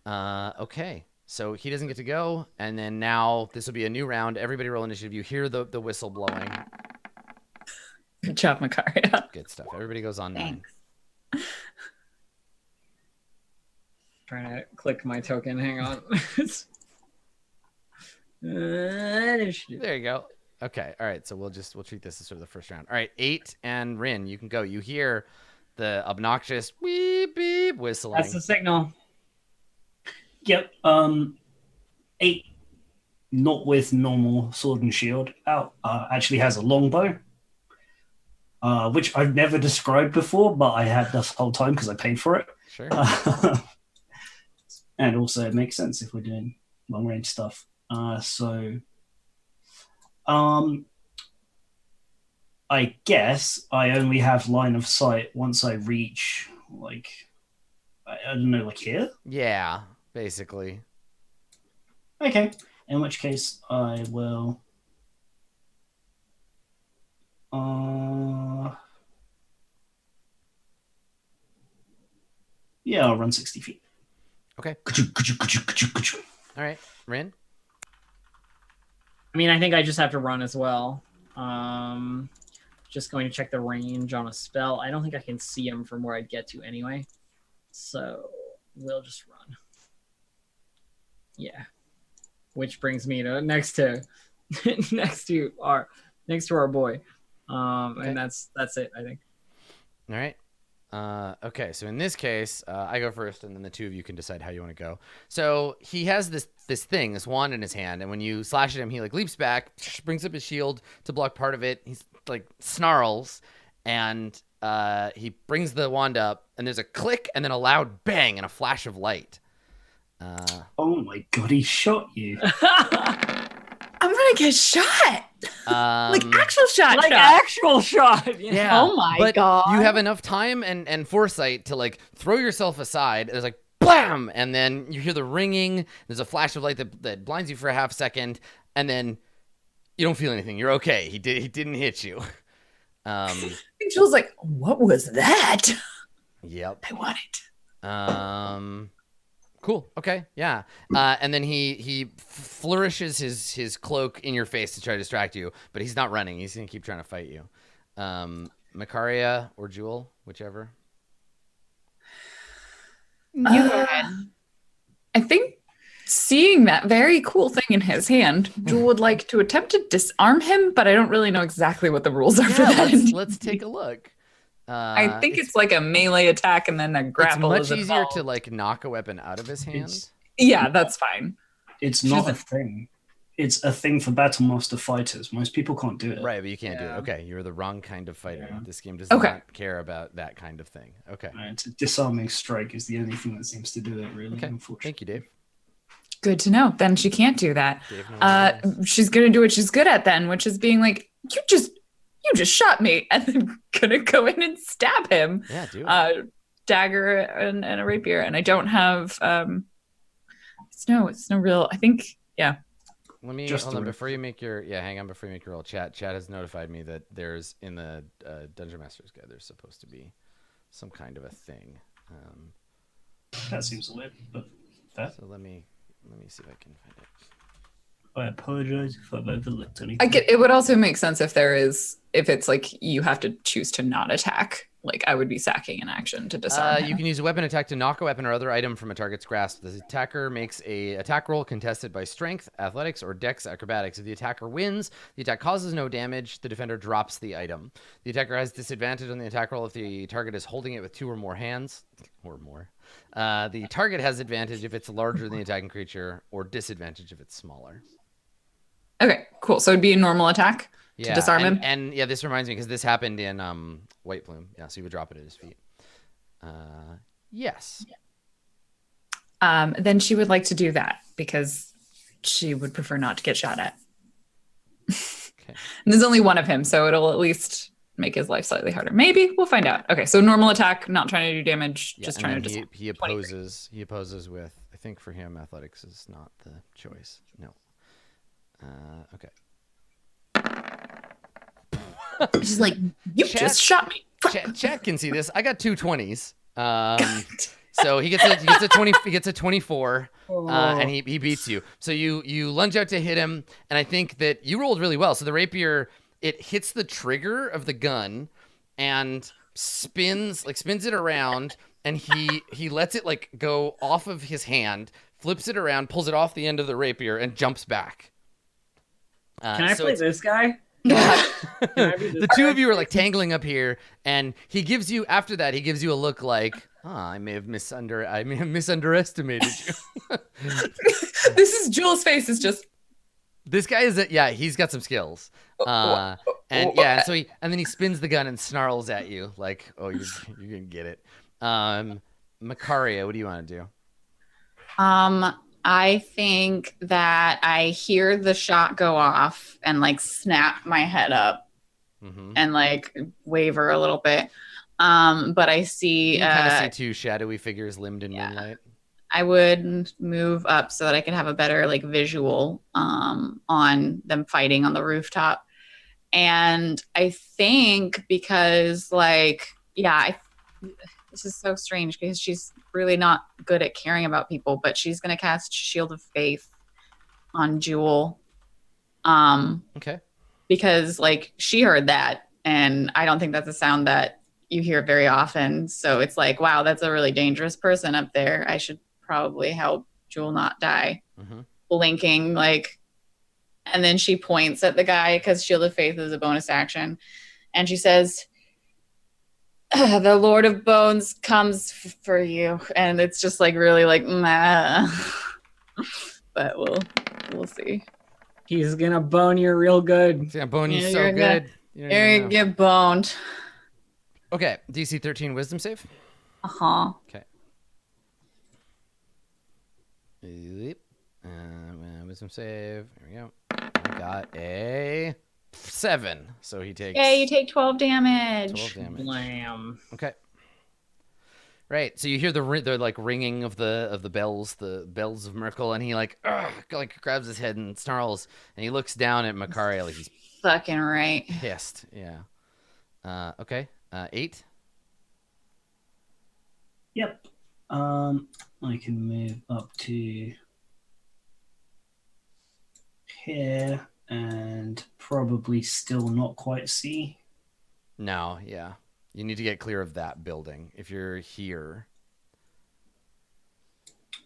Okay, so he doesn't get to go, and then now this will be a new round. Everybody roll initiative. You hear the whistle blowing. good job, Makaria. Good stuff. Everybody goes on 9. Thanks. Trying to click my token. Hang on. Initiative. There you go. Okay. All right. So we'll treat this as sort of the first round. All right. 8 and Rin, you can go. You hear the obnoxious beep beep whistling. That's the signal. Yep. 8, not with normal sword and shield out, actually has a longbow, which I've never described before, but I had this whole time because I paid for it. Sure. And also it makes sense if we're doing long range stuff. I guess I only have line of sight once I reach, like, I don't know, like here? Yeah. Basically. Okay. In which case I will... yeah, I'll run 60 feet. Okay. All right. Rin. I mean, I think I just have to run as well. Just going to check the range on a spell. I don't think I can see him from where I'd get to anyway. So we'll just run. Yeah. Which brings me to next to our boy. And that's it, I think. All right. Okay, so in this case, I go first, and then the two of you can decide how you want to go. So he has this wand in his hand, and when you slash at him, he like leaps back, brings up his shield to block part of it. He's like snarls, and he brings the wand up, and there's a click, and then a loud bang, and a flash of light. Oh my god, he shot you. I'm gonna get shot. Like actual shot. Like actual shot. Yeah. Oh my god. You have enough time and foresight to like throw yourself aside. There's like blam, and then you hear the ringing. There's a flash of light that blinds you for a half second, and then you don't feel anything. You're okay. He didn't hit you. Jules like, what was that? Yep. I want it. Cool. Okay. Yeah. And then he flourishes his cloak in your face to try to distract you, but he's not running. He's gonna keep trying to fight you. Makaria or Jewel, whichever. You go ahead. I think seeing that very cool thing in his hand, Jewel would like to attempt to disarm him, but I don't really know exactly what the rules are for that. Let's take a look. I think it's like a melee attack and then a grapple. It's much is easier involved. to like knock a weapon out of his hand. Yeah, that's fine. It's not a thing. It's a thing for Battle Master fighters. Most people can't do it. Right, but you can't do it. Yeah. Okay, you're the wrong kind of fighter. Yeah. This game does Okay. not care about that kind of thing. Okay. Right, disarming strike is the only thing that seems to do it, really, Okay. unfortunately. Thank you, Dave. Good to know. Then she can't do that. Dave knows what it is. She's gonna do what she's good at then, which is being like, you just shot me, and then gonna go in and stab him. Yeah, do it. Dagger and a rapier, and I don't have it's no real. I think Let me Just hold the on rip. before you make your hang on before you make your roll. Chat has notified me that there's in the Dungeon Master's Guide there's supposed to be some kind of a thing. That seems weird, but fair. So let me see if I can find it. I apologize if I've overlooked anything. I get. It would also make sense if it's like you have to choose to not attack. Like I would be sacking an action to disarm him. You can use a weapon attack to knock a weapon or other item from a target's grasp. The attacker makes a attack roll contested by strength, athletics, or dex acrobatics. If the attacker wins, the attack causes no damage. The defender drops the item. The attacker has disadvantage on the attack roll if the target is holding it with 2 or more hands, or more. The target has advantage if it's larger than the attacking creature, or disadvantage if it's smaller. Okay, cool. So it'd be a normal attack to disarm him. And yeah, this reminds me because this happened in White Plume. Yeah, so you would drop it at his feet. Yes. Then she would like to do that because she would prefer not to get shot at. Okay. And there's only one of him, so it'll at least make his life slightly harder. Maybe we'll find out. Okay, so normal attack, not trying to do damage, Yeah, just and trying then to just. he opposes. He opposes with. I think for him, athletics is not the choice. No. Okay. She's like, you Chat- just shot me. Chat can see this. I got 2 20s. So he gets a 20. He gets a 24, and he beats you. So you lunge out to hit him, and I think that you rolled really well. So the rapier, it hits the trigger of the gun, and spins it around, and he lets it like go off of his hand, flips it around, pulls it off the end of the rapier, and jumps back. Can I so play it's- this guy? The two of you are like tangling up here, and he gives you a look like, I may have misunderestimated you. This is Jules' face is just. This guy he's got some skills. And so then he spins the gun and snarls at you like, oh, you're gonna get it. Makaria, what do you want to do? I think that I hear the shot go off and like snap my head up Mm-hmm. and like waver a little bit. But I see, You kind of see 2 shadowy figures limned in moonlight. I would move up so that I could have a better like visual on them fighting on the rooftop. And I think because this is so strange because she's really not good at caring about people, but she's going to cast Shield of Faith on Jewel. Okay. because like she heard that, and I don't think that's a sound that you hear very often. So it's like, wow, that's a really dangerous person up there. I should probably help Jewel not die. Mm-hmm. Blinking, like, and then she points at the guy because Shield of Faith is a bonus action, and she says, "The Lord of Bones comes for you," and it's just like really like, nah. But we'll see. He's gonna bone you real good. Yeah, bone you Yeah, so you're good. You don't You're even gonna know. get boned. Okay, DC 13 Wisdom save. Uh-huh. Okay. Wisdom save. Here we go. I got a 7, so he takes. Yeah, you take 12 damage. 12 damage. Blam. Okay. Right. So you hear the like ringing of the bells of Merkel, and he like grabs his head and snarls, and he looks down at Makaria like he's Fucking right. pissed. Yeah. Okay. 8. Yep. I can move up to here and probably still not quite see. No. Yeah. You need to get clear of that building if you're here.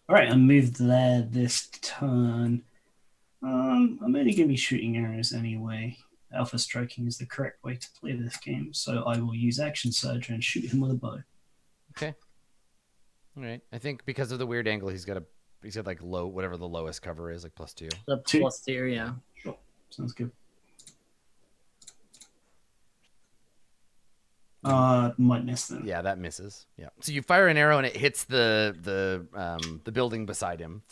All right, I moved there this turn. I'm only going to be shooting arrows anyway. Alpha striking is the correct way to play this game, so I will use action surge and shoot him with a bow. Okay. All right. I think because of the weird angle, he's got like low, whatever the lowest cover is, like +2. The Two. +2, yeah. Sure, sounds good. Might miss them. Yeah, that misses. Yeah. So you fire an arrow and it hits the building beside him.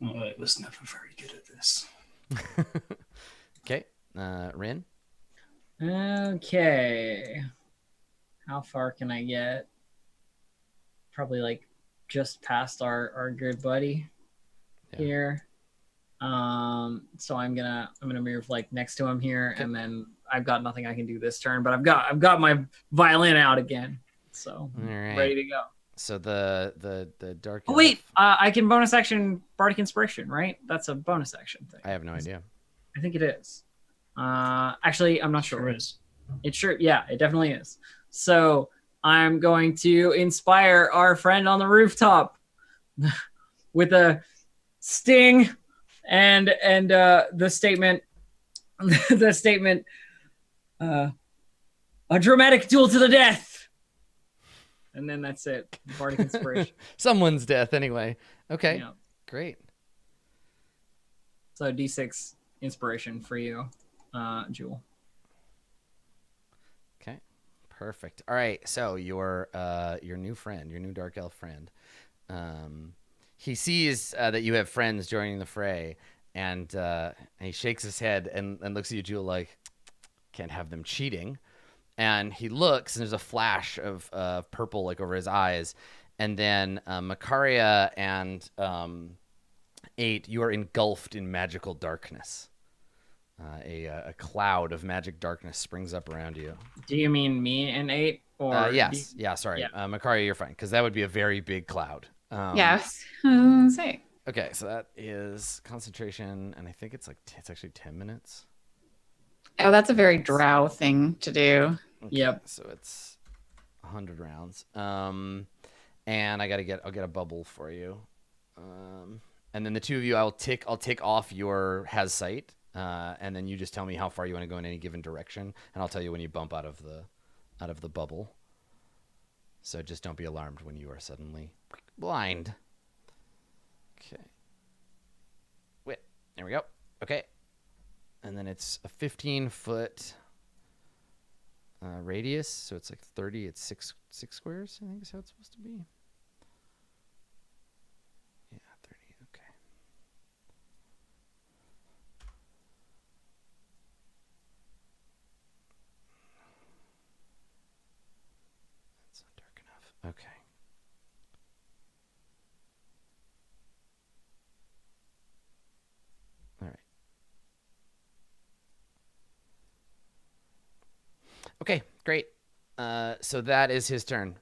I was never very good at this. Okay. Rin. Okay. How far can I get? Probably like just past our good buddy here. So I'm gonna move like next to him here, and then I've got nothing I can do this turn, but I've got my violin out again, so ready to go. So the dark. Oh wait, I can bonus action Bardic Inspiration, right? That's a bonus action thing. I have no idea. I think it is. Actually, I'm not sure. Sure is. Yeah, it definitely is. So I'm going to inspire our friend on the rooftop with a sting and the statement a dramatic duel to the death, and then that's it. Bardic Inspiration. Someone's death anyway. Okay. Yeah. Great. So D6 inspiration for you, Jewel. Okay. Perfect. All right. So your new friend, your new dark elf friend, he sees that you have friends joining the fray, and he shakes his head and looks at you, Jewel, like, can't have them cheating. And he looks, and there's a flash of purple like over his eyes, and then Makaria and 8, you are engulfed in magical darkness. A cloud of magic darkness springs up around you. Do you mean me and 8? Or yes. Yeah, sorry. Yeah. Makaria, you're fine, because that would be a very big cloud. Yes. Say. Okay, so that is concentration, and I think it's actually 10 minutes. Oh, that's a very drow thing to do. Okay, Yep. So it's 100 rounds. And I'll get a bubble for you. And then the two of you, I'll tick off your has sight, and then you just tell me how far you want to go in any given direction, and I'll tell you when you bump out of the bubble. So just don't be alarmed when you are suddenly blind. Okay. Wait, there we go. Okay. And then it's a 15-foot radius, so it's like 30. It's six squares, I think is how it's supposed to be. Yeah, 30. Okay. That's not dark enough. Okay. All right. Okay, great. So that is his turn.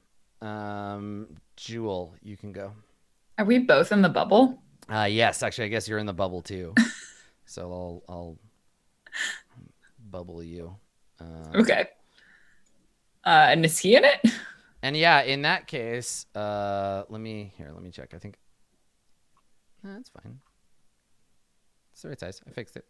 Jewel, you can go. Are we both in the bubble? Yes, actually, I guess you're in the bubble too. So Bubble you. Okay. And is he in it? And yeah, in that case, let me check. I think that's fine. It's the right size. I fixed it.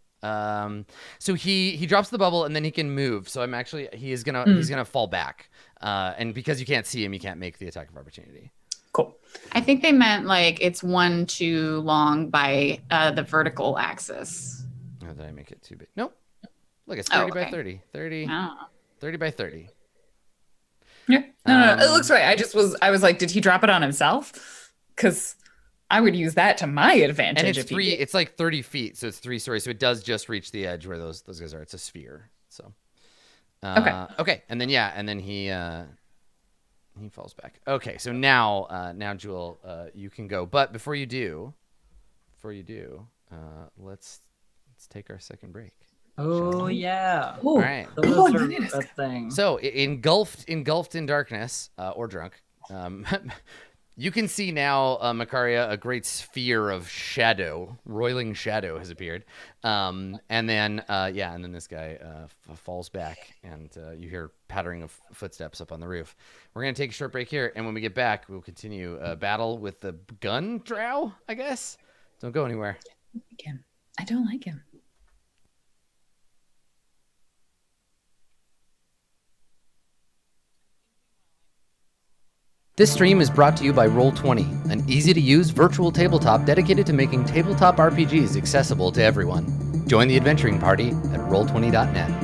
So he drops the bubble and then he can move. So he's gonna fall back. And because you can't see him, you can't make the attack of opportunity. Cool. I think they meant like it's 1 too long by the vertical axis. Oh, did I make it too big? Nope. Look, it's 30 by okay. 30. 30, Oh. 30 by 30. Yeah. No. It looks right. I was like, did he drop it on himself? Because I would use that to my advantage. And it's if three. he... It's like 30 feet, so it's 3 stories. So it does just reach the edge where those guys are. It's a sphere. So. Okay. And then he falls back. Okay. So now Jewel, you can go. But before you do, let's take our second break. Oh yeah. Ooh. All right. Those are that thing. So engulfed in darkness, or drunk, you can see now, Makaria, a great sphere of shadow, roiling shadow has appeared. And then this guy falls back, and you hear pattering of footsteps up on the roof. We're going to take a short break here, and when we get back, we'll continue battle with the gun drow, I guess. Don't go anywhere. I don't like him. This stream is brought to you by Roll20, an easy-to-use virtual tabletop dedicated to making tabletop RPGs accessible to everyone. Join the adventuring party at roll20.net.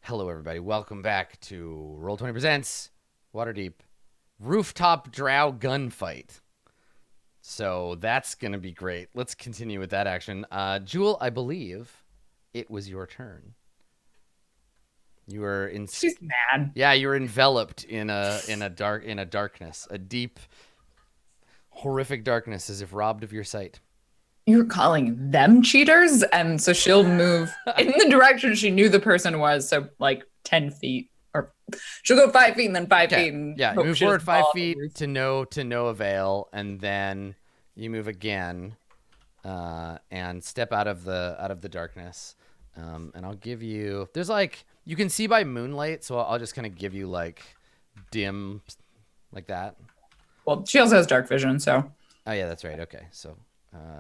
Hello, everybody. Welcome back to Roll20 Presents Waterdeep Rooftop Drow Gunfight. So that's going to be great. Let's continue with that action. Jewel, I believe it was your turn. You were in. She's mad. Yeah, you were enveloped in a darkness, a deep, horrific darkness, as if robbed of your sight. You're calling them cheaters, and so she'll move in the direction she knew the person was. So like 10 feet, or she'll go 5 feet and then 5 feet. And Yeah, you hope move she forward doesn't 5 fall off the feet roof. to no avail, and then you move again, and step out of the darkness. And I'll give you. There's like you can see by moonlight, so I'll just kind of give you like dim, like that. Well, she also has dark vision, so Oh yeah, that's right. Okay, so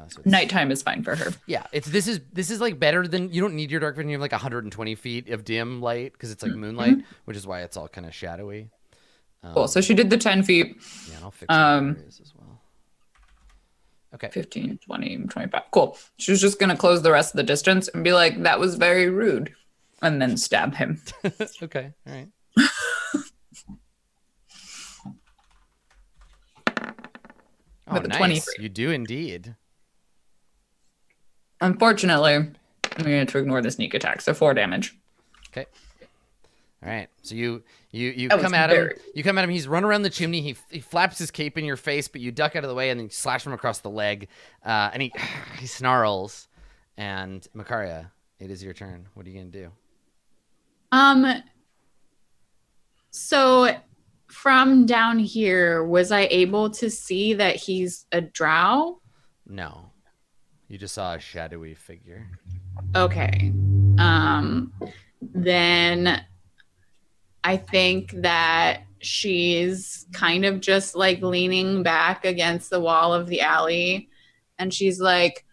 it's, nighttime is fine for her. yeah, this is like better than you don't need your dark vision. You have like 120 feet of dim light because it's like moonlight, which is why it's all kind of shadowy. Cool. So she did the 10 feet, Yeah, and I'll fix some areas as well. Okay. 15, 20, 25. Cool. She's just going to close the rest of the distance and be like, that was very rude. And then stab him. Okay. All right. Oh, With a nice. 23. You do indeed. Unfortunately, I'm going to ignore the sneak attack. So 4 damage. Okay. All right. So you That come was at him. very- You come at him. He's run around the chimney. He flaps his cape in your face, but you duck out of the way and then you slash him across the leg. And he snarls. And Makaria, it is your turn. What are you gonna do? So from down here, was I able to see that he's a drow? No, you just saw a shadowy figure. Okay. Then I think that she's kind of just like leaning back against the wall of the alley, and she's like,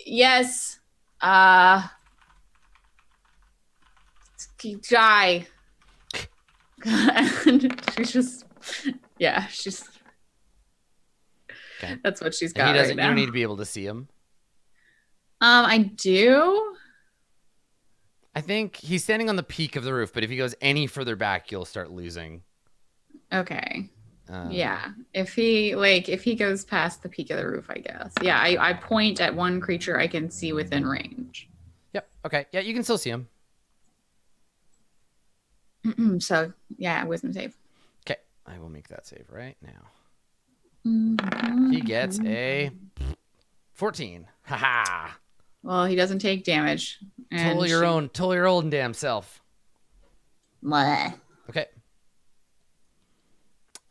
yes, die. And she's just, yeah, she's, Okay. that's what she's And got he doesn't. right You now. don't need to be able to see him. I do. I think he's standing on the peak of the roof, but if he goes any further back, you'll start losing. Okay. Um, Yeah. If he goes past the peak of the roof, I guess. Yeah, I point at one creature I can see within range. Yep. Okay. Yeah, you can still see him. So yeah, wisdom save. Okay. I will make that save right now. Mhm. He gets a 14. Haha. Well, he doesn't take damage. And Toll your own damn self. Bleh. Okay.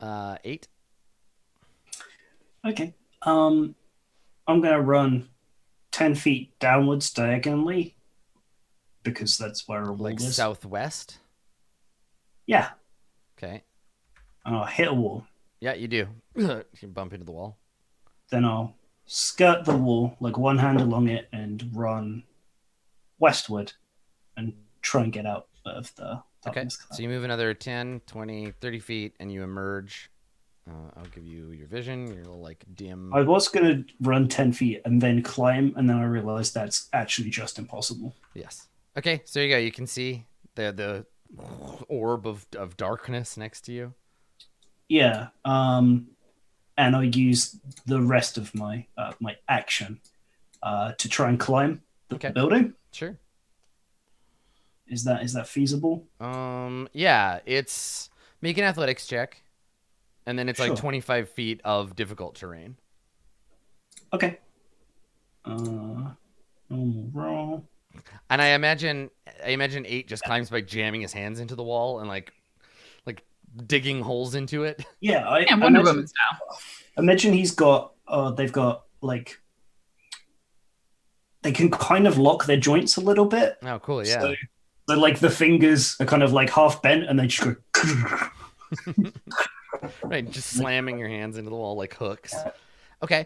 8. Okay. I'm gonna run 10 feet downwards diagonally because that's where a wall Like is. southwest. Yeah, Okay. and I'll hit a wall. Yeah, you do. You bump into the wall. Then I'll skirt the wall, like one hand along it, and run westward and try and get out of the Okay. darkness. So you move another 10, 20, 30 feet, and you emerge. I'll give you your vision, your little like dim. I was going to run 10 feet and then climb, and then I realized that's actually just impossible. Yes. Okay, so there you go. You can see the orb of darkness next to you. Yeah. And I use the rest of my my action to try and climb the Okay. building. Sure. Is that feasible? Yeah, it's make an athletics check, and then it's like Sure. 25 feet of difficult terrain. Okay. Normal roll. And I imagine 8 just climbs by jamming his hands into the wall and like digging holes into it. Yeah, Yeah, Wonder Woman style. Imagine he's got. They've got like. They can kind of lock their joints a little bit. Oh, cool. Yeah. So like the fingers are kind of like half bent, and they just go. Right, just slamming your hands into the wall like hooks. Okay.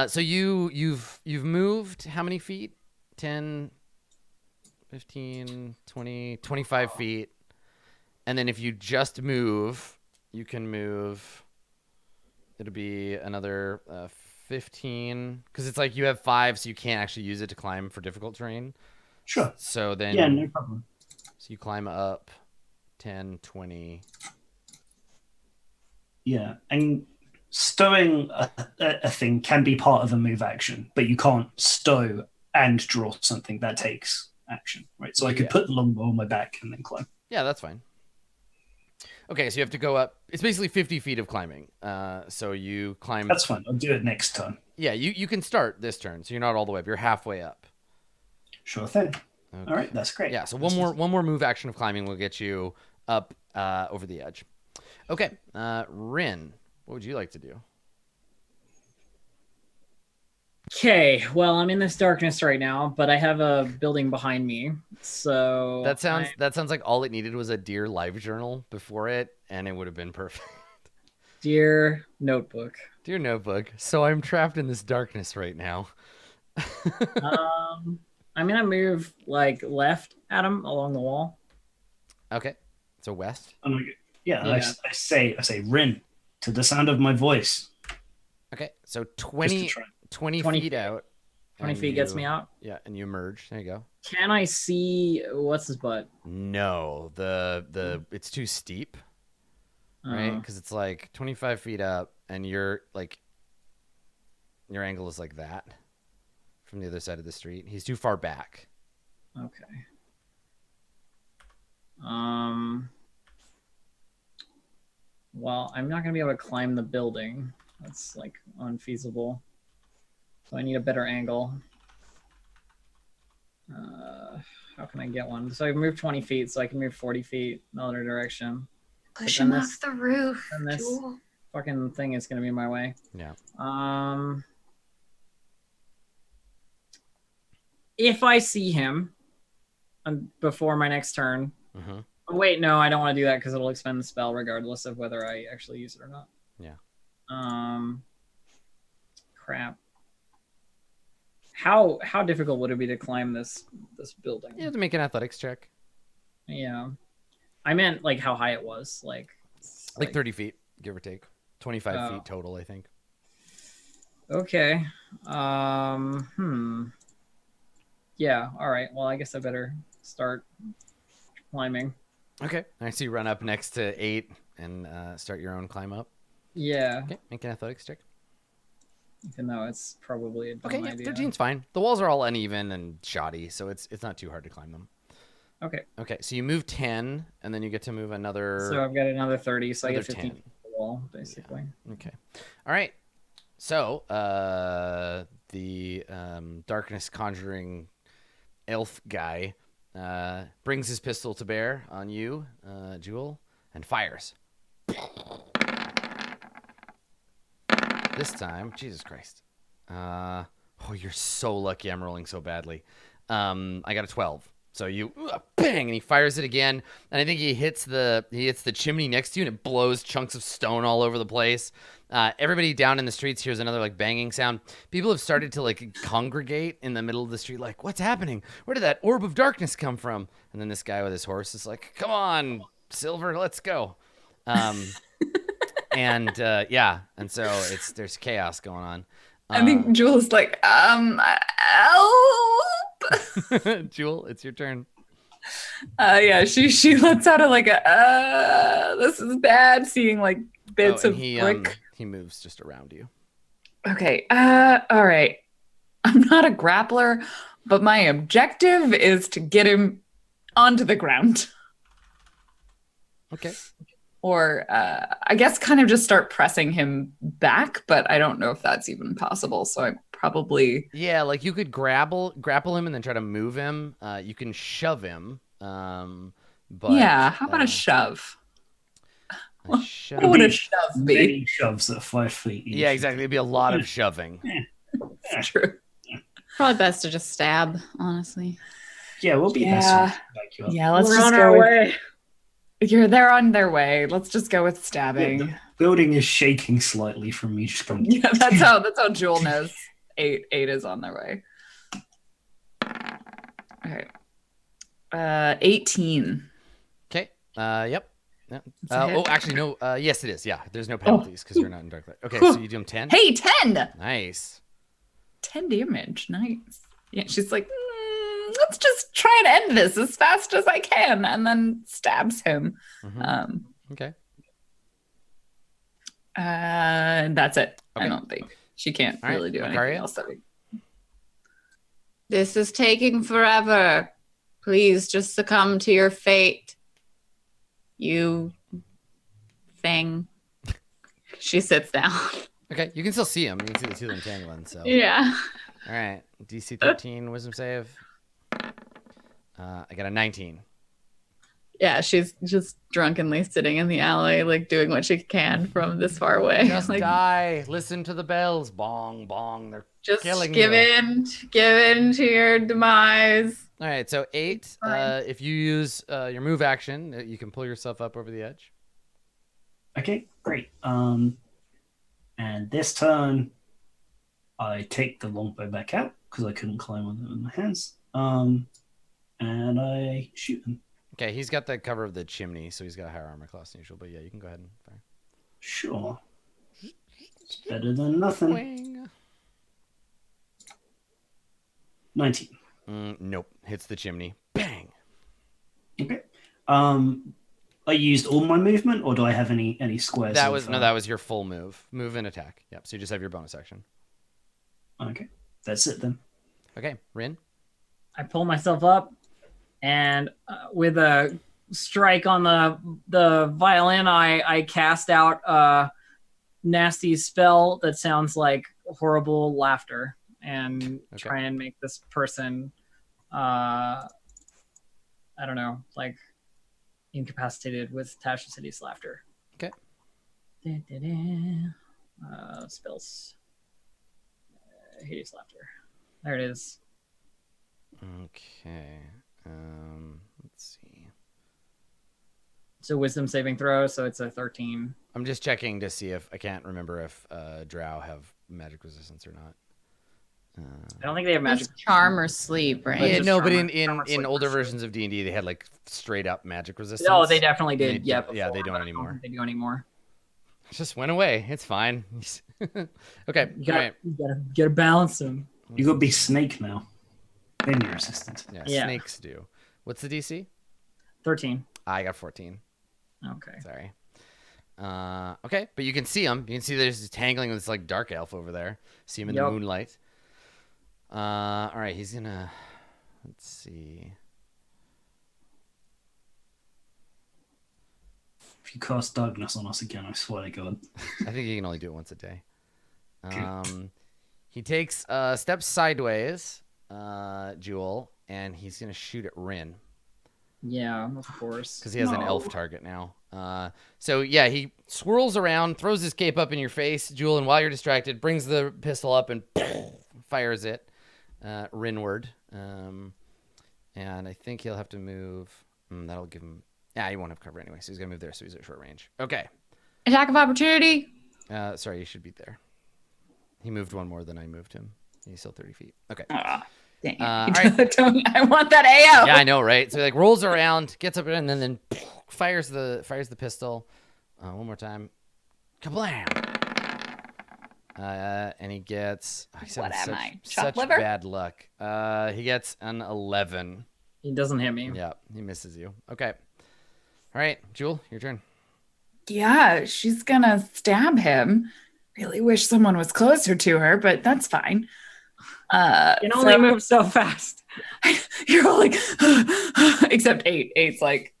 So you've moved how many feet? 10, 15, 20, 25 feet. And then if you just move, you can move. It'll be another 15 because it's like you have 5, so you can't actually use it to climb for difficult terrain. Sure. So then, Yeah, no problem. so you climb up 10, 20. Yeah, and stowing a thing can be part of a move action, but you can't stow and draw something that takes action, right? So I could Yeah. put the longbow on my back and then climb. Yeah, that's fine. Okay, so you have to go up. It's basically 50 feet of climbing. So you climb. That's fine. I'll do it next turn. Yeah, you can start this turn, so you're not all the way up. You're halfway up. Sure thing. Okay. All right, that's great. Yeah, so one more move action of climbing will get you up over the edge. Okay, Rin, what would you like to do? Okay, well, I'm in this darkness right now, but I have a building behind me, so That sounds like all it needed was a Dear Live journal before it, and it would have been perfect. Dear notebook. Dear notebook, so I'm trapped in this darkness right now. I'm gonna move like left at him along the wall. Okay, so west. And Yeah. I say, Rin, to the sound of my voice. Okay, so Just to 20 try. 20 20 feet out. 20 and feet gets you- me out. Yeah, and you emerge. There you go. Can I see what's his butt? No, the it's too steep, right? Because it's like 25 feet up, and you're like your angle is like that from the other side of the street. He's too far back. Okay. Well, I'm not gonna be able to climb the building. That's like unfeasible. So I need a better angle. How can I get one? So I moved 20 feet, so I can move 40 feet in the other direction. Push But then him this- off the roof. then this- Jewel. Fucking thing is gonna be in my way. Yeah. If I see him before my next turn. Mm-hmm. Oh, wait, no, I don't want to do that because it'll expend the spell regardless of whether I actually use it or not. Yeah. Crap. How difficult would it be to climb this building? You have to make an athletics check, Yeah. I meant like how high it was, like 30 feet, give or take. 25 Oh. feet total, I think. Okay. Yeah, all right. Well, I guess I better start climbing. Okay. I see you run up next to 8 and start your own climb up. Yeah, Okay, make an athletics check. even though it's probably a dumb Okay, yeah, idea. 13's fine. The walls are all uneven and shoddy, so it's not too hard to climb them. Okay, Okay, so you move 10, and then you get to move another. so I've got another 30, so I get another 15 10. the wall, basically. Okay. All right. So the darkness conjuring elf guy brings his pistol to bear on you, Jewel, and fires. This time, Jesus Christ. Oh, you're so lucky I'm rolling so badly. I got a 12. So you bang, and he fires it again, and I think he hits the chimney next to you, and it blows chunks of stone all over the place. Everybody down in the streets hears another like banging sound. People have started to like congregate in the middle of the street, like, what's happening? Where did that orb of darkness come from? And then this guy with his horse is like, come on, Silver, let's go. And so there's chaos going on. I think Jewel's like, help. Jewel, it's your turn. Yeah, she lets out a like a this is bad, seeing like bits and of he brick. he moves just around you. Okay, all right. I'm not a grappler, but my objective is to get him onto the ground. Okay. Or I guess kind of just start pressing him back, but I don't know if that's even possible. So I probably Yeah, like you could grapple him and then try to move him. You can shove him. But yeah. How about a shove? a shove? What would a shove be? Many shoves at 5 feet. each. Yeah, exactly. It'd be a lot of shoving. It's true. Probably best to just stab, honestly. Yeah, we'll be Yeah. best to back you up. Yeah, let's We're just on go our with, way. they're on their way. Let's just go with stabbing. The building is shaking slightly from me just going. Yeah, that's how Jewel knows eight is on their way. All right. 18. Okay. Yep. Yeah. It's a hit. Oh, actually, no. Yes, it is. Yeah, there's no penalties because you're not in dark light. Okay, so you do him 10. Hey, 10! Nice. 10 damage. Nice. Yeah, she's like, let's just try and end this as fast as I can, and then stabs him. Mhm. Okay. That's it. I Okay. don't think she can't All right, really do Macaria? anything else. This is taking forever. Please just succumb to your fate. You thing. She sits down. Okay, you can still see him. You can see the two of them tangling. So, Yeah. all right, DC 13 wisdom save. I got a 19. Yeah, she's just drunkenly sitting in the alley, like doing what she can from this far away. Just like, die. Listen to the bells. Bong, bong. They're just killing give you. in to your demise. All right, so 8. Fine. If you use your move action, you can pull yourself up over the edge. Okay, great. And this turn, I take the longbow back out because I couldn't climb on it with my hands. And I shoot him. Okay, he's got the cover of the chimney, so he's got a higher armor class than usual. But yeah, you can go ahead and fire. Sure. It's better than nothing. Wing. 19. Nope, hits the chimney. Bang. Okay. I used all my movement, or do I have any squares? That was your full move. Move and attack. Yep. So you just have your bonus action. Okay, that's it then. Okay, Rin. I pull myself up, and with a strike on the violin, I cast out a nasty spell that sounds like horrible laughter, and try and make this person, I don't know, like incapacitated with Tasha City's laughter. Okay. Spells. Hades laughter. There it is. Okay. Let's see. So wisdom saving throw, so it's a 13. I'm just checking to see if I can't remember if drow have magic resistance or not. I don't think they have magic. Just charm or sleep, right? Yeah, just no, but charm in sleep older for sure. versions of D&D, they had like straight up magic resistance. Oh, they definitely They did. do- Yeah, yeah, they before, don't but I anymore. think they do anymore. It just went away. It's fine. Okay. You gotta, all right. you gotta balance them. You got to be snake now. Then you're resistant. Yeah, snakes do. What's the DC? 13. I got 14. Okay. Sorry. Okay, but you can see him. You can see there's this tangling with this like dark elf over there. See him in the moonlight. All right, he's gonna. Let's see. If you cast darkness on us again, I swear to God. I think you can only do it once a day. He takes steps sideways, Jewel, and he's gonna shoot at Rin. Yeah, of course. Because he has an elf target now. So yeah, he swirls around, throws his cape up in your face, Jewel, and while you're distracted, brings the pistol up and fires it Rinward. And I think he'll have to move. That'll give him. Yeah, he won't have cover anyway, so he's gonna move there, so he's at short range. Okay. Attack of opportunity. Sorry, he should be there. He moved one more than I moved him. He's still 30 feet. Okay. Dang it. all right. I want that AO. Yeah, I know, right? So he like rolls around, gets up, and then fires the pistol. One more time. Kablam! And he gets. He's What having am I? Such Chopped liver? bad luck. He gets an 11. He doesn't hit me. Yeah, he misses you. Okay. All right, Jewel, your turn. Yeah, she's gonna stab him. Really wish someone was closer to her, but that's fine. You can only move so fast. You're all like, except 8. 8's like,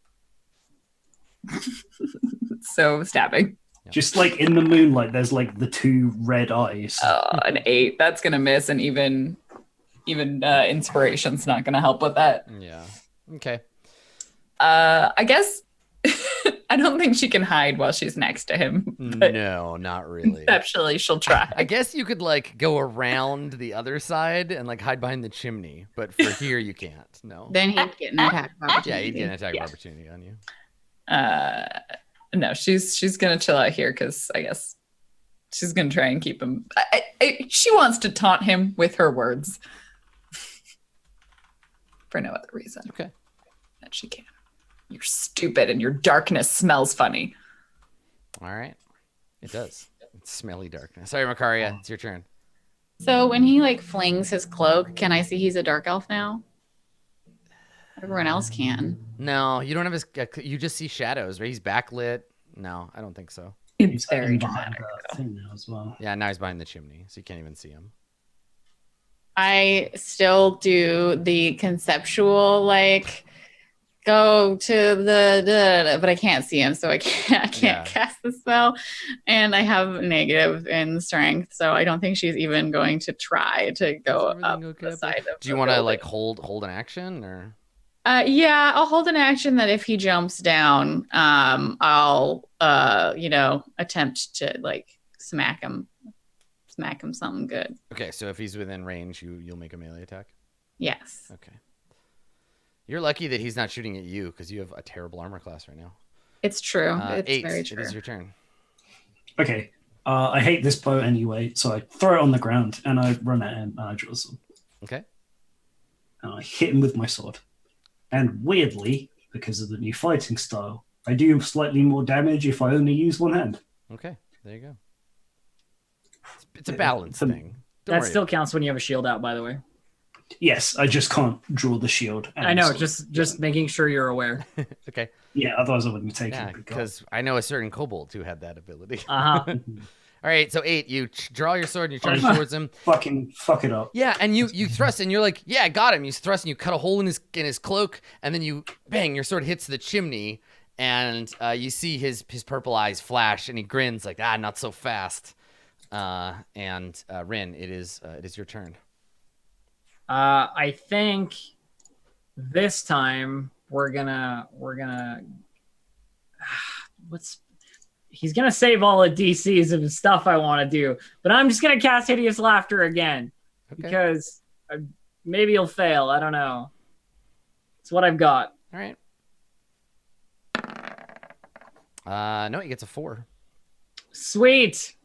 so stabbing. Just like in the moonlight, there's like the two red eyes. An 8, that's gonna miss, and even inspiration's not gonna help with that. Yeah. Okay. I guess I don't think she can hide while she's next to him. But No, not really. conceptually, she'll try. I guess you could like go around the other side and like hide behind the chimney, but for here you can't. No. Then he'd get an attack of opportunity. Yeah, you'd get an attack of opportunity on you. No, she's gonna chill out here because I guess she's gonna try and keep him. She wants to taunt him with her words for no other reason. Okay. That she can. You're stupid, and your darkness smells funny. All right. It does. It's smelly darkness. Sorry, Macaria, it's your turn. So when he like flings his cloak, can I see he's a dark elf now? Everyone else can. No, you don't have his. You just see shadows, right? He's backlit. No, I don't think so. It's He's very hiding behind dramatic. the thing now as well. Yeah, now he's behind the chimney, so you can't even see him. I still do the conceptual like go to but I can't see him, so I can't Yeah. cast the spell, and I have negative in strength, so I don't think she's even going to try to go Is everything up okay the up there? side of Do you the want to building. like hold an action or? Yeah, I'll hold an action that if he jumps down, I'll attempt to like smack him something good. Okay, so if he's within range, you'll make a melee attack. Yes. Okay. You're lucky that he's not shooting at you because you have a terrible armor class right now. It's true. It's 8. very true. It is your turn. Okay. I hate this bow anyway, so I throw it on the ground and I run at him and I draw a sword. Okay. And I hit him with my sword. And weirdly, because of the new fighting style, I do slightly more damage if I only use one hand. Okay. There you go. It's a balance Some- thing. Don't That worry still about counts when you have a shield out, by the way. Yes, I just can't draw the shield. and I know, sword. just making sure you're aware. it. Okay. Yeah, otherwise I wouldn't be taking Yeah, it. because I know a certain kobold who had that ability. Uh-huh. All right, so 8, you draw your sword and you charge towards him. Fucking fuck it up. Yeah, and you thrust and you're like, yeah, I got him. You thrust and you cut a hole in his cloak, and then you bang, your sword hits the chimney, and you see his purple eyes flash, and he grins like, not so fast. And Rin, it is your turn. I think this time we're gonna he's gonna save all the DCs of the stuff I want to do, but I'm just gonna cast Hideous Laughter again Okay. because maybe he'll fail. I don't know. It's what I've got. All right. No, he gets a 4. Sweet.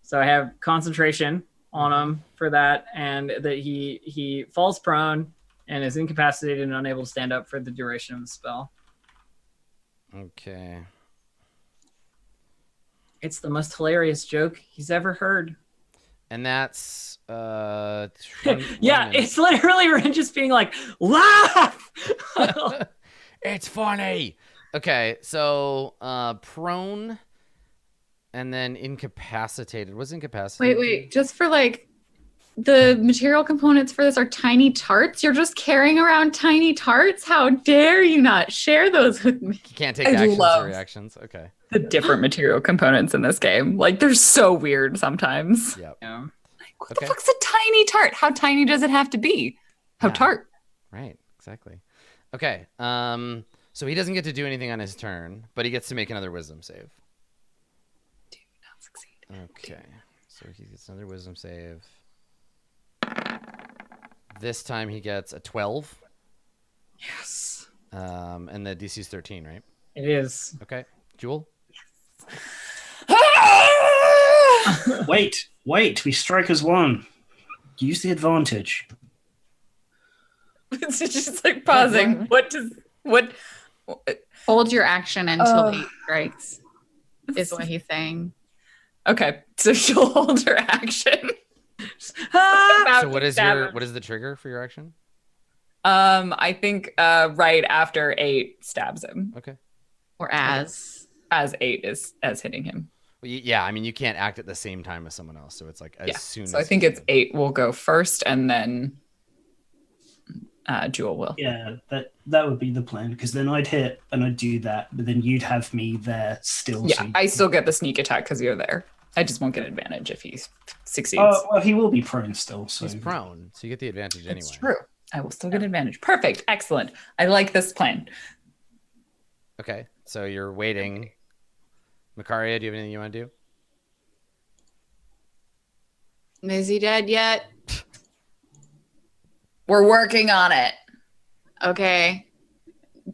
So I have concentration on him for that, and that he falls prone and is incapacitated and unable to stand up for the duration of the spell. Okay. It's the most hilarious joke he's ever heard. And that's one Yeah, minute. it's literally Ren just being like, laugh! It's funny. Okay, so prone and then incapacitated. What's incapacitated? Wait, just for like the material components for this are tiny tarts. You're just carrying around tiny tarts. How dare you not share those with me? You can't take I actions love- or reactions. Okay. The different material components in this game. Like, they're so weird sometimes. Yep. Yeah. What Okay. the fuck's a tiny tart? How tiny does it have to be? How Yeah. tart? Right. Exactly. Okay. So he doesn't get to do anything on his turn, but he gets to make another wisdom save. Do not succeed. Okay. So he gets another wisdom save. This time he gets a 12. Yes. And the DC is 13, right? It is. Okay. Jewel? Wait, we strike as one. Use the advantage. It's just like pausing. What? Hold your action until Oh. 8 strikes, is what he's saying. Okay, so she'll hold her action. So what is the trigger for your action? I think right after 8 stabs him, Okay. Or as. as 8 is as hitting him. Well, yeah, I mean you can't act at the same time as someone else, so it's like as soon So as I think it's 8 will go first, and then Jewel will. Yeah, that would be the plan, because then I'd hit and I'd do that, but then you'd have me there still. Yeah, so you- I still get the sneak attack because you're there. I just won't get advantage if he succeeds. Well, he will be prone still. So he's prone, so you get the advantage anyway. It's true. I will still get advantage. Perfect. Excellent. I like this plan. Okay, so you're waiting. Makaria, do you have anything you want to do? Is he dead yet? We're working on it. Okay.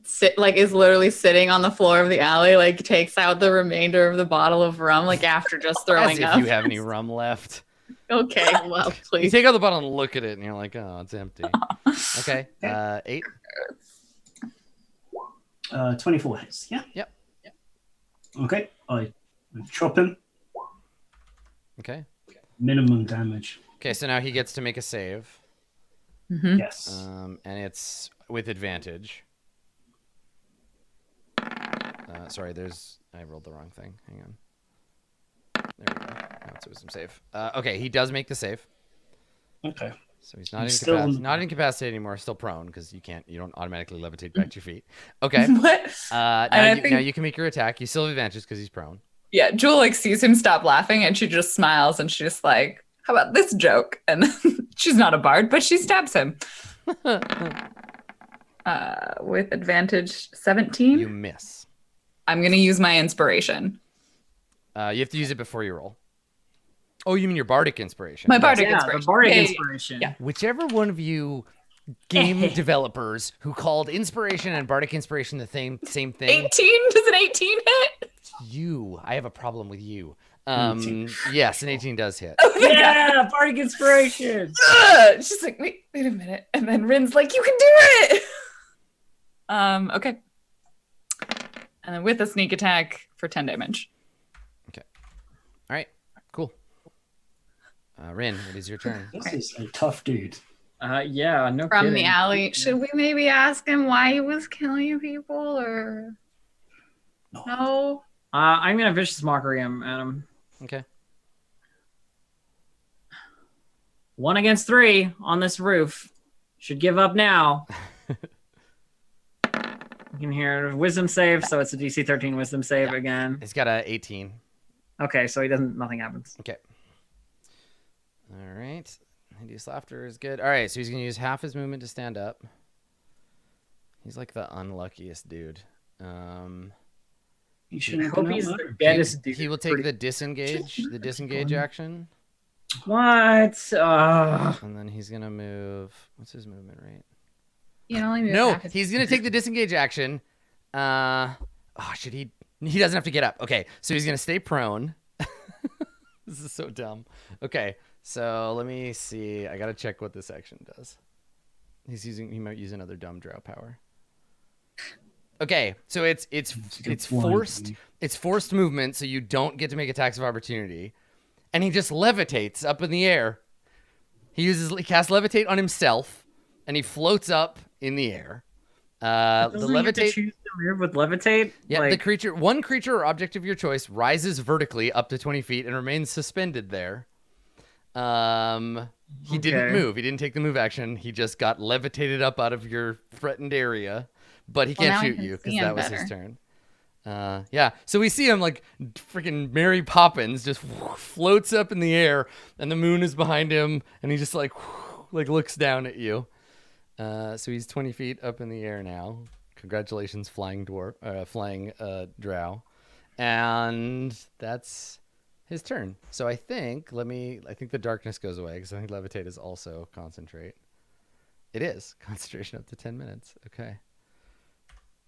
Is literally sitting on the floor of the alley, like takes out the remainder of the bottle of rum, like after just As throwing if up. you have any rum left. Okay, well, You please. take out the bottle and look at it, and you're like, oh, it's empty. Okay, 8. 24 hits. Yeah. Yep. Okay, I chop him. Okay. Minimum damage. Okay, so now he gets to make a save. Mhm. Yes. And it's with advantage. Sorry, I rolled the wrong thing. Hang on. There we go. Now it's a wisdom save. Okay, he does make the save. Okay. So he's not Still- not incapacitated anymore. Still prone because you don't automatically levitate back to your feet. Okay. What? Now you can make your attack. You still have advantage because he's prone. Yeah, Jewel like sees him stop laughing and she just smiles and she's just like, how about this joke? And she's not a bard, but she stabs him. With advantage 17. You miss. I'm going to use my inspiration. You have to use it before you roll. Oh, you mean your bardic inspiration? My bardic Yeah, inspiration. the bardic Yeah. inspiration. Yeah. Whichever one of you game developers who called inspiration and bardic inspiration the same thing. 18? Does an 18 hit? I have a problem with you. Yes, an 18 does hit. Oh my God. Yeah, bardic inspiration. Ugh! She's like, wait a minute. And then Rin's like, you can do it. Okay. And then with a sneak attack for 10 damage. All right, cool. Rin, it is your turn. This is a tough dude. Yeah, no From kidding. the alley. Should we maybe ask him why he was killing people or no? I'm gonna vicious mockery him at him. Okay. 1 against 3 on this roof. Should give up now. You can hear a wisdom save, so it's a DC 13 wisdom save again. It's got a 18. Okay, so he doesn't. Nothing happens. Okay. All right. Hideous laughter is good. All right, so he's gonna use half his movement to stand up. He's like the unluckiest dude. You I shouldn't have hope been he's out the there. deadest dude. He will take the disengage action, What? and then he's gonna move. What's his movement rate? You can only move No, half his- he's gonna take the disengage action. Should he? He doesn't have to get up. Okay, so he's gonna stay prone. This is so dumb. Okay, so let me see. I gotta check what this action does. He might use another dumb drow power. Okay, so it's forced. It's forced movement, so you don't get to make attacks of opportunity, and he just levitates up in the air. He casts levitate on himself, and he floats up in the air. The Doesn't he have to levitate. choose to move with levitate? Yeah, one creature or object of your choice rises vertically up to 20 feet and remains suspended there. He didn't Okay. move. He didn't take the move action. He just got levitated up out of your threatened area, but he Well, can't now I shoot can you because see him that was his better. turn. Yeah, so we see him like freaking Mary Poppins just floats up in the air, and the moon is behind him, and he just like looks down at you. So he's 20 feet up in the air now. Congratulations, flying drow. And that's his turn. So I think the darkness goes away because I think levitate is also concentrate. It is concentration up to 10 minutes. Okay.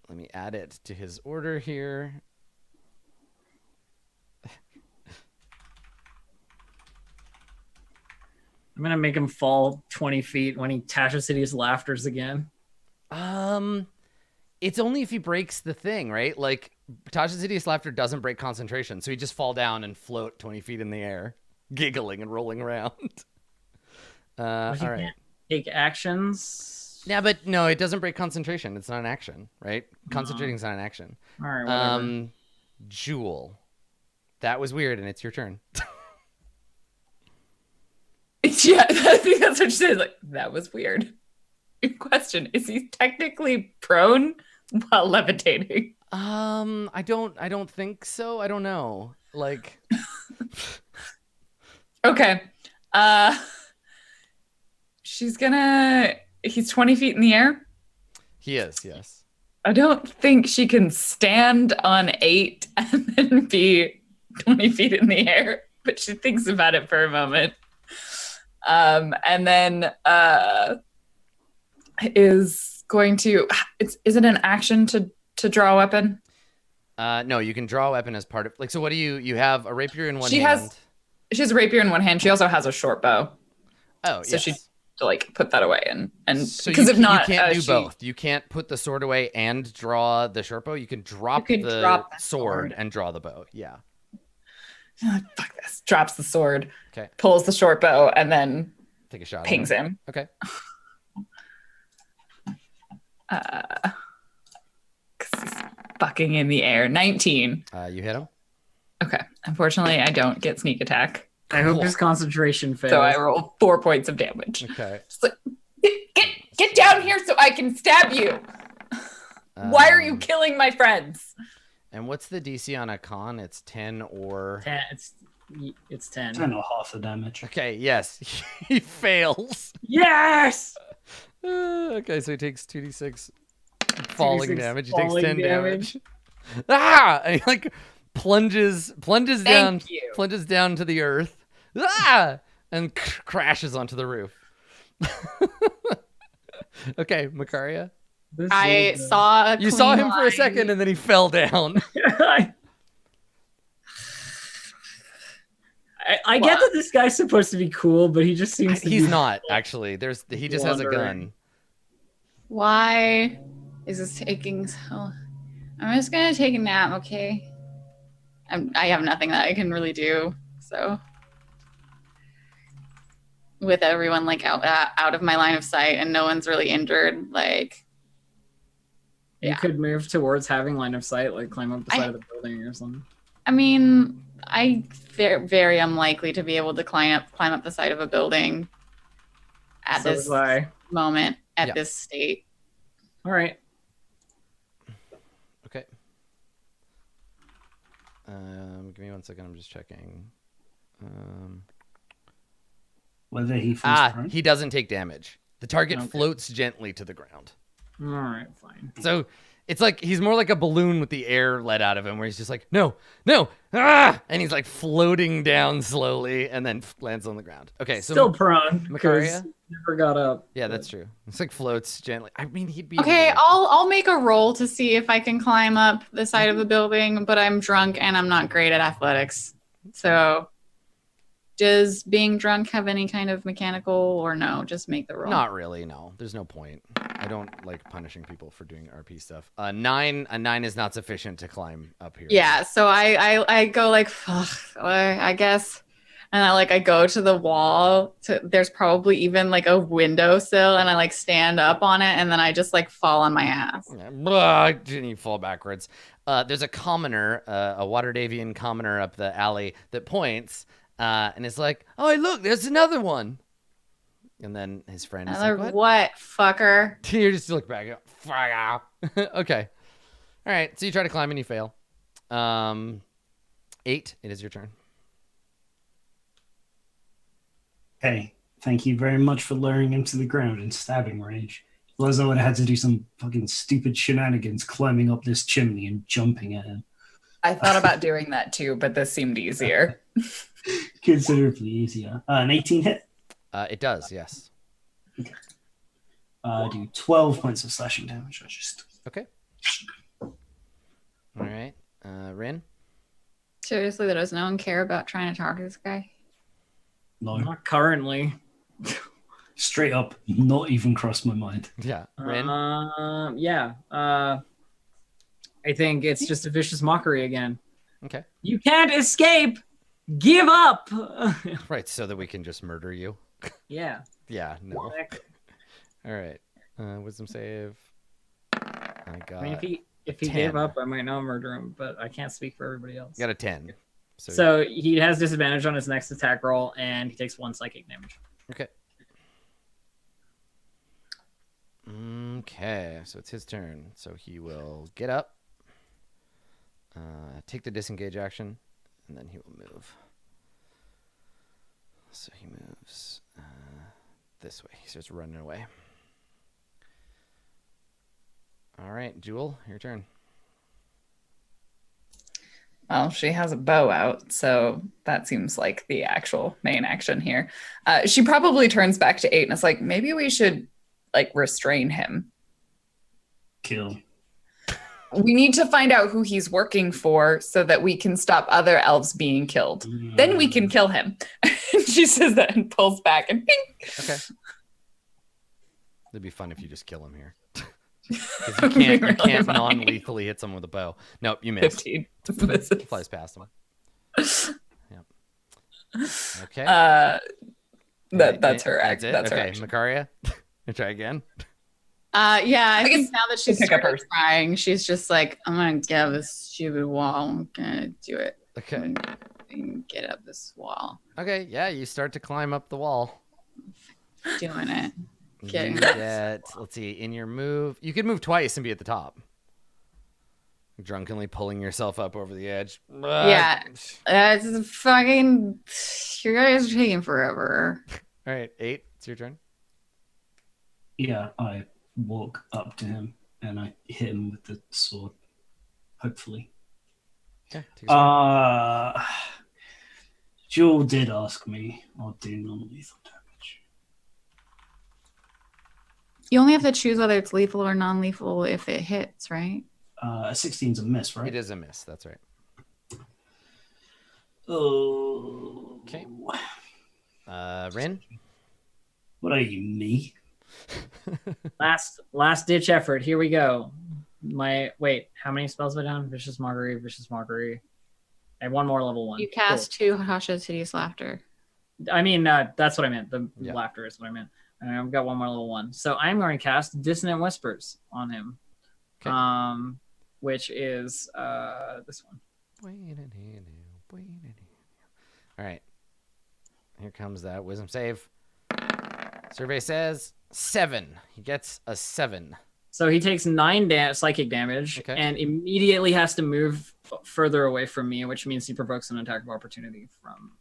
Let me add it to his order here. I'm gonna make him fall 20 feet when he Tasha City's laughters again. It's only if he breaks the thing, right? Like Tasha's Hideous Laughter doesn't break concentration, so he just fall down and float 20 feet in the air, giggling and rolling around. All But he right. can't take actions. Yeah, but no, it doesn't break concentration. It's not an action, right? Concentrating is not an action. All right, whatever. Jewel. That was weird, and it's your turn. Yeah, I think that's what she said. Like, that was weird. Question: is he technically prone while levitating? I don't think so. I don't know. Like, Okay. He's 20 feet in the air. he is, yes. I don't think she can stand on 8 and then be 20 feet in the air, but she thinks about it for a moment. And then is going to is it an action to draw a weapon? No, you can draw a weapon as part of so what do you have a rapier in one She hand? She has a rapier in one hand. She also has a short bow. Oh, So yes. she to like put that away and So because if not, you can't do she- both. You can't put the sword away and draw the short bow. You can drop could the drop the sword sword. and draw the bow. Yeah. Fuck this. Drops the sword, Okay. pulls the short bow, and then Take a shot. at pings him. Okay. 'Cause he's fucking in the air. 19. You hit him. Okay. Unfortunately, I don't get sneak attack. I hope Cool. his concentration fails. So I roll 4 points of damage. Okay. Just like, get down here so I can stab you. Why are you killing my friends? And what's the DC on a con? It's 10 or... 10, it's 10. 10 or half the damage. Okay, yes. He fails. Yes! Okay, so he takes 2d6 falling 2d6 damage. He takes falling 10 damage. damage. Ah! And he like plunges down Thank you. plunges down to the earth. Ah! And crashes onto the roof. Okay, Makaria. This I is, saw a You saw clean him for a line. second and then he fell down. I get that this guy's supposed to be cool, but he just seems to He's be not actually. He just has a Wandering. gun. Why is this taking so? I'm just gonna take a nap, okay? I have nothing that I can really do, so with everyone like out of my line of sight and no one's really injured, like You yeah. could move towards having line of sight, like climb up the I- side of the building or something. I mean, I very, very unlikely to be able to climb up the side of a building at So this was I. moment at Yeah. this state. All right. Okay. Give me 1 second. I'm just checking. Whether he falls prone. He doesn't take damage. The target Okay. floats gently to the ground. All right, fine. So it's like he's more like a balloon with the air let out of him, where he's just like, no, and he's like floating down slowly, and then lands on the ground. Okay, so Still prone. Makaria? 'cause Never got up. yeah, that's true. It's like floats gently. I mean, he'd be Okay, able to- I'll make a roll to see if I can climb up the side of the building, but I'm drunk and I'm not great at athletics. So does being drunk have any kind of mechanical or no? Just make the roll. Not really. No, there's no point. I don't like punishing people for doing RP stuff. A nine is not sufficient to climb up here. Yeah, so I go like, fuck, I guess. And I go to the wall. There's probably even like a windowsill, and I like stand up on it, and then I just like fall on my ass. Blah, and you fall backwards. There's a commoner, a Waterdavian commoner up the alley that points, and it's like, "Oh, hey, look, there's another one." And then his friend is Another like, what, fucker? You just look back. You go, "Fuck off." Okay. All right. So you try to climb and you fail. 8. It is your turn. Hey, thank you very much for lowering him to the ground in stabbing range. Otherwise, I would have had to do some fucking stupid shenanigans climbing up this chimney and jumping at him. I thought about doing that too, but this seemed easier. Considerably easier. An 18 hit. It does. Yes. Do 12 points of slashing damage. I just Okay. All right. Rin. Seriously, does no one care about trying to talk to this guy? no, Not currently. straight up, not even crossed my mind. Yeah. Rin. Yeah. I think it's just a vicious mockery again. Okay. You can't escape. Give up. Right. So that we can just murder you. Yeah. Yeah. No. All right. Wisdom save. I got. I mean, if he 10. gave up, I might not murder him, but I can't speak for everybody else. Got a 10. So he has disadvantage on his next attack roll, and he takes 1 psychic damage. Okay. Okay. So it's his turn. So he will get up, take the disengage action, and then he will move. So he moves this way. He starts running away. All right, Jewel, your turn. Well, she has a bow out, so that seems like the actual main action here. She probably turns back to 8 and is like, maybe we should like restrain him. Kill. We need to find out who he's working for so that we can stop other elves being killed. Then we can kill him. She says that and pulls back and ping. Okay. It'd be fun if you just kill him here. Because That'd you be can't, really funny. non-lethally hit someone with a bow. Nope, you missed. 15. Flies past him. Yep. Okay. That's her act. That's it? That's her Okay, action. Makaria. Try again. Yeah, I I think guess now that she's pick up started her- crying, she's just like, I'm gonna get up this stupid wall. I'm gonna do it. Okay. I'm gonna get up this wall. Okay. Yeah, you start to climb up the wall. Doing it. You Getting get, let's see, in your move, you could move twice and be at the top. Drunkenly pulling yourself up over the edge. Yeah. It's fucking. You guys are taking forever. All right, 8. It's your turn. Yeah, I walk up to him and I hit him with the sword. Hopefully. Okay. Take a swing. Jewel did ask me, I'll do non-lethal damage. You only have to choose whether it's lethal or non-lethal if it hits, right? A 16's a miss, right? It is a miss. That's right. Oh. Okay. Rin? What are you, me? Last ditch effort. Here we go. How many spells have I done? Vicious Mockery. I have one more level 1. You cast 2 Hasha's Hideous Laughter. Cool. I mean, that's what I meant. The Yeah. laughter is what I meant. And I've got one more level 1. So I'm going to cast Dissonant Whispers on him. Okay. Which is this one. All right. Here comes that wisdom save. Survey says 7. He gets a 7. So he takes 9 psychic damage Okay. and immediately has to move further away from me, which means he provokes an attack of opportunity from.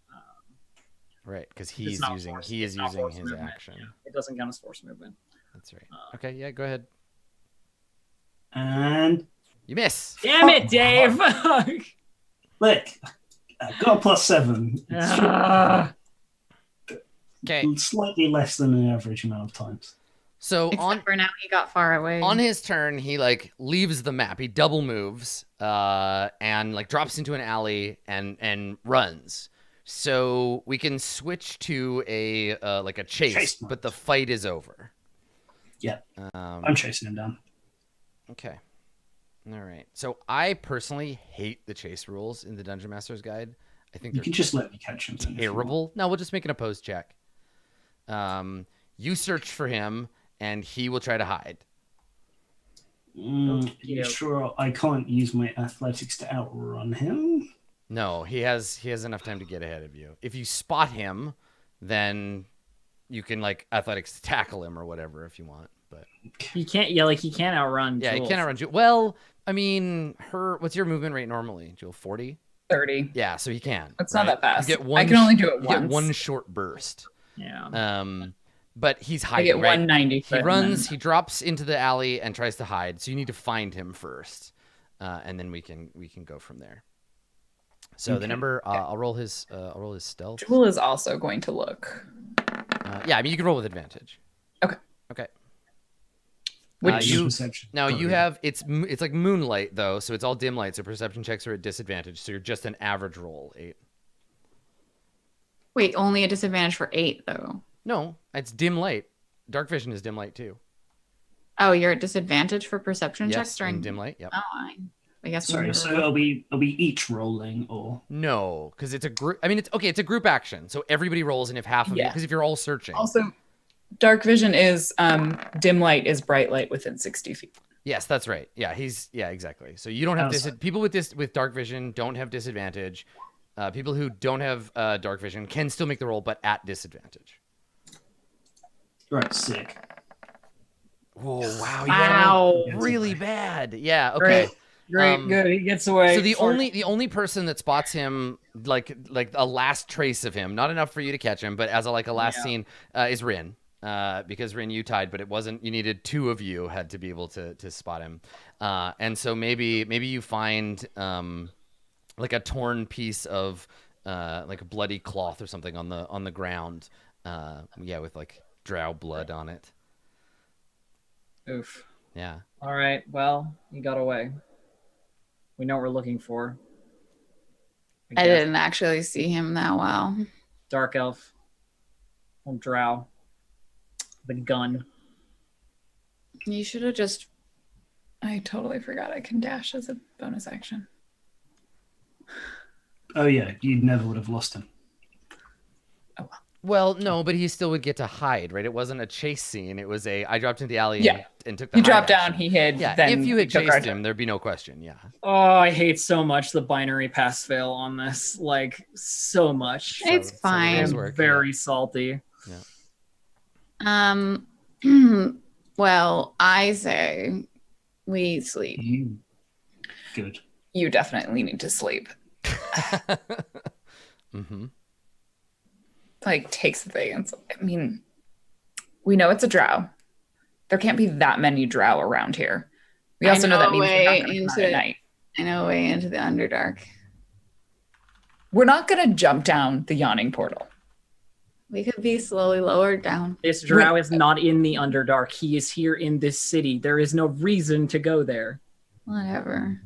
Right, because It's he's not using force- he is it's not using force his movement. action. Yeah, it doesn't count as force movement. That's right. Okay, yeah, go ahead. And You miss. Damn it, Dave! look, I got a +7. Ah. Okay. Slightly less than an average amount of times. So Except for now he got far away. on his turn, he like leaves the map. He double moves and like drops into an alley and runs. So we can switch to a like a chase, Chase mode. but the fight is over. Yeah. Um, I'm chasing him down. okay. All right. So I personally hate the chase rules in the Dungeon Master's Guide. I think You they're can just let me catch him. then if you want. terrible. No, we'll just make an opposed check. You search for him, and he will try to hide. You Yeah. sure I can't use my athletics to outrun him? No, he has enough time to get ahead of you. If you spot him, then you can like athletics to tackle him or whatever if you want. But He can't. Yeah, like he can't outrun. yeah, he Jules. can't outrun Jewel. Well, I mean, what's your movement rate normally, Jewel? 40? 30. Yeah, so he can. It's not that fast. You get one, I can only do it you once. get one short burst. Yeah. But he's I hiding. get right? 190. He foot and runs. then- He drops into the alley and tries to hide. So you need to find him first, and then we can go from there. So the Okay. number, I'll roll his stealth. Jewel is also going to look. Yeah, I mean you can roll with advantage. Okay. Okay. Which you Perception. now you Sorry. have it's like moonlight though, so it's all dim light. So perception checks are at disadvantage. So you're just an average roll 8. Wait, only a disadvantage for 8 though. No, it's dim light. Dark vision is dim light too. Oh, you're at disadvantage for perception checks Yes, during in dim light. Yep. Oh, I guess. we Sorry, never so rolled. are we each rolling or? No, because it's a group. I mean, it's okay. It's a group action, so everybody rolls, and if half of you, Yeah. because if you're all searching, also, dark vision is dim light is bright light within 60 feet. yes, that's right. Yeah, exactly. So you don't have Outside. people with dark vision don't have disadvantage. People who don't have dark vision can still make the roll, but at disadvantage. Right, sick. Whoa! Wow! Wow. You really bad. Yeah. Okay. Great. Good. He gets away. So the only person that spots him like a last trace of him, not enough for you to catch him, but as a last scene, is Rin. Because Rin, you tied, but it wasn't. You needed 2 of you had to be able to spot him, and so maybe you find like a torn piece of like a bloody cloth or something on the ground, with like drow blood on it. Oof. Yeah. All right. Well, he got away. We know what we're looking for. I guess. didn't actually see him that well. Dark elf. Old drow. The gun. You should have just. I totally forgot I can dash as a bonus action. Oh yeah, you never would have lost him. Well, no, but he still would get to hide, right? It wasn't a chase scene. It was I dropped into the alley Yeah. and took the He hide dropped down, action. he hid. Yeah, then if you had he took our chased turn. him, there'd be no question. Yeah. Oh, I hate so much the binary pass fail on this. Like, so much. It's So the fine. rules I'm work, very salty. Well, I say we sleep. You good? You definitely need to sleep. Mm-hmm. Like, takes the thing. I mean, we know it's a drow. There can't be that many drow around here. We also know that means they're not going to come out at night. I know, way into the Underdark. We're not going to jump down the Yawning Portal. We could be slowly lowered down. This drow is not in the Underdark. He is here in this city. There is no reason to go there. Whatever.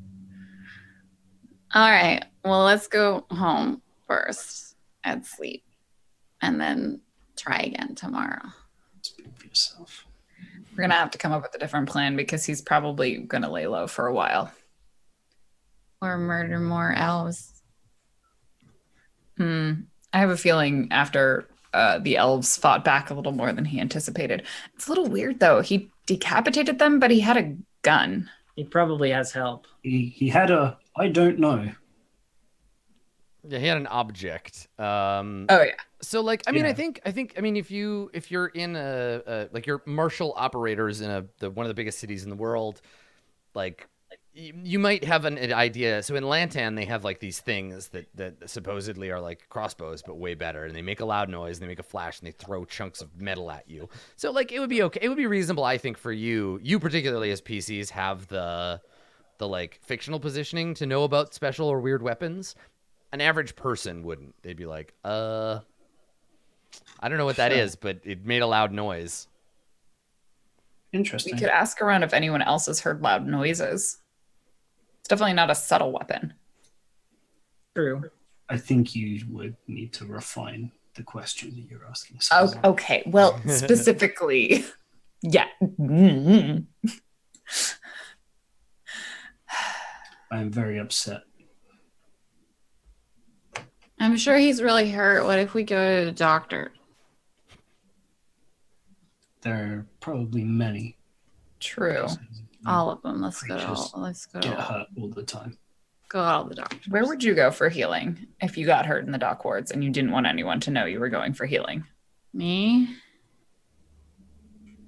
All right. Well, let's go home first and sleep, and then try again tomorrow. Speak for yourself. We're going to have to come up with a different plan because he's probably going to lay low for a while. Or murder more elves. I have a feeling after the elves fought back a little more than he anticipated. It's a little weird, though. He decapitated them, but he had a gun. He probably has help. He had a I don't know. Yeah, he had an object. Oh, yeah. So like, I mean, Yeah. I think, I mean, if you're in like you're martial operators in one of the biggest cities in the world, like you might have an idea. So in Lantan, they have like these things that supposedly are like crossbows, but way better. And they make a loud noise, and they make a flash, and they throw chunks of metal at you. So like, it would be okay. It would be reasonable, I think, for you particularly as PCs have the like fictional positioning to know about special or weird weapons. An average person wouldn't. They'd be like, I don't know what that is, but it made a loud noise. We Interesting. could ask around if anyone else has heard loud noises. It's definitely not a subtle weapon. True. I think you would need to refine the question that you're asking. Oh, Susan. okay. Well, specifically, yeah. I am very upset. I'm sure he's really hurt. What if we go to the doctor? There are probably many. True. All of them. Let's go to Creatures all. Let's go Get to all. hurt all the time. Go to all the doctors. Where would you go for healing if you got hurt in the dock wards and you didn't want anyone to know you were going for healing? Me?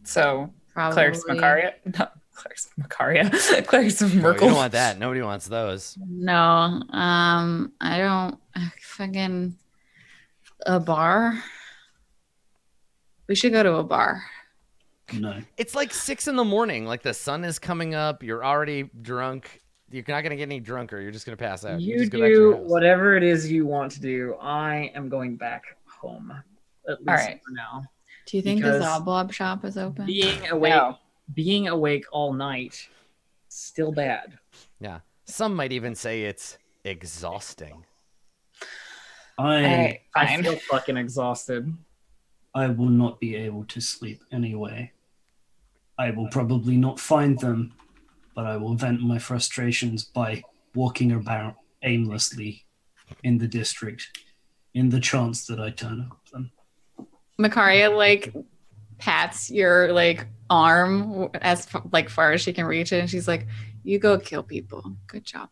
So, Probably. Clerics of Macaria? No, Clerics of Macaria. Clerics of Oh, you Merkel. don't want that. Nobody wants those. No. I don't. Fucking a bar. We should go to a bar. No. It's like 6 a.m. Like the sun is coming up. You're already drunk. You're not gonna get any drunker. You're just gonna pass out. You just go back to your do house. whatever it is you want to do. I am going back home. At least right. for now. Do you think Because the Zoblob shop is open? Being awake all night, still bad. Yeah. Some might even say it's exhausting. I I Fine. feel fucking exhausted. I will not be able to sleep anyway. I will probably not find them, but I will vent my frustrations by walking about aimlessly in the district in the chance that I turn up them. Macaria like pats your like arm as far as she can reach it, and she's like, "You go kill people. Good job."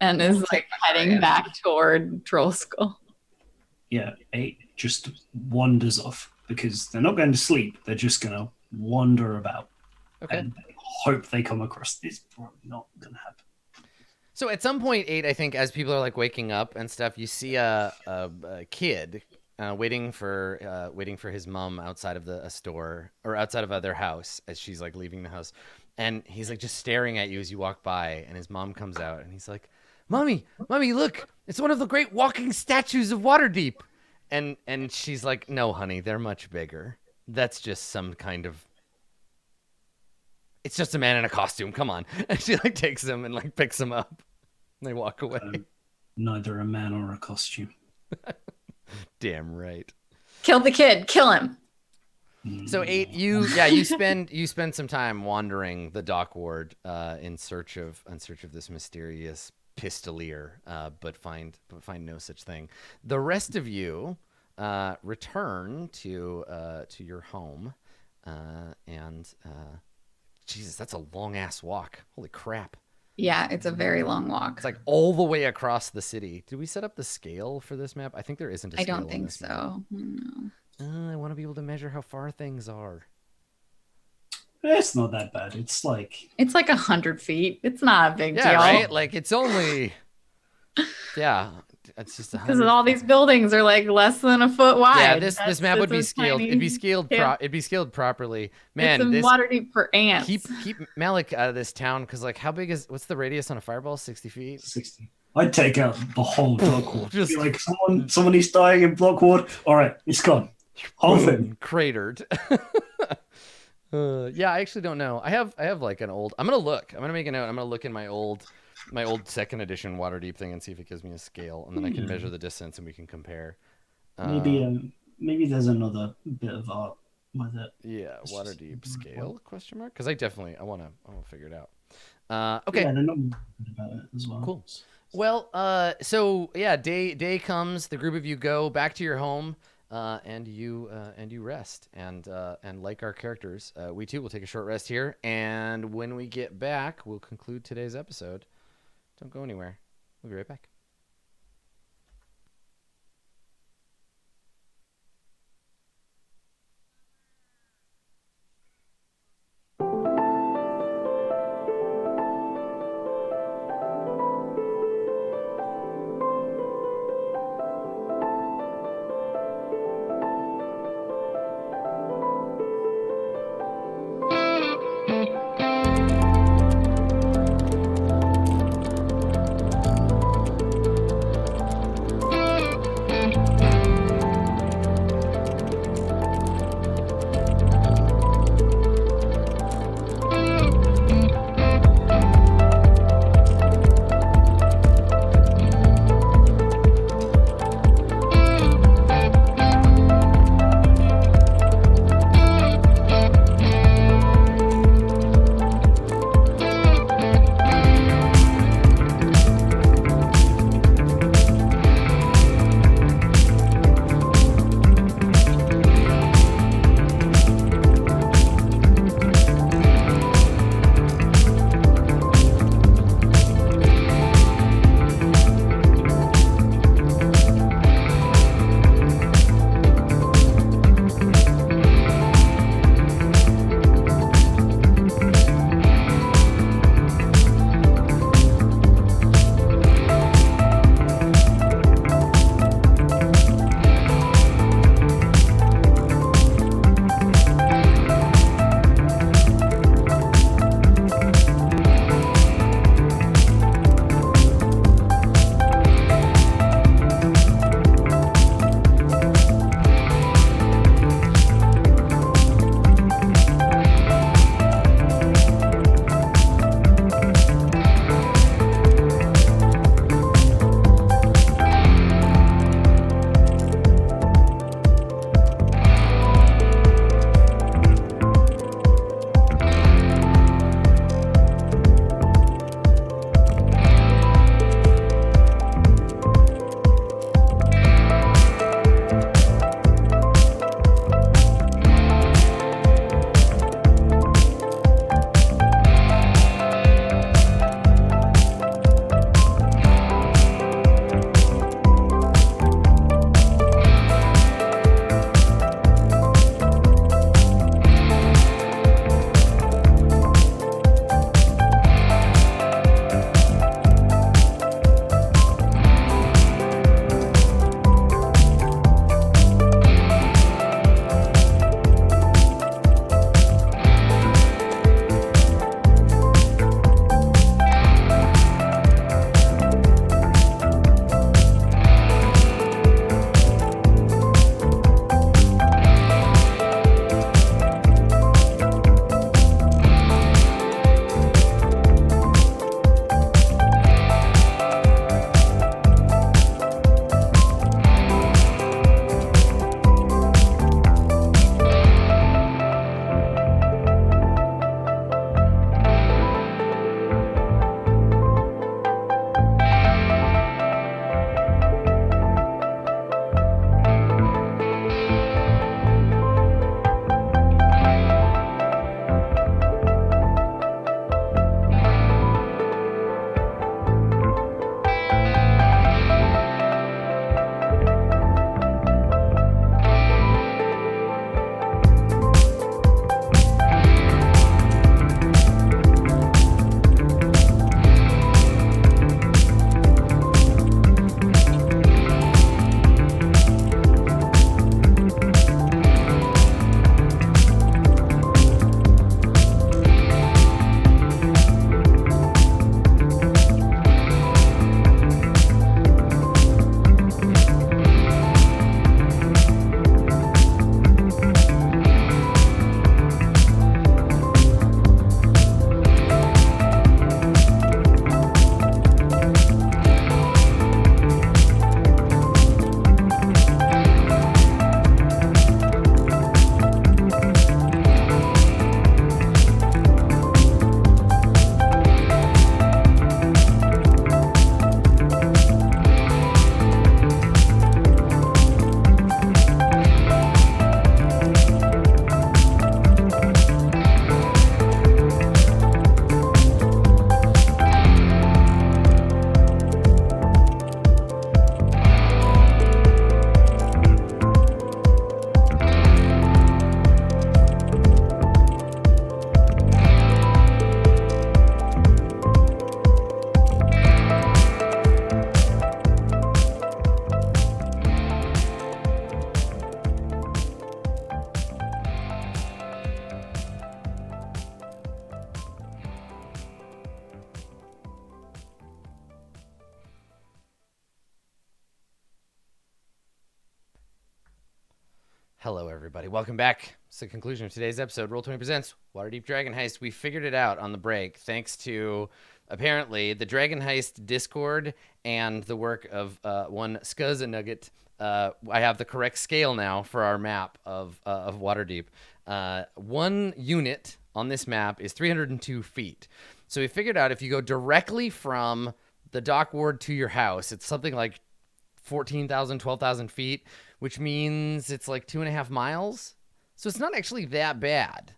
And is like heading back toward Troll Skull. Yeah, 8 just wanders off because they're not going to sleep. They're just going to wander about Okay. and hope they come across this. Probably not going to happen. So at some point, 8, I think, as people are like waking up and stuff, you see a kid waiting for his mom outside of a store or outside of their house as she's like leaving the house, and he's like just staring at you as you walk by, and his mom comes out and he's like, "Mommy, look, it's one of the great walking statues of Waterdeep," and she's like, "No, honey, they're much bigger. That's just some kind of." It's just a man in a costume. Come on. And she like takes him and like picks him up. And they walk away. Neither a man or a costume. Damn right. Kill the kid. Kill him. So 8, you spend some time wandering the dock ward in search of this mysterious pistolier, but find no such thing. The rest of you, return to your home, and Jesus, that's a long ass walk. Holy crap! Yeah, it's a very long walk. It's like all the way across the city. Did we set up the scale for this map? I think there isn't a I scale don't on think this map. so. No. I want to be able to measure how far things are. It's not that bad. It's like It's like 100 feet. It's not a big Yeah, deal. right. Like it's only. Yeah, it's just Because all these buildings are like less than a foot wide. Yeah, this map would be a scaled. tiny- It'd be scaled. Yeah. It'd be scaled properly. Man, it's in this Waterdeep for ants. keep Malik out of this town because like how big is what's the radius on a fireball? 60 feet. 60. I'd take out the whole block ward. Just- Be like somebody's dying in block ward. All right, it's gone. Whole thing. Cratered. Yeah, I actually don't know. I have like an old. I'm gonna look. I'm gonna make a note. I'm gonna look in my old second edition Waterdeep thing and see if it gives me a scale, and then I can measure the distance and we can compare. Maybe there's another bit of art with it. Yeah, Waterdeep scale ? Because I want to figure it out. Okay. Yeah, they're not good about it as well. Cool. Well, so yeah, day comes. The group of you go back to your home, and you rest. And like our characters, we too will take a short rest here. And when we get back, we'll conclude today's episode. Don't go anywhere. We'll be right back. Hello, everybody. Welcome back. It's the conclusion of today's episode. Roll20 presents Waterdeep Dragon Heist. We figured it out on the break thanks to, apparently, the Dragon Heist Discord and the work of one Scuzz Nugget. I have the correct scale now for our map of Waterdeep. One unit on this map is 302 feet. So we figured out if you go directly from the dock ward to your house, it's something like 14,000, 12,000 feet, which means it's like 2.5 miles. So it's not actually that bad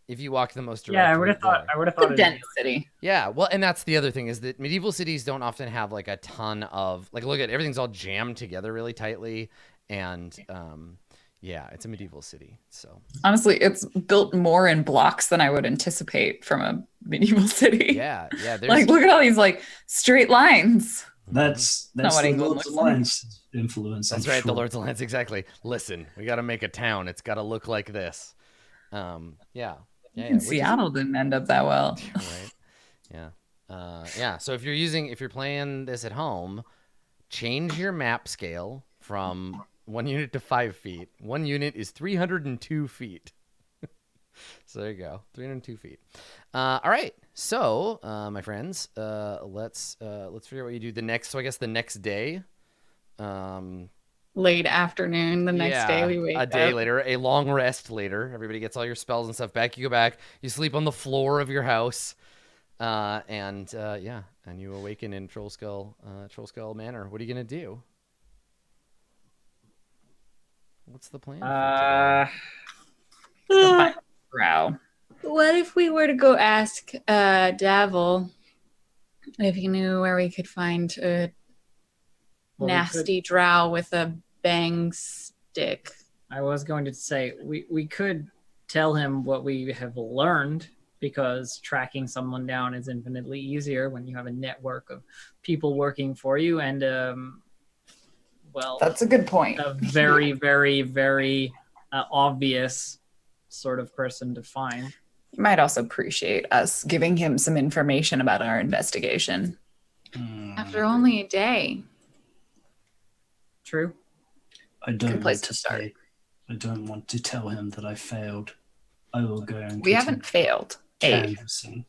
if you walk the most direct. Yeah, I would have thought. It's a it'd be- dense city. Yeah, well, and that's the other thing is that medieval cities don't often have like a ton of like look at everything's all jammed together really tightly, and yeah, it's a medieval city. So Honestly, it's built more in blocks than I would anticipate from a medieval city. yeah, there's Like, look at all these like straight lines. That's Not what the England Lord's looks like. Alliance influence. That's I'm right, the sure. Lord's Alliance, exactly. Listen, we got to make a town. It's got to look like this. Yeah. Even Seattle didn't end up that well. Right. Yeah. So if you're playing this at home, change your map scale from 1 unit to 5 feet. 1 unit is 302 feet. So there you go, 302 feet. All right. So, my friends, let's figure out what you do the next. So I guess the next day. Late afternoon, the next day we wake a day up. later, a long rest later. Everybody gets all your spells and stuff back. You go back. You sleep on the floor of your house, and you awaken in Troll Skull Manor. What are you gonna do? What's the plan? for Brow. What if we were to go ask Davil if he knew where we could find a Well, we nasty drow with a bang stick? I was going to say we could tell him what we have learned, because tracking someone down is infinitely easier when you have a network of people working for you, and That's a good point. a very, very, very obvious sort of person to find. You might also appreciate us giving him some information about our investigation. After only a day. True. I don't Good place want to to start. say. I don't want to tell him that I failed. I will go and We haven't failed. Eight. canvassing.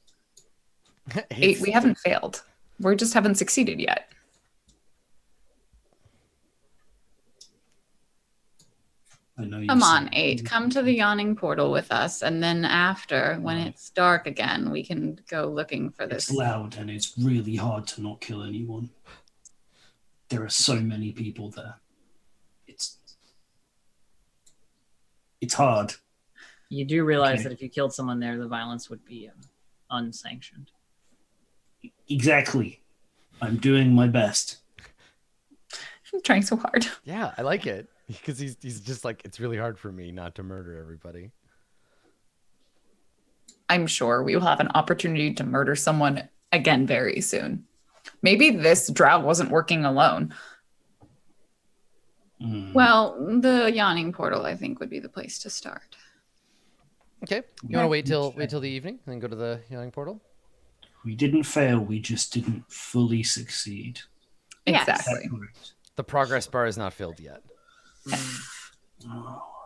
We haven't failed. We just haven't succeeded yet. I know you Come on, said- 8. Come to the Yawning Portal with us, and then after, when it's dark again, we can go looking for It's this. loud and it's really hard to not kill anyone. There are so many people there. It's hard. You do realize Okay. that if you killed someone there, the violence would be unsanctioned. Exactly. I'm doing my best. I'm trying so hard. Yeah, I like it because he's just like it's really hard for me not to murder everybody. I'm sure we will have an opportunity to murder someone again very soon. Maybe this drought wasn't working alone. Well, the Yawning Portal, I think, would be the place to start. Okay, you want to wait till the evening and then go to the Yawning Portal? We didn't fail, we just didn't fully succeed. Yes. Exactly. Correct. The progress bar is not filled yet. All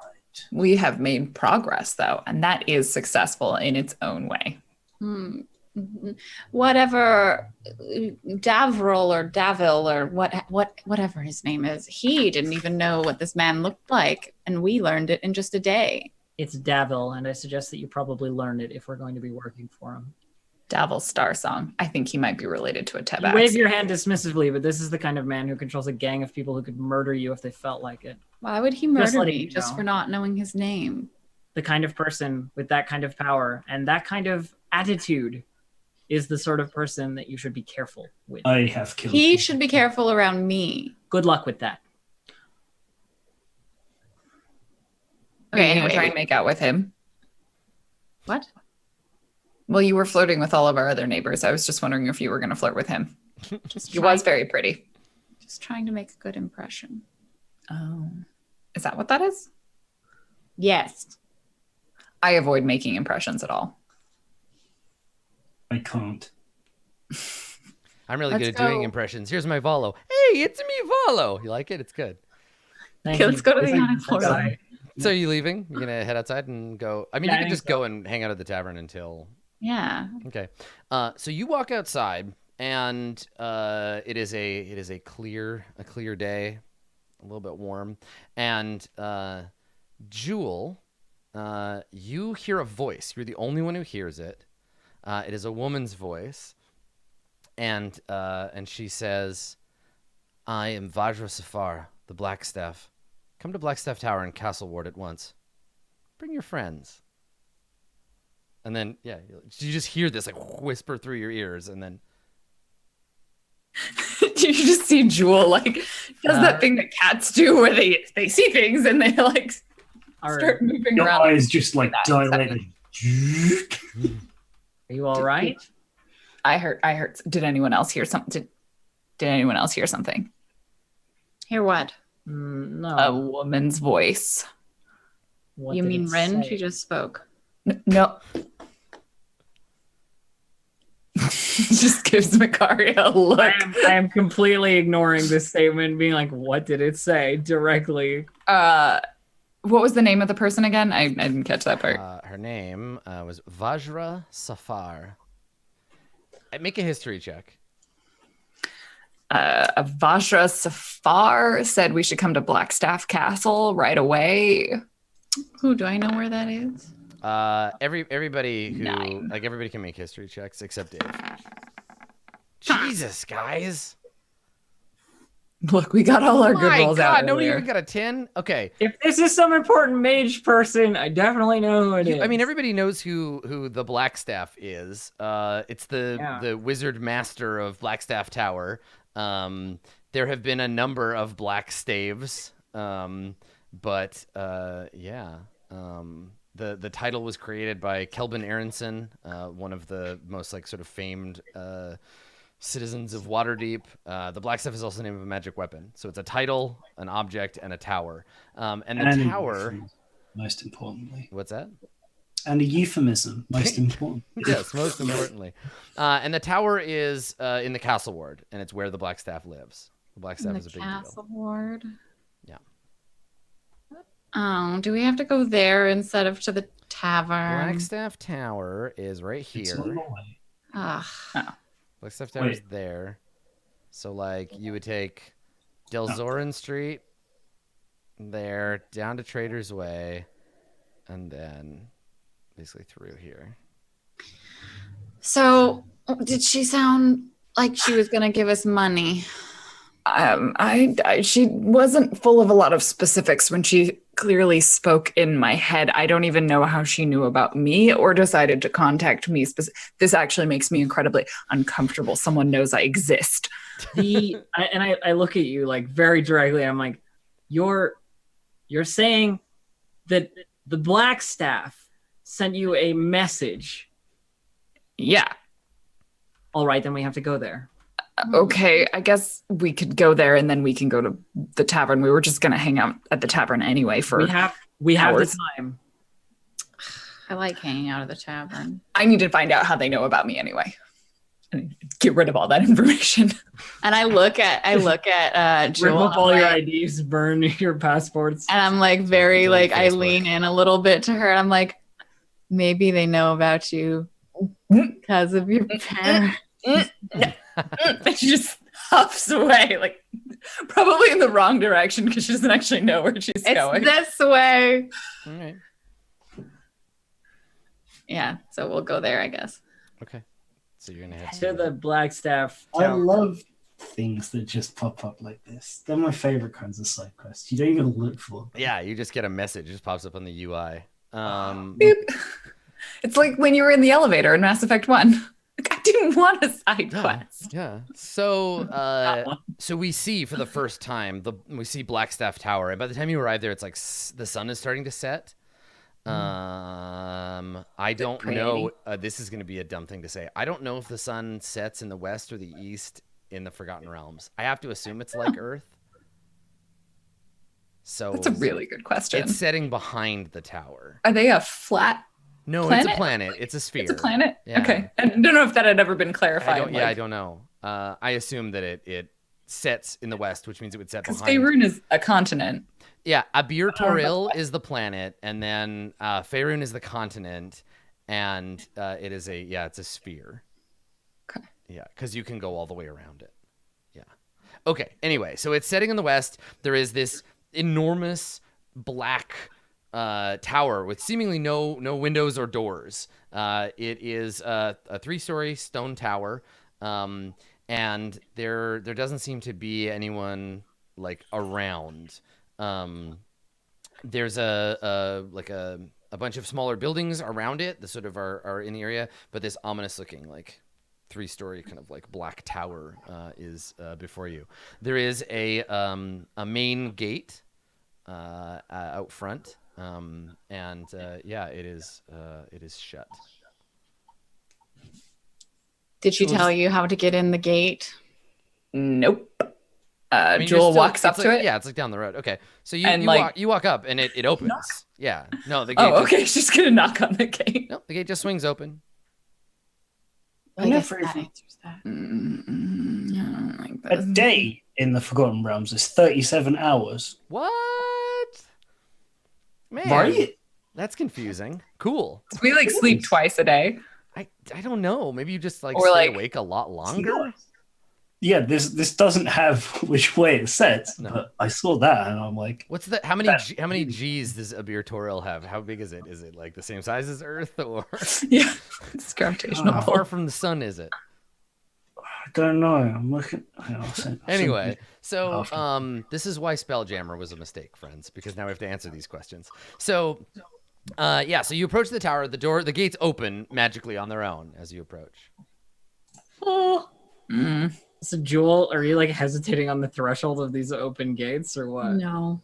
We have made progress though, and that is successful in its own way. Hmm. Whatever Davril or Davil or whatever his name is, he didn't even know what this man looked like, and we learned it in just a day. It's Davil, and I suggest that you probably learn it if we're going to be working for him. Davil Star Song. I think he might be related to a You Tebax. wave your hand dismissively, but this is the kind of man who controls a gang of people who could murder you if they felt like it. Why would he murder letting me you just know. for not knowing his name? The kind of person with that kind of power and that kind of attitude is the sort of person that you should be careful with. I have killed He people. should be careful around me. Good luck with that. Okay, Okay, anyway, try anyway. and make out with him. What? Well, you were flirting with all of our other neighbors. I was just wondering if you were going to flirt with him. Just He was very pretty. just trying to make a good impression. Oh, is that what that is? Yes. I avoid making impressions at all. I can't. I'm really Let's good at doing go. impressions. Here's my Volo. Hey, it's me, Volo. You like it? It's good. Thank Okay, you. let's go to the Thank you, Yawning Portal. guy. So are you leaving? You're gonna head outside and go. I mean, Yeah, you I can think just so. go and hang out at the tavern until. Yeah. Okay. So you walk outside, and it is a clear day, a little bit warm, and Jewel, you hear a voice. You're the only one who hears it. It is a woman's voice, and she says, "I am Vajra Safar, the Blackstaff. Come to Blackstaff Tower in Castle Ward at once. Bring your friends." And then, yeah, you just hear this like whisper through your ears, and then You just see Jewel like does that thing that cats do where they see things and they like start moving Your around. eyes just like dilated. Are you all right? I heard. Did anyone else hear something? Did anyone else hear something? Hear what? No. A woman's voice. What You did mean it Ren? say? She just spoke. No. Just gives Makaria a look. I am completely ignoring this statement, being like, "What did it say?" directly. What was the name of the person again? I didn't catch that part. her name was Vajra Safar. Make a history check. Vajra Safar said we should come to Blackstaff Castle right away. Who do I know where that is? Everybody who 9. like everybody can make history checks except Dave. Jesus, guys! Look, we got all our good My rolls God, out. nobody earlier. even got a 10. Okay. If this is some important mage person, I definitely know who it is. I mean, everybody knows who the Blackstaff is. It's the wizard master of Blackstaff Tower. There have been a number of black staves, but yeah. The title was created by Kelvin Aronson, one of the most like sort of famed citizens of Waterdeep. The Blackstaff is also the name of a magic weapon, so it's a title, an object, and a tower. And the tower, most importantly, what's that? And a euphemism, most important. Yes, most importantly. And the tower is in the Castle Ward, and it's where the Blackstaff lives. The Blackstaff is a big Castle deal. Ward. Yeah. Oh, do we have to go there instead of to the tavern? Blackstaff Tower is right It's on the here. way. Ugh. Blackstaff Tower is Wait. there. So, like, you would take Delzorin Street there, down to Trader's Way, and then basically through here. So, did she sound like she was gonna give us money? She wasn't full of a lot of specifics when she clearly spoke in my head. I don't even know how she knew about me or decided to contact me. This actually makes me incredibly uncomfortable. Someone knows I exist. I look at you like very directly. I'm like, you're saying that the Blackstaff sent you a message. Yeah. All right, then we have to go there. Okay, I guess we could go there and then we can go to the tavern. We were just gonna hang out at the tavern anyway for We have hours. the time. I like hanging out at the tavern. I need to find out how they know about me anyway. And get rid of all that information. And I look at Rip Jewel, up all I'm your like- IDs, burn your passports. and I'm like very Delete like I Facebook. lean in a little bit to her. I'm like, maybe they know about you because of your parents. And she just huffs away, like probably in the wrong direction because she doesn't actually know where she's going. It's this way. All right. Yeah, so we'll go there, I guess. Okay. So you're going to head To the Blackstaff I Tower. love things that just pop up like this. They're my favorite kinds of side quests. You don't even look for them. Yeah, you just get a message. It just pops up on the UI. Beep. It's like when you were in the elevator in Mass Effect 1. Like, I didn't want a side quest. Yeah. So, so we see for the first time we see Blackstaff Tower, and by the time you arrive there, it's like the sun is starting to set. I don't know. This is going to be a dumb thing to say. I don't know if the sun sets in the west or the east in the Forgotten Realms. I have to assume it's like Earth. So That's a really good question. it's setting behind the tower. Are they a flat? No, Planet? it's a planet. It's a sphere. It's a planet. Yeah. Okay, I don't know if that had ever been clarified. I don't know. I assume that it sets in the west, which means it would set Because behind. Faerun is a continent. Yeah, Abir Toril is the planet, and then Faerun is the continent, and it's a sphere. Okay. Yeah, because you can go all the way around it. Yeah. Okay. Anyway, so it's setting in the west. There is this enormous black tower with seemingly no windows or doors. It is a 3-story stone tower, and there doesn't seem to be anyone like around. There's a bunch of smaller buildings around it that sort of are in the area, but this ominous looking like 3-story kind of like black tower is before you. There is a main gate out front, and it is shut. Did she tell you how to get in the gate? Nope. I mean, Jewel walks up to it. Yeah, it's like down the road. Okay, so And, you walk up and it opens. Knock? Yeah, no, the gate. Oh, okay. She's gonna knock on the gate. No, the gate just swings open. I guess that answers that. I don't like A this. day in the Forgotten Realms is 37 hours. What? Man, Right? that's confusing. Cool. We like sleep twice a day. I don't know. Maybe you just like Or, stay like- awake a lot longer. Yeah, this doesn't have which way it sets, No. but I saw that and I'm like, What's the how many G's does Abir Toril have? How big is it? Is it like the same size as Earth, or Yeah, it's gravitational how pull. far from the sun is it? I don't know. I'm looking. Hang on, I'll send- Anyway, so Awesome. this is why Spelljammer was a mistake, friends, because now we have to answer these questions. So so you approach the tower, the gates open magically on their own as you approach. Oh. Mm. So Jewel, are you like hesitating on the threshold of these open gates or what? No.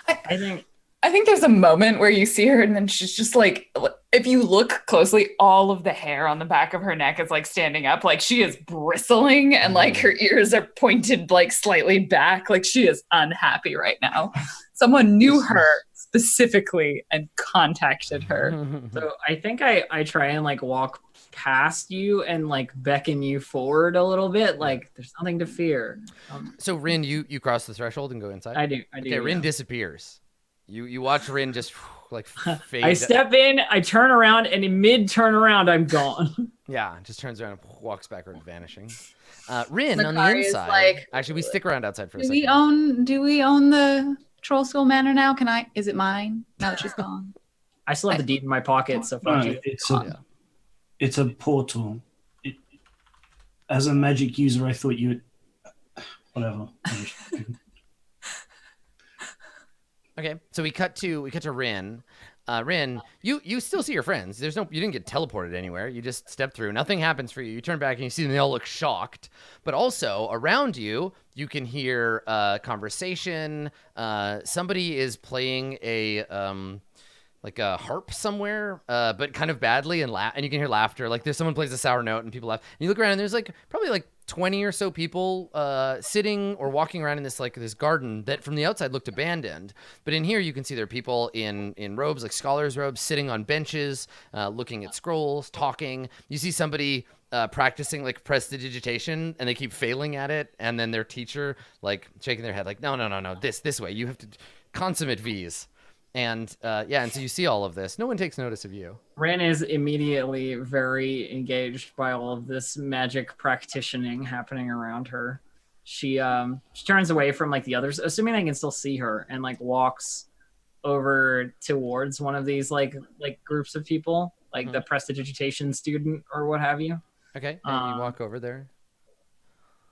I think I think there's a moment where you see her and then she's just like, if you look closely, all of the hair on the back of her neck is like standing up. Like she is bristling and like her ears are pointed like slightly back. Like she is unhappy right now. Someone knew her specifically and contacted her. so. I think I try and like walk past you and like beckon you forward a little bit. Like there's nothing to fear. So Rin, you cross the threshold and go inside. I do. Okay, Rin yeah. disappears. You watch Rin just like fade. I step in, I turn around, and in mid turnaround, I'm gone. Yeah, just turns around and walks backward, vanishing. Rin on the Makari is inside. like, Actually, we stick around outside for a Do second. we own the Troll Skull Manor now? Is it mine now that she's gone? I still have the deed in my pocket, so No, fuck you. it's a portal. As a magic user, I thought you would. Whatever. Okay, so we cut to Rin. Rin, you still see your friends. You didn't get teleported anywhere. You just step through. Nothing happens for you. You turn back and you see them. They all look shocked. But also around you, you can hear conversation. Somebody is playing a harp somewhere, but kind of badly, and you can hear laughter. Like there's someone plays a sour note and people laugh. And you look around and there's like probably like 20 or so people sitting or walking around in this garden that from the outside looked abandoned. But in here you can see there are people in robes, like scholars' robes, sitting on benches, looking at scrolls, talking. You see somebody practicing like prestidigitation and they keep failing at it, and then their teacher like shaking their head like no, this way, you have to consummate V's. And and so you see all of this. No one takes notice of you. Ren is immediately very engaged by all of this magic practicing happening around her. She turns away from like the others, assuming I can still see her, and like walks over towards one of these like groups of people, like the prestidigitation student or what have you. Okay, and you walk over there.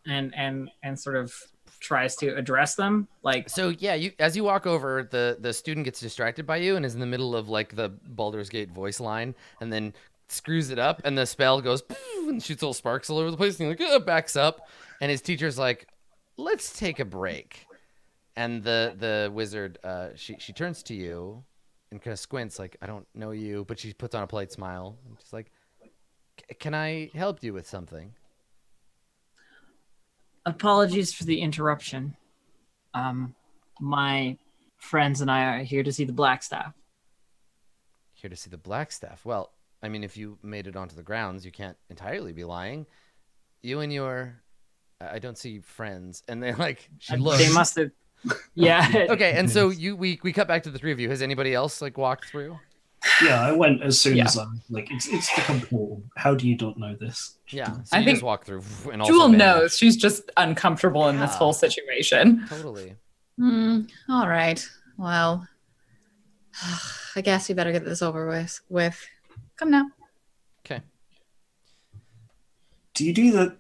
And sort of tries to address them, like so. Yeah, as you walk over, the student gets distracted by you and is in the middle of like the Baldur's Gate voice line, and then screws it up, and the spell goes and shoots little sparks all over the place, and he like backs up, and his teacher's like, "Let's take a break." And the wizard, she turns to you and kind of squints, like, "I don't know you," but she puts on a polite smile. And she's like, "Can I help you with something?" Apologies for the interruption. My friends and I are here to see the Blackstaff. Here to see the Blackstaff. Well, I mean, if you made it onto the grounds, you can't entirely be lying. You and your, I don't see friends. And then like she looks. Yeah. Okay, and so we cut back to the three of you. Has anybody else like walked through? Yeah, I went as soon Yeah. as I was like, it's the portal. How do you not know this? Yeah, so I you think just walk through and also Jewel vanish. knows she's just uncomfortable in this Yeah. whole situation. Totally. All right. Well, I guess we better get this over with. Come now. Okay. Do you do the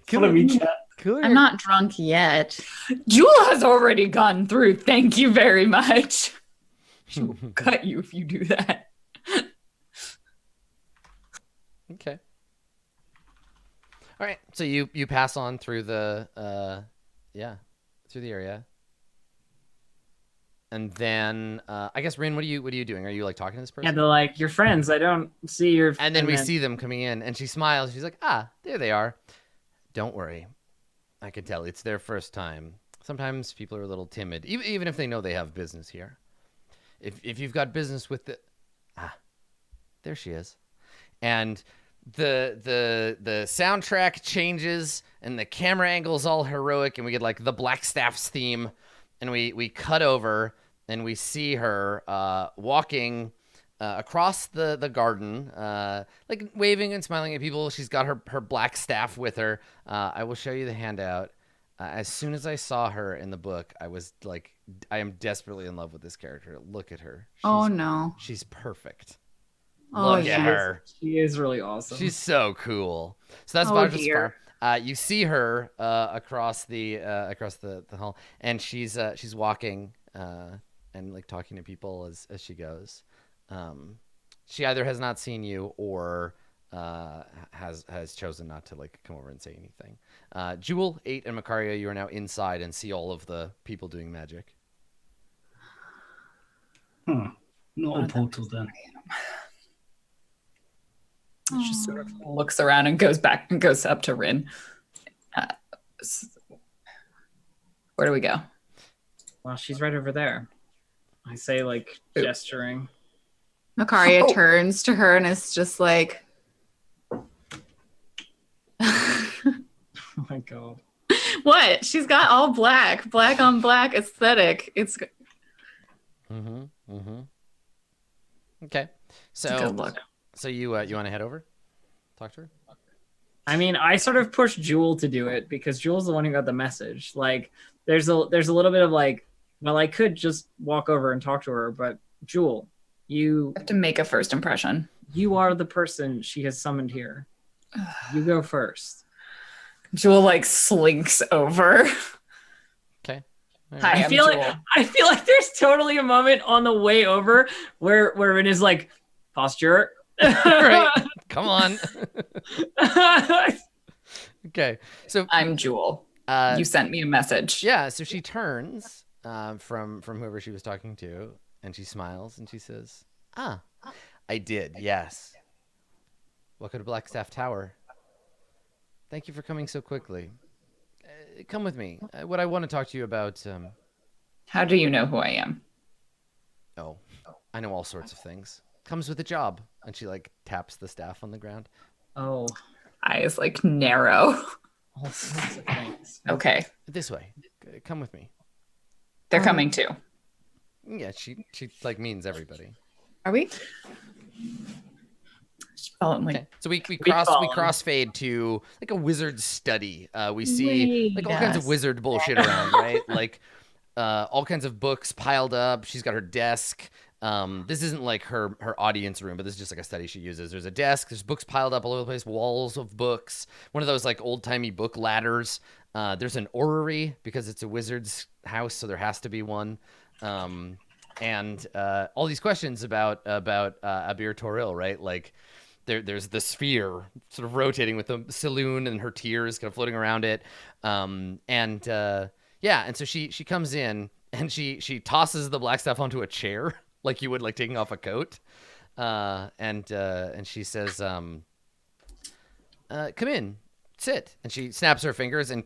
follow me, chat? I'm not drunk yet. Jewel has already gone through. Thank you very much. She will cut you if you do that. Okay. All right. So you pass on through the through the area. And then I guess Rin, what are you doing? Are you like talking to this person? Yeah, they're like, your friends. I don't see your. And then we see them coming in, and she smiles. She's like, "Ah, there they are. Don't worry. I can tell it's their first time. Sometimes people are a little timid, even if they know they have business here. If you've got business with the there she is." And the soundtrack changes, and the camera angle's all heroic, and we get like the Blackstaff's theme, and we cut over, and we see her walking across the garden, like waving and smiling at people. She's got her black staff with her. I will show you the handout. As soon as I saw her in the book, I was like, I am desperately in love with this character. Look at her. Oh no. She's perfect. Oh, Look at her. She is really awesome. She's so cool. So that's Oh, about as dear. far. You see her across the hall, and she's walking and like talking to people as she goes. She either has not seen you or has chosen not to like come over and say anything. Jewel, 8, and Makaria, you are now inside and see all of the people doing magic. Not a portal then. She just sort of looks around and goes back and goes up to Rin. Where do we go? Well, she's right over there. I say, like, gesturing. Makaria turns to her and is just like, Oh my god. what? She's got all black on black aesthetic. It's Okay, so good look. So you want to head over, talk to her? I mean, I sort of pushed Jewel to do it because Jewel's the one who got the message. Like, there's a little bit of like, well, I could just walk over and talk to her, but Jewel, you have to make a first impression. You are the person she has summoned here. You go first. Jewel like slinks over. Okay. Hi, I'm Jewel. I feel like there's totally a moment on the way over where Rin is like, posture. Right. Come on. Okay. So I'm Jewel. You sent me a message. Yeah. So she turns from whoever she was talking to, and she smiles and she says, "Ah, I did. Yes. Welcome to Blackstaff Tower. Thank you for coming so quickly. Come with me. What I want to talk to you about." How do you know who I am? Oh, I know all sorts of things. Comes with a job. And she like taps the staff on the ground. Oh. Eyes like narrow. All sorts of things. Okay. This way. Come with me. They're coming too. Yeah, she like means everybody. Are we? Okay. So we crossfade to like a wizard's study. We see like all kinds of wizard bullshit around, right? Like all kinds of books piled up. She's got her desk. This isn't like her audience room, but this is just like a study she uses. There's a desk, there's books piled up all over the place, walls of books, one of those like old-timey book ladders. There's an orrery because it's a wizard's house, so there has to be one. And all these questions about Abir Toril, right? Like there's the sphere sort of rotating with the saloon and her tears kind of floating around it. And so she comes in and she tosses the black stuff onto a chair like you would like taking off a coat. And she says, come in, sit. And she snaps her fingers and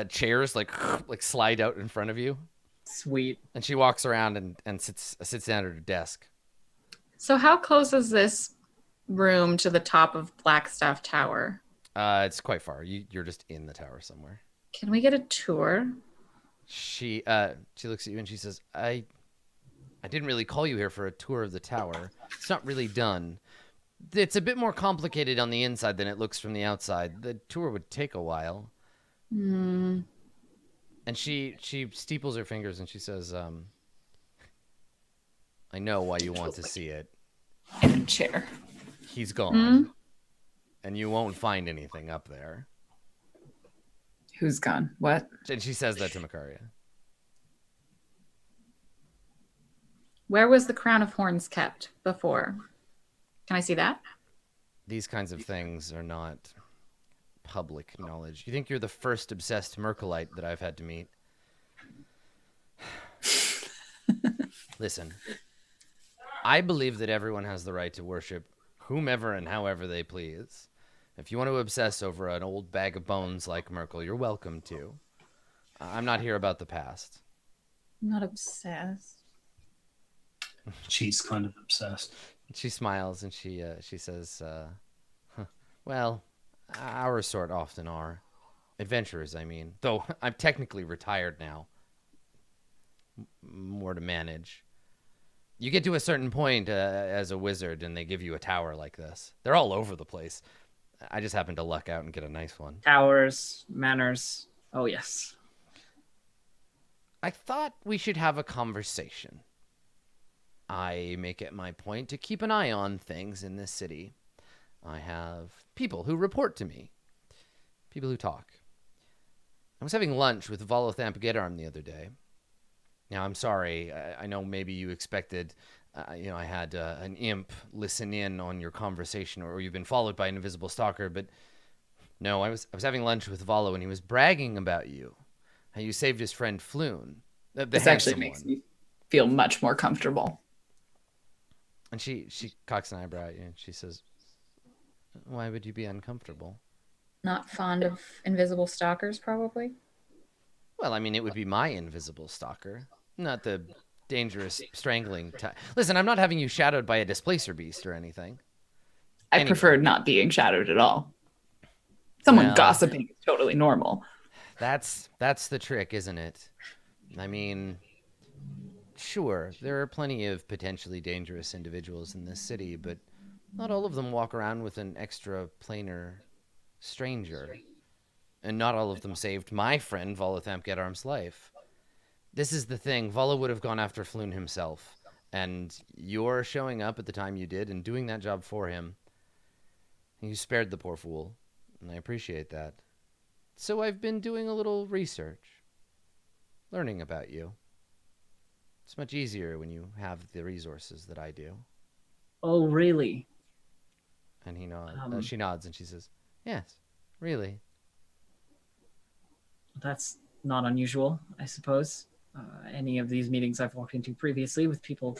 chairs like slide out in front of you. Sweet. And she walks around and sits down at her desk. So how close is this room to the top of Blackstaff Tower? It's quite far. You're just in the tower somewhere. Can we get a tour? She looks at you and she says, I didn't really call you here for a tour of the tower. It's not really done. It's a bit more complicated on the inside than it looks from the outside. The tour would take a while. Hmm. And she steeples her fingers and she says, I know why you want to see it. In a chair. He's gone. And you won't find anything up there. Who's gone? What? And she says that to Makaria. Where was the crown of horns kept before? Can I see that? These kinds of things are not public knowledge. You think you're the first obsessed Merkelite that I've had to meet? Listen, I believe that everyone has the right to worship whomever and however they please. If you want to obsess over an old bag of bones like Merkel, you're welcome to. I'm not here about the past. I'm not obsessed. She's kind of obsessed. She smiles and she says, well, our sort often are. Adventurers, I mean. Though I'm technically retired now. More to manage. You get to a certain point as a wizard and they give you a tower like this. They're all over the place. I just happened to luck out and get a nice one. Towers, manors. Oh, yes. I thought we should have a conversation. I make it my point to keep an eye on things in this city. I have people who report to me. People who talk. I was having lunch with Volothamp Gedarm the other day. Now, I'm sorry. I know maybe you expected, I had an imp listen in on your conversation, or you've been followed by an invisible stalker. But no, I was having lunch with Volo, and he was bragging about you, how you saved his friend Floon. This actually makes me feel much more comfortable. And she cocks an eyebrow at you, and she says, "Why would you be uncomfortable?" Not fond of invisible stalkers, probably. Well, I mean, it would be my invisible stalker, not the dangerous strangling type. Listen, I'm not having you shadowed by a displacer beast or anything. I prefer not being shadowed at all. Someone gossiping is totally normal. That's the trick, isn't it? I mean, sure, there are plenty of potentially dangerous individuals in this city, but not all of them walk around with an extra planar stranger. And not all of them saved my friend Volothamp Gedarm's life. This is the thing. Volo would have gone after Floon himself. And you're showing up at the time you did and doing that job for him. You spared the poor fool. And I appreciate that. So I've been doing a little research. Learning about you. It's much easier when you have the resources that I do. Oh, really? And he nods. She nods and she says, "Yes, really." That's not unusual, I suppose. Any of these meetings I've walked into previously with people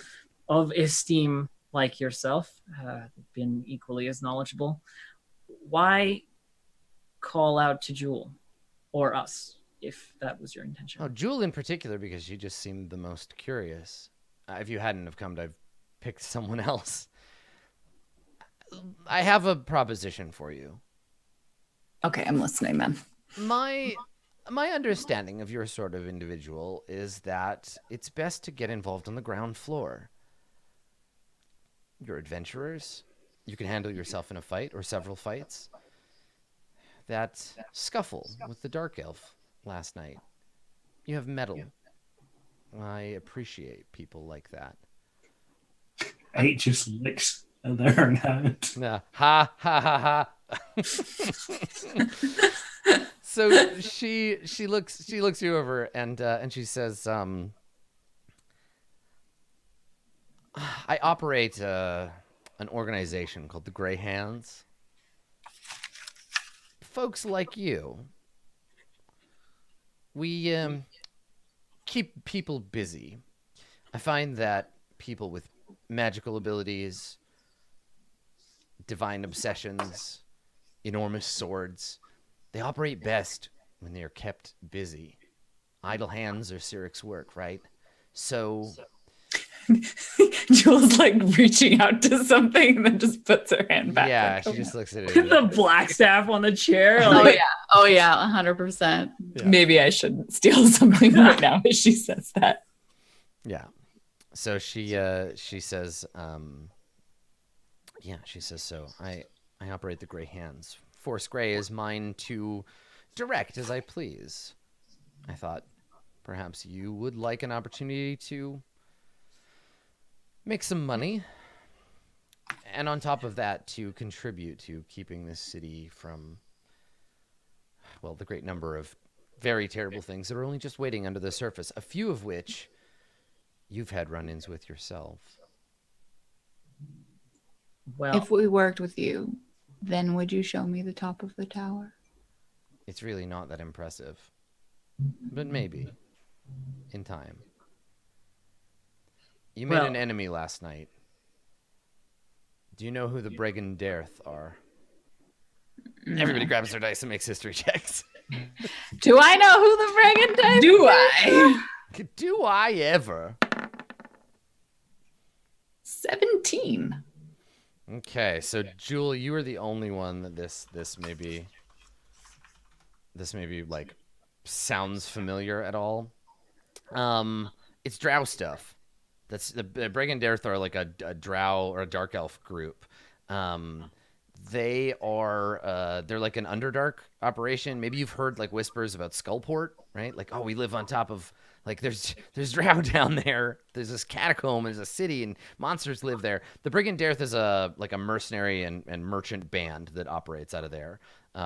of esteem like yourself have been equally as knowledgeable. Why call out to Jewel or us, if that was your intention? Oh, Jewel in particular, because she just seemed the most curious. If you hadn't have come, I've picked someone else. I have a proposition for you. Okay, I'm listening then. My understanding of your sort of individual is that it's best to get involved on the ground floor. You're adventurers. You can handle yourself in a fight or several fights. That scuffle with the Dark Elf last night. You have mettle. I appreciate people like that. 8 just licks their own hand. Nah. Ha ha ha ha. So she looks you over and she says, I operate an organization called the Grey Hands. Folks like you, we keep people busy. I find that people with magical abilities, divine obsessions, enormous swords, they operate best when they are kept busy. Idle hands are Cyric's work, right? So Jules like reaching out to something and then just puts her hand back. Yeah, like, she "Oh, just looks at The it. black staff on the chair. Oh Like, yeah. Oh yeah. 100%. Yeah. Maybe I shouldn't steal something right now as she says that. Yeah. So she says, she says, so I operate the Gray Hands. Force Gray is mine to direct as I please. I thought perhaps you would like an opportunity to make some money. And on top of that, to contribute to keeping this city from, well, the great number of very terrible things that are only just waiting under the surface, a few of which you've had run-ins with yourself. well, If we worked with you, then would you show me the top of the tower? It's really not that impressive. But maybe. In time. You made Well- an enemy last night. Do you know who the Brigandarth are? Everybody grabs their dice and makes history checks. Do I know who the Brigand is? Do I? Do I ever? 17. Okay, so Jewel, you are the only one that this maybe like sounds familiar at all. It's drow stuff. That's the Brigandarth are like a drow or a dark elf group. They're like an Underdark operation. Maybe you've heard like whispers about Skullport, right? Like, oh, we live on top of, like, there's drow down there. There's this catacomb, there's a city, and monsters live there. The Brigandarth is a mercenary and merchant band that operates out of there.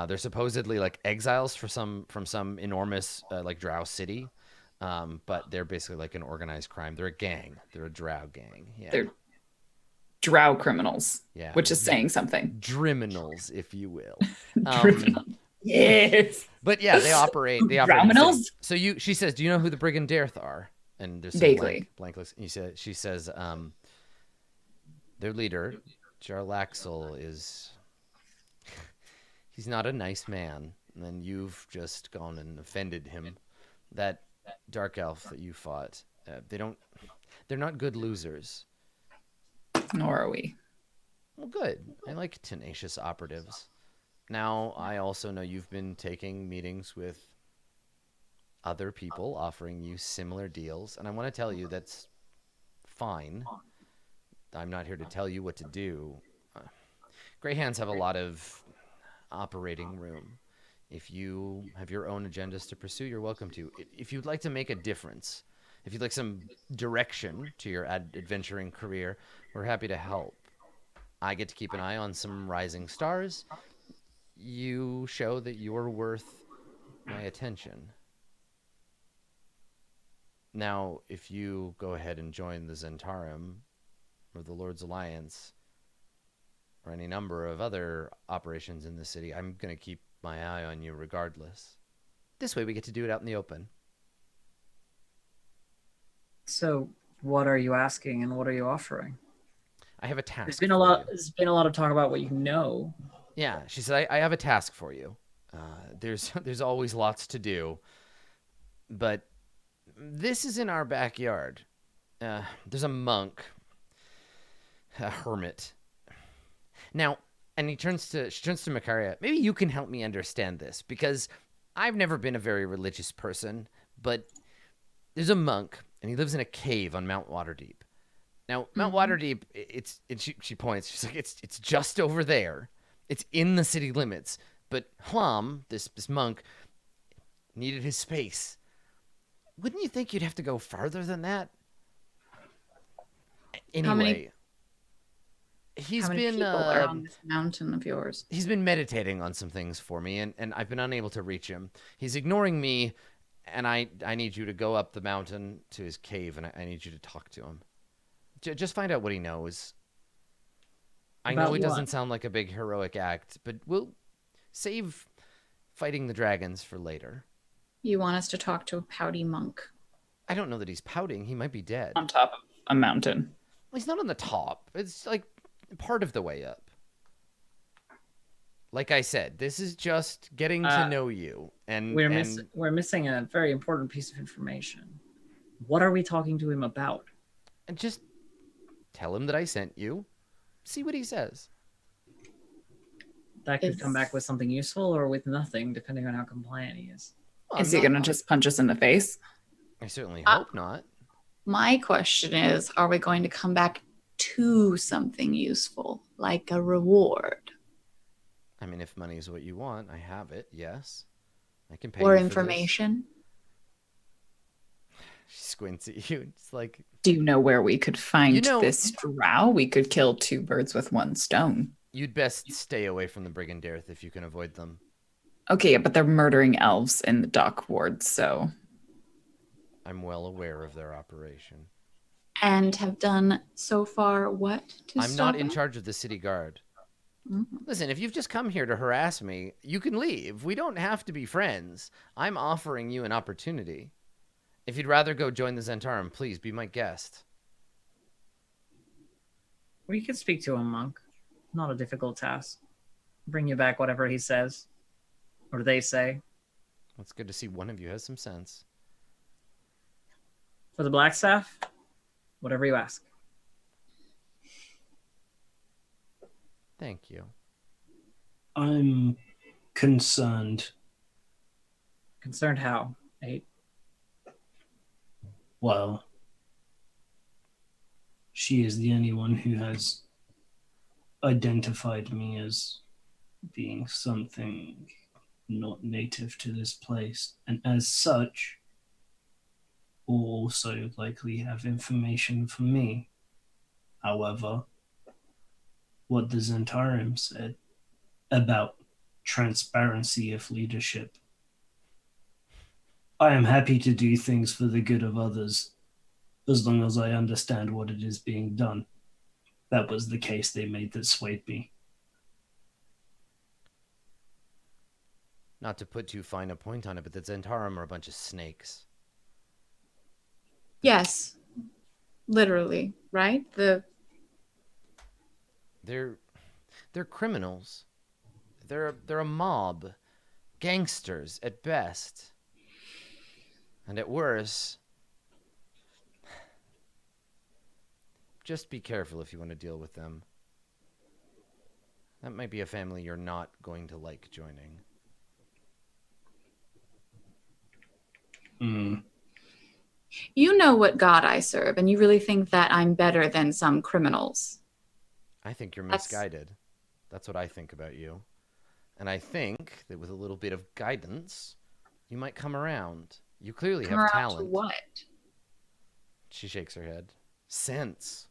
They're supposedly like exiles from some enormous like drow city. But they're basically like an organized crime. They're a gang. They're a drow gang. Yeah. They're drow criminals, Yeah. which is saying something. Driminals, if you will. Yes. But yeah, they operate. Drominals? So she says, "Do you know who the Brigandarth are?" And there's some Vaguely. blank looks. She says, their leader, Jarlaxle, he's not a nice man. And you've just gone and offended him. That dark elf that you fought, they're not good losers. Nor are we. Well, good. I like tenacious operatives. Now, I also know you've been taking meetings with other people offering you similar deals, and I want to tell you that's fine. I'm not here to tell you what to do. Greyhands have a lot of operating room. If you have your own agendas to pursue, you're welcome to. If you'd like to make a difference, if you'd like some direction to your adventuring career, we're happy to help. I get to keep an eye on some rising stars. You show that you're worth my attention. Now, if you go ahead and join the Zentarum or the Lord's Alliance or any number of other operations in the city, I'm going to keep my eye on you regardless. This way we get to do it out in the open. so what are you asking and what are you offering? I have a task. There's been a lot of talk about what you know. Yeah, she said, I have a task for you. There's always lots to do, but this is in our backyard. There's a monk, a hermit. Now, and she turns to Makaria. Maybe you can help me understand this, because I've never been a very religious person, but there's a monk, and he lives in a cave on Mount Waterdeep. Now, Mount Waterdeep, she points, she's like, it's just over there. It's in the city limits. But Hlam, this monk, needed his space. Wouldn't you think you'd have to go farther than that? Anyway, How many people are on this mountain of yours? he's been meditating on some things for me, and I've been unable to reach him. He's ignoring me, and I need you to go up the mountain to his cave, and I need you to talk to him. Just find out what he knows. I know About it doesn't what? sound like a big heroic act, but we'll save fighting the dragons for later. You want us to talk to a pouty monk? I don't know that he's pouting. He might be dead. On top of a mountain. He's not on the top. It's like part of the way up. Like I said, this is just getting to know you. And We're missing a very important piece of information. What are we talking to him about? and just Tell him that I sent you. See what he says. That could Is- come back with something useful or with nothing, depending on how compliant he is. Well, Is he going to just punch us in the face? I certainly Uh, hope not. My question is, are we going to come back to something useful, like a reward I mean, if money is what you want, I have it. Yes, I can pay or you for this. information? She squints at you. It's like, Do you know where we could find You know- this drow? We could kill two birds with one stone. you'd best stay away from the Brigandareth if you can avoid them. Okay, yeah, but they're murdering elves in the dock wards, so I'm well aware of their operation. And have done so far what to I'm stop not in it? charge of the city guard. Mhm. Listen, if you've just come here to harass me, you can leave. We don't have to be friends. I'm offering you an opportunity. If you'd rather go join the Zentarum, please be my guest. We could speak to him, monk. Not a difficult task. Bring you back whatever he says. Or they say. It's good to see one of you has some sense. For the black staff, whatever you ask. Thank you. I'm concerned. Concerned how? 8. Well, she is the only one who has identified me as being something not native to this place, and as such, will also likely have information for me. However, what the Zentarum said about transparency of leadership, I am happy to do things for the good of others as long as I understand what it is being done. That was the case they made that swayed me. Not to put too fine a point on it, but the Zentarum are a bunch of snakes. Yes, literally, right? They're criminals. They're a mob, gangsters at best, and at worst. Just be careful if you want to deal with them. That might be a family you're not going to like joining. You know what God I serve, and you really think that I'm better than some criminals. I think you're That's- misguided. That's what I think about you. And I think that with a little bit of guidance, you might come around. You clearly Come have around talent. to what? She shakes her head. Sense.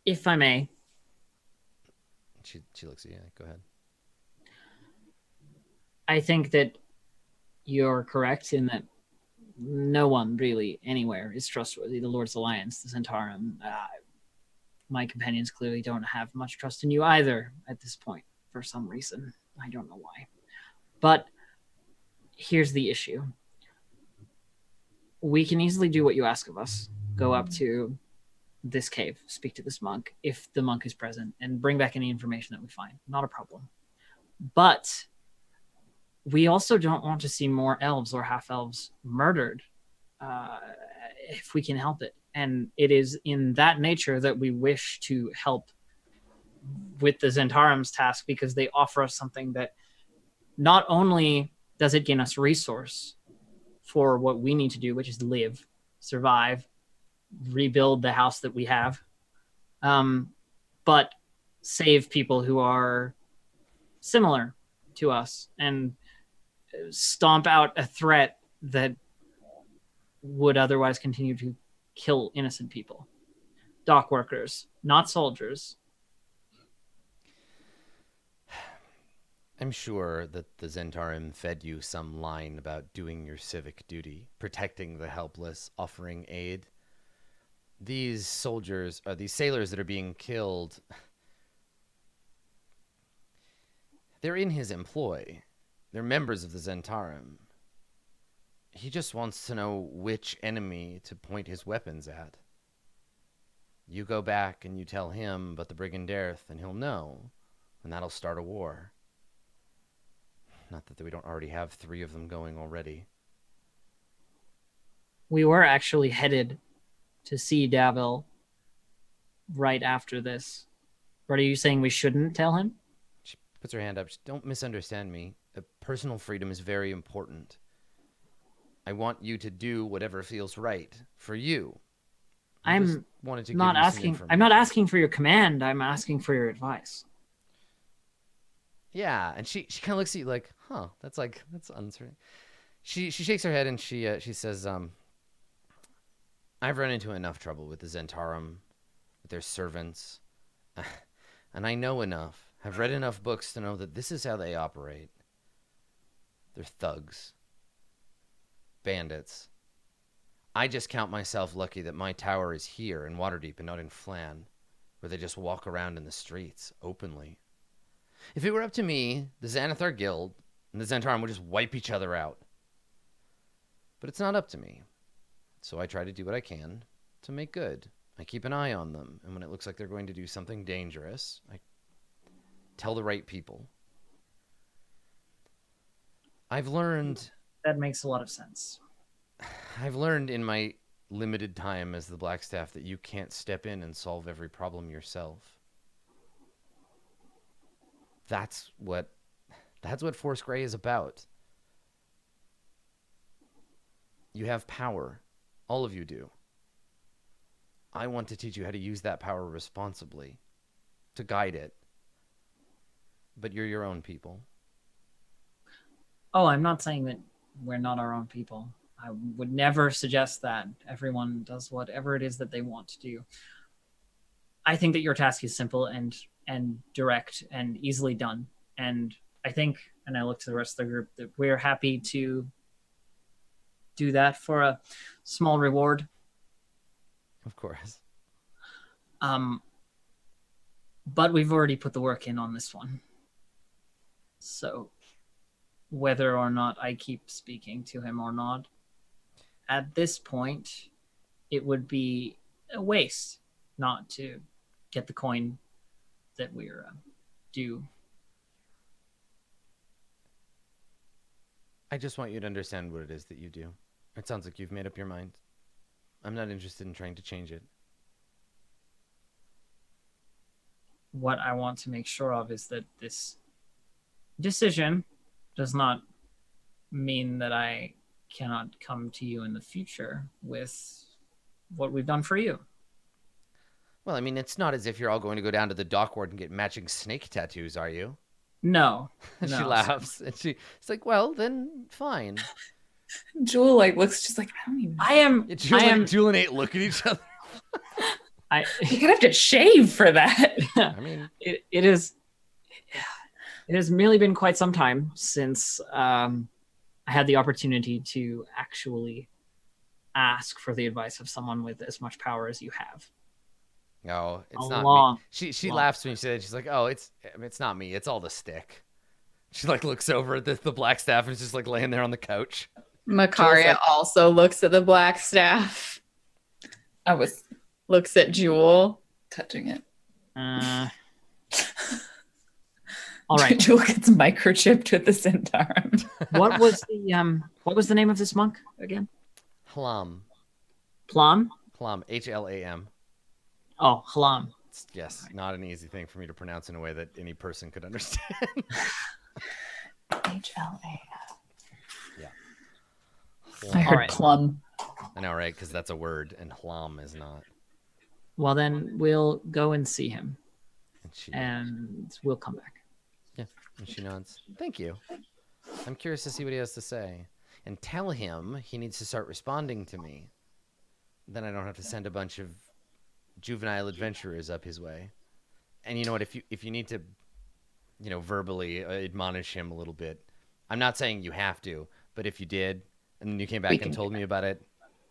If I may, She looks at you. Go ahead. I think that you're correct in that no one really anywhere is trustworthy. The Lord's Alliance, the Zentarum, my companions clearly don't have much trust in you either at this point for some reason. I don't know why. But here's the issue. We can easily do what you ask of us. Go up to this cave, speak to this monk, if the monk is present, and bring back any information that we find. Not a problem. But we also don't want to see more elves or half-elves murdered if we can help it. And it is in that nature that we wish to help with the Zentarum's task, because they offer us something that not only does it gain us resource for what we need to do, which is live, survive, rebuild the house that we have, but save people who are similar to us and stomp out a threat that would otherwise continue to kill innocent people. Dock workers, not soldiers. I'm sure that the Zentarum fed you some line about doing your civic duty, protecting the helpless, offering aid. These soldiers, or these sailors that are being killed, they're in his employ. They're members of the Zentarum. He just wants to know which enemy to point his weapons at. You go back and you tell him about the Brigandareth, and he'll know, and that'll start a war. Not that we don't already have 3 of them going already. we were actually headed to see Davil right after this. But are you saying we shouldn't tell him? She puts her hand up. Don't misunderstand me. Personal freedom is very important. I want you to do whatever feels right for you. I just wanted to give you some information. I'm not asking for your command. I'm asking for your advice. Yeah, and she kind of looks at you like, huh? That's uncertain. She shakes her head and she says, I've run into enough trouble with the Zentarum, with their servants, and I know enough. I've read enough books to know that this is how they operate. They're thugs, bandits. I just count myself lucky that my tower is here in Waterdeep and not in Flan, where they just walk around in the streets openly. If it were up to me, the Xanathar Guild and the Zentarum would just wipe each other out. But it's not up to me. So I try to do what I can to make good. I keep an eye on them, and when it looks like they're going to do something dangerous, I tell the right people. I've learned... That makes a lot of sense. I've learned in my limited time as the Blackstaff that you can't step in and solve every problem yourself. That's what Force Grey is about. You have power. All of you do. I want to teach you how to use that power responsibly, to guide it. But you're your own people. Oh, I'm not saying that we're not our own people. I would never suggest that. Everyone does whatever it is that they want to do. I think that your task is simple and direct and easily done. And I think, and I look to the rest of the group, that we're happy to do that for a small reward. Of course. But we've already put the work in on this one. So whether or not I keep speaking to him or not, at this point, it would be a waste not to get the coin that we're due. I just want you to understand what it is that you do. It sounds like you've made up your mind. I'm not interested in trying to change it. What I want to make sure of is that this decision does not mean that I cannot come to you in the future with what we've done for you. Well, I mean, it's not as if you're all going to go down to the dock ward and get matching snake tattoos, are you? No. She laughs and she's like, well, then fine. Jewel looks just like, I don't even. Jewel and Nate look at each other. You're gonna have to shave for that. I mean, it has merely been quite some time since I had the opportunity to actually ask for the advice of someone with as much power as you have. No, it's not me. She laughs when you say that. She's like, oh, it's not me. It's all the stick. She looks over at the Blackstaff and is just laying there on the couch. Makaria also looks at the Blackstaff. Looks at Jewel. Touching it. All right. Jewel gets microchipped with the Zentarum. What was the name of this monk again? Hlam. Plum? Hlam. Hlam. Oh, Hlam. Yes, not an easy thing for me to pronounce in a way that any person could understand. HLAM. Yeah. I heard right. plum. I know, right? Because that's a word, and hlam is not. Well, then we'll go and see him, and we'll come back. Yeah, and she nods. Thank you. I'm curious to see what he has to say. And tell him he needs to start responding to me. Then I don't have to send a bunch of juvenile adventurers up his way. And you know what? If you need to, verbally admonish him a little bit, I'm not saying you have to, but if you did, and then you came back and told me about it,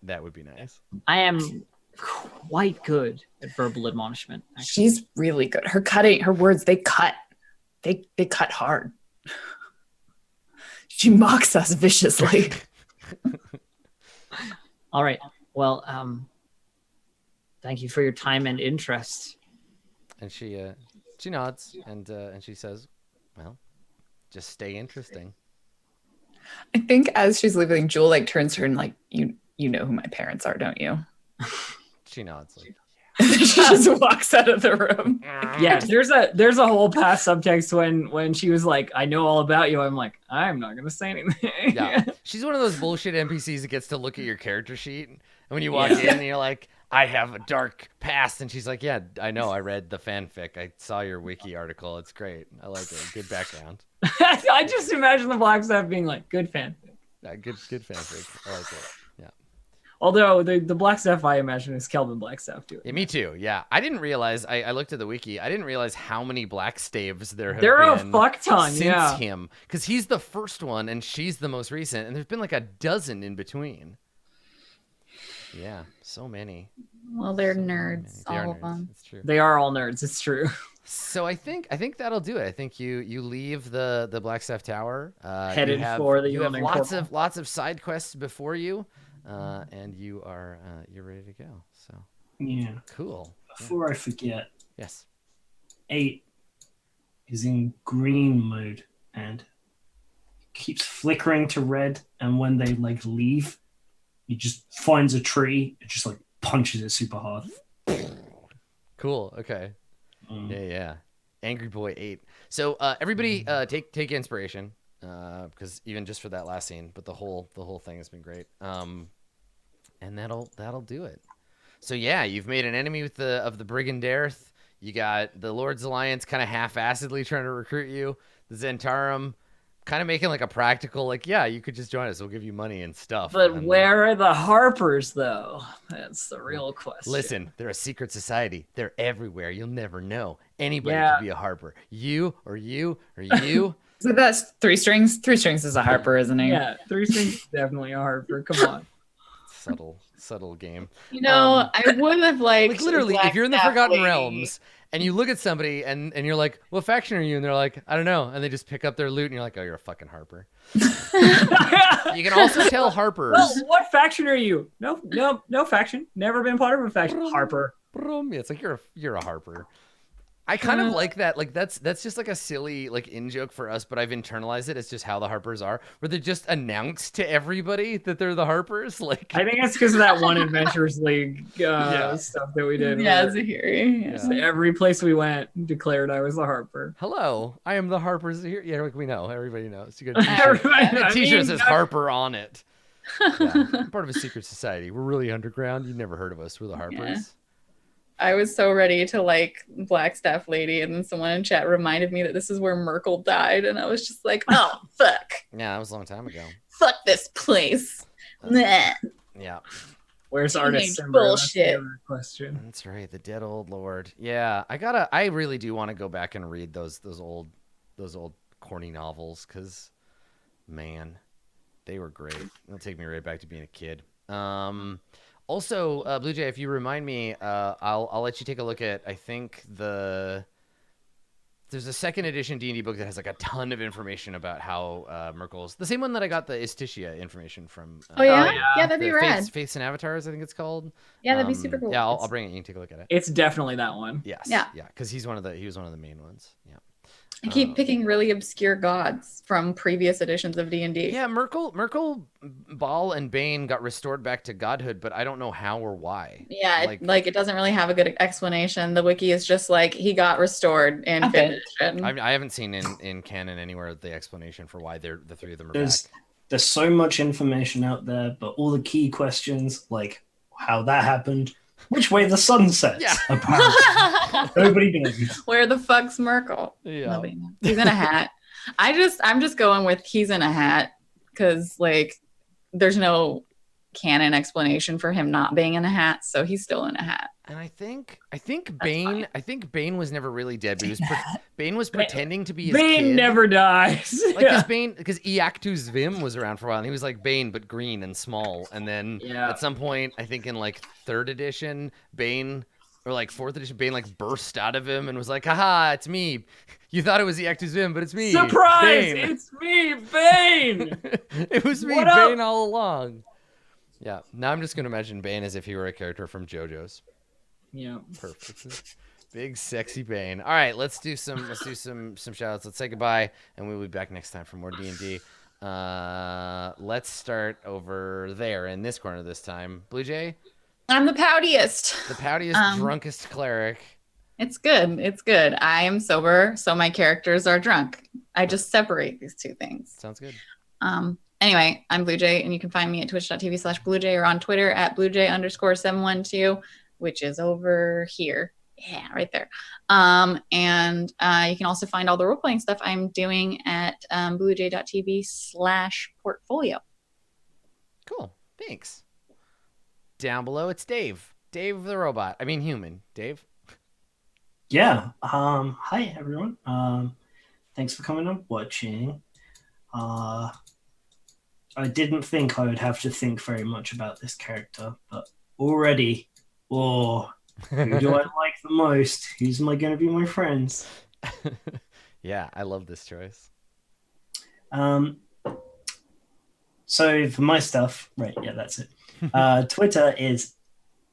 that would be nice. I am quite good at verbal admonishment. Actually. She's really good. Her words, they cut. They cut hard. She mocks us viciously. All right. Well, thank you for your time and interest. And she nods and she says, "Well, just stay interesting." I think as she's leaving, Jewel turns to her and You know who my parents are, don't you? She nods. Like, She just walks out of the room. Yeah, there's a whole past subtext when she was like, "I know all about you." I'm like, I'm not gonna say anything. yeah. She's one of those bullshit NPCs that gets to look at your character sheet. And when you walk Yeah. in and you're like, I have a dark past. And she's like, yeah, I know. I read the fanfic. I saw your wiki article. It's great. I like it. Good background. I just imagine the Black Staff being like, good fanfic. Good fanfic. I like it. Yeah. Although the Black Staff I imagine is Kelvin Blackstaff doing. Yeah, me too. Yeah. I didn't realize, I looked at the wiki. I didn't realize how many Black Staves there have There are been a fuck ton, since yeah. him. Because he's the first one and she's the most recent. And there's been like a dozen in between. Yeah. So many. Well, they're So nerds, many. They are all of nerds. them. It's true. They are all nerds. It's true. So I think that'll do it. I think you leave the Blackstaff Tower. Headed you have, for the you have Yawning lots Portal. of lots of side quests before you, and you're ready to go. So Yeah. cool. Before I forget, Yes. 8 is in green mode and keeps flickering to red. And when they like leave, he just finds a tree and just like punches it super hard. Cool. Okay. Mm. Yeah. Angry Boy 8. So everybody take inspiration because even just for that last scene, but the whole thing has been great. And that'll do it. So yeah, you've made an enemy of the Brigand Aerith. You got the Lord's Alliance kind of half-assedly trying to recruit you. The Zentarum kind of making like a practical, like, yeah, you could just join us. We'll give you money and stuff. But And where are the Harpers, though? That's the real question. listen, they're a secret society. They're everywhere. You'll never know. Anybody Yeah. could be a Harper. You or you or you. So that's 3 strings. 3 strings is a harper, isn't he? Yeah, 3 strings is definitely a Harper. Come on. Subtle game. You know, I would have liked Like literally, Black if you're in the Staff Forgotten Lady. Realms and you look at somebody and you're like, what faction are you? And they're like, I don't know. And they just pick up their loot and you're like, oh, you're a fucking Harper. You can also tell Harpers. Well, what faction are you? No faction. Never been part of a faction. Harper. Yeah, it's like you're a Harper. I kind of like that. Like that's just like a silly like in joke for us, but I've internalized it. It's just how the Harpers are, where they just announce to everybody that they're the Harpers. Like I think it's because of that one Adventurers League Yeah. stuff that we did. Yeah, where Zahiri. Yeah. so every place we went declared I was the Harper. hello, I am the Harpers here. Yeah, like we know, everybody knows. You got a Everybody- t-shirt, I a t-shirt mean, says Harper on it. Yeah. I'm part of a secret society. We're really underground. You never heard of us. We're the Harpers. Yeah. I was so ready to like Black Staff Lady, and then someone in chat reminded me that this is where Merkel died, and I was just like, oh fuck, Yeah, that was a long time ago. fuck this place. Meh. Yeah, Where's Teenage Artist Simber? That's the bullshit. other question. that's right. The dead old lord. Yeah, I really do want to go back and read those old corny novels because, man, they were great. They'll take me right back to being a kid. Also, Blue Jay, if you remind me, I'll let you take a look at. I think there's a second edition D&D book that has like a ton of information about how Merkel's the same one that I got the Istishia information from. Oh yeah? yeah. Yeah, that'd be the rad. Faiths and Avatars, I think it's called. Yeah, that'd be super cool. Yeah, I'll bring it. You can take a look at it. It's definitely that one. Yes. Yeah. Yeah, because he was one of the main ones. Yeah. I keep picking really obscure gods from previous editions of D&D. Yeah, Merkel, Baal, and Bane got restored back to godhood, but I don't know how or why. Yeah, Like- it doesn't really have a good explanation. The wiki is just like he got restored in Okay. 5th edition. I haven't seen in canon anywhere the explanation for why the three of them are There's back. there's so much information out there, but all the key questions like how that happened, which way the sun sets, Yeah. apparently nobody knows. Where the fuck's Merkel? Yeah. Nobody knows. He's in a hat. I'm just going with he's in a hat because like there's no canon explanation for him not being in a hat, so he's still in a hat. And I think Bane was never really dead, but Bane was pretending to be his Bane kid. never dies. Like because Iactus Vim was around for a while, and he was like Bane but green and small. And then Yeah. at some point, I think in like 3rd edition, Bane or like 4th edition, Bane like burst out of him and was like, "Haha, it's me. You thought it was Iactus Vim, but it's me. Surprise! Bane." It's me, Bane. It was me, What up? Bane, all along. Yeah. Now I'm just gonna imagine Bane as if he were a character from JoJo's. Yeah. Perfect. Big sexy Bane. All right, let's do some shout outs. Let's say goodbye, and we'll be back next time for more D&D. Let's start over there in this corner this time. Blue Jay, I'm the poutiest. the poutiest, drunkest cleric. It's good. It's good. I am sober, so my characters are drunk. I just separate these two things. Sounds good. Anyway, I'm Blue Jay, and you can find me at twitch.tv/BlueJay or on Twitter at BlueJay_712, which is over here. Yeah, right there. And you can also find all the role-playing stuff I'm doing at bluejay.tv/portfolio. Cool. Thanks. Down below, it's Dave. Dave the robot. I mean, human. Dave. Yeah. Hi everyone. Thanks for coming and watching. I didn't think I would have to think very much about this character, but already, who do I like the most? Who's am I going to be my friends? Yeah, I love this choice. So for my stuff, right? Yeah, that's it. Twitter is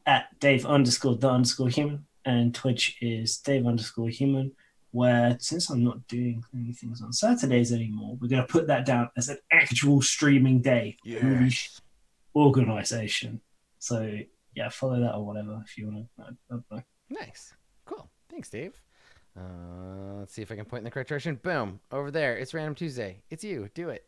at Dave_the_human, and Twitch is Dave_human. Where since I'm not doing any things on Saturdays anymore, we're going to put that down as an actual streaming day. Yes. Organization. So yeah, follow that or whatever if you want to. Nice. Cool. Thanks, Dave. Let's see if I can point in the correct direction. Boom. Over there. It's Random Tuesday. It's you. Do it.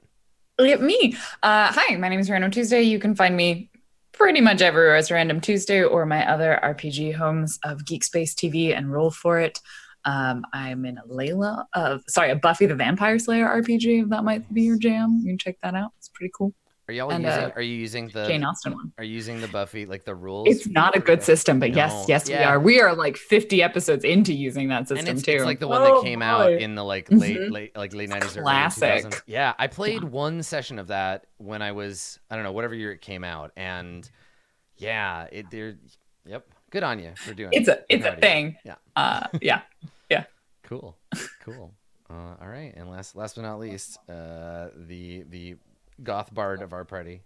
Look at me. Hi, my name is Random Tuesday. You can find me pretty much everywhere as Random Tuesday or my other RPG homes of Geek Space TV and Roll for It. I'm in a Buffy the Vampire Slayer RPG, if that might be your jam. You can check that out. It's pretty cool. Are you using the Jane Austen one? Are you using the Buffy, like the rules? It's not a good system, but No. yes, Yeah. we are. We are like 50 episodes into using that system and it's, too. it's like the one that came out in the late Mhm. late 90s or early Classic. 2000s. Yeah, I played one session of that when I was, I don't know, whatever year it came out, and yeah, yep, good on you for doing It's it. a Proud of you. thing. Yeah. Yeah. Cool. All right, and last but not least, the goth bard of our party,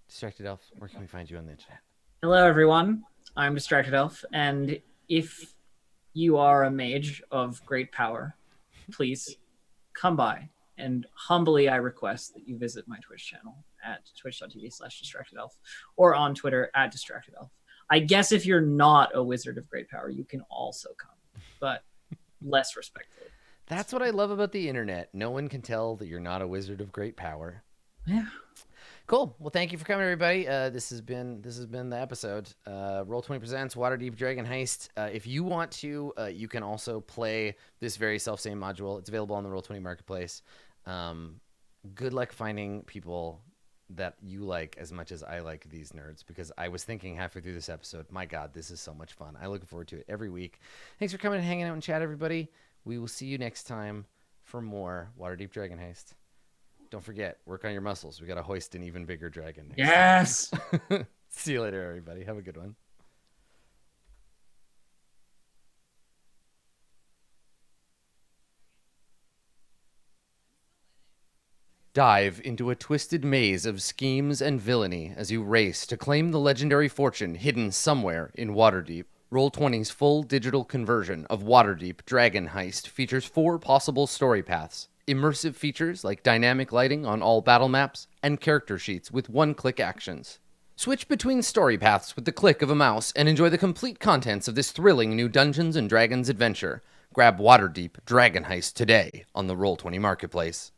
Distracted Elf. Where can we find you on the internet? Hello, everyone. I'm Distracted Elf, and if you are a mage of great power, please come by. And humbly, I request that you visit my Twitch channel at twitch.tv/DistractedElf or on Twitter at DistractedElf. I guess if you're not a wizard of great power, you can also come, but less respectfully. That's what I love about the internet. No one can tell that you're not a wizard of great power. Yeah. Cool. Well, thank you for coming, everybody. This has been the episode. Roll20 presents Waterdeep Dragon Heist. If you want to, you can also play this very self-same module. It's available on the Roll20 marketplace. Good luck finding people that you like as much as I like these nerds, because I was thinking halfway through this episode, my God, this is so much fun. I look forward to it every week. Thanks for coming and hanging out and chat, everybody. We will see you next time for more Waterdeep Dragon Heist. Don't forget, work on your muscles. We got to hoist an even bigger dragon next Yes. time. See you later, everybody. Have a good one. Dive into a twisted maze of schemes and villainy as you race to claim the legendary fortune hidden somewhere in Waterdeep. Roll20's full digital conversion of Waterdeep Dragon Heist features 4 possible story paths, immersive features like dynamic lighting on all battle maps, and character sheets with one-click actions. Switch between story paths with the click of a mouse and enjoy the complete contents of this thrilling new Dungeons & Dragons adventure. Grab Waterdeep Dragon Heist today on the Roll20 marketplace.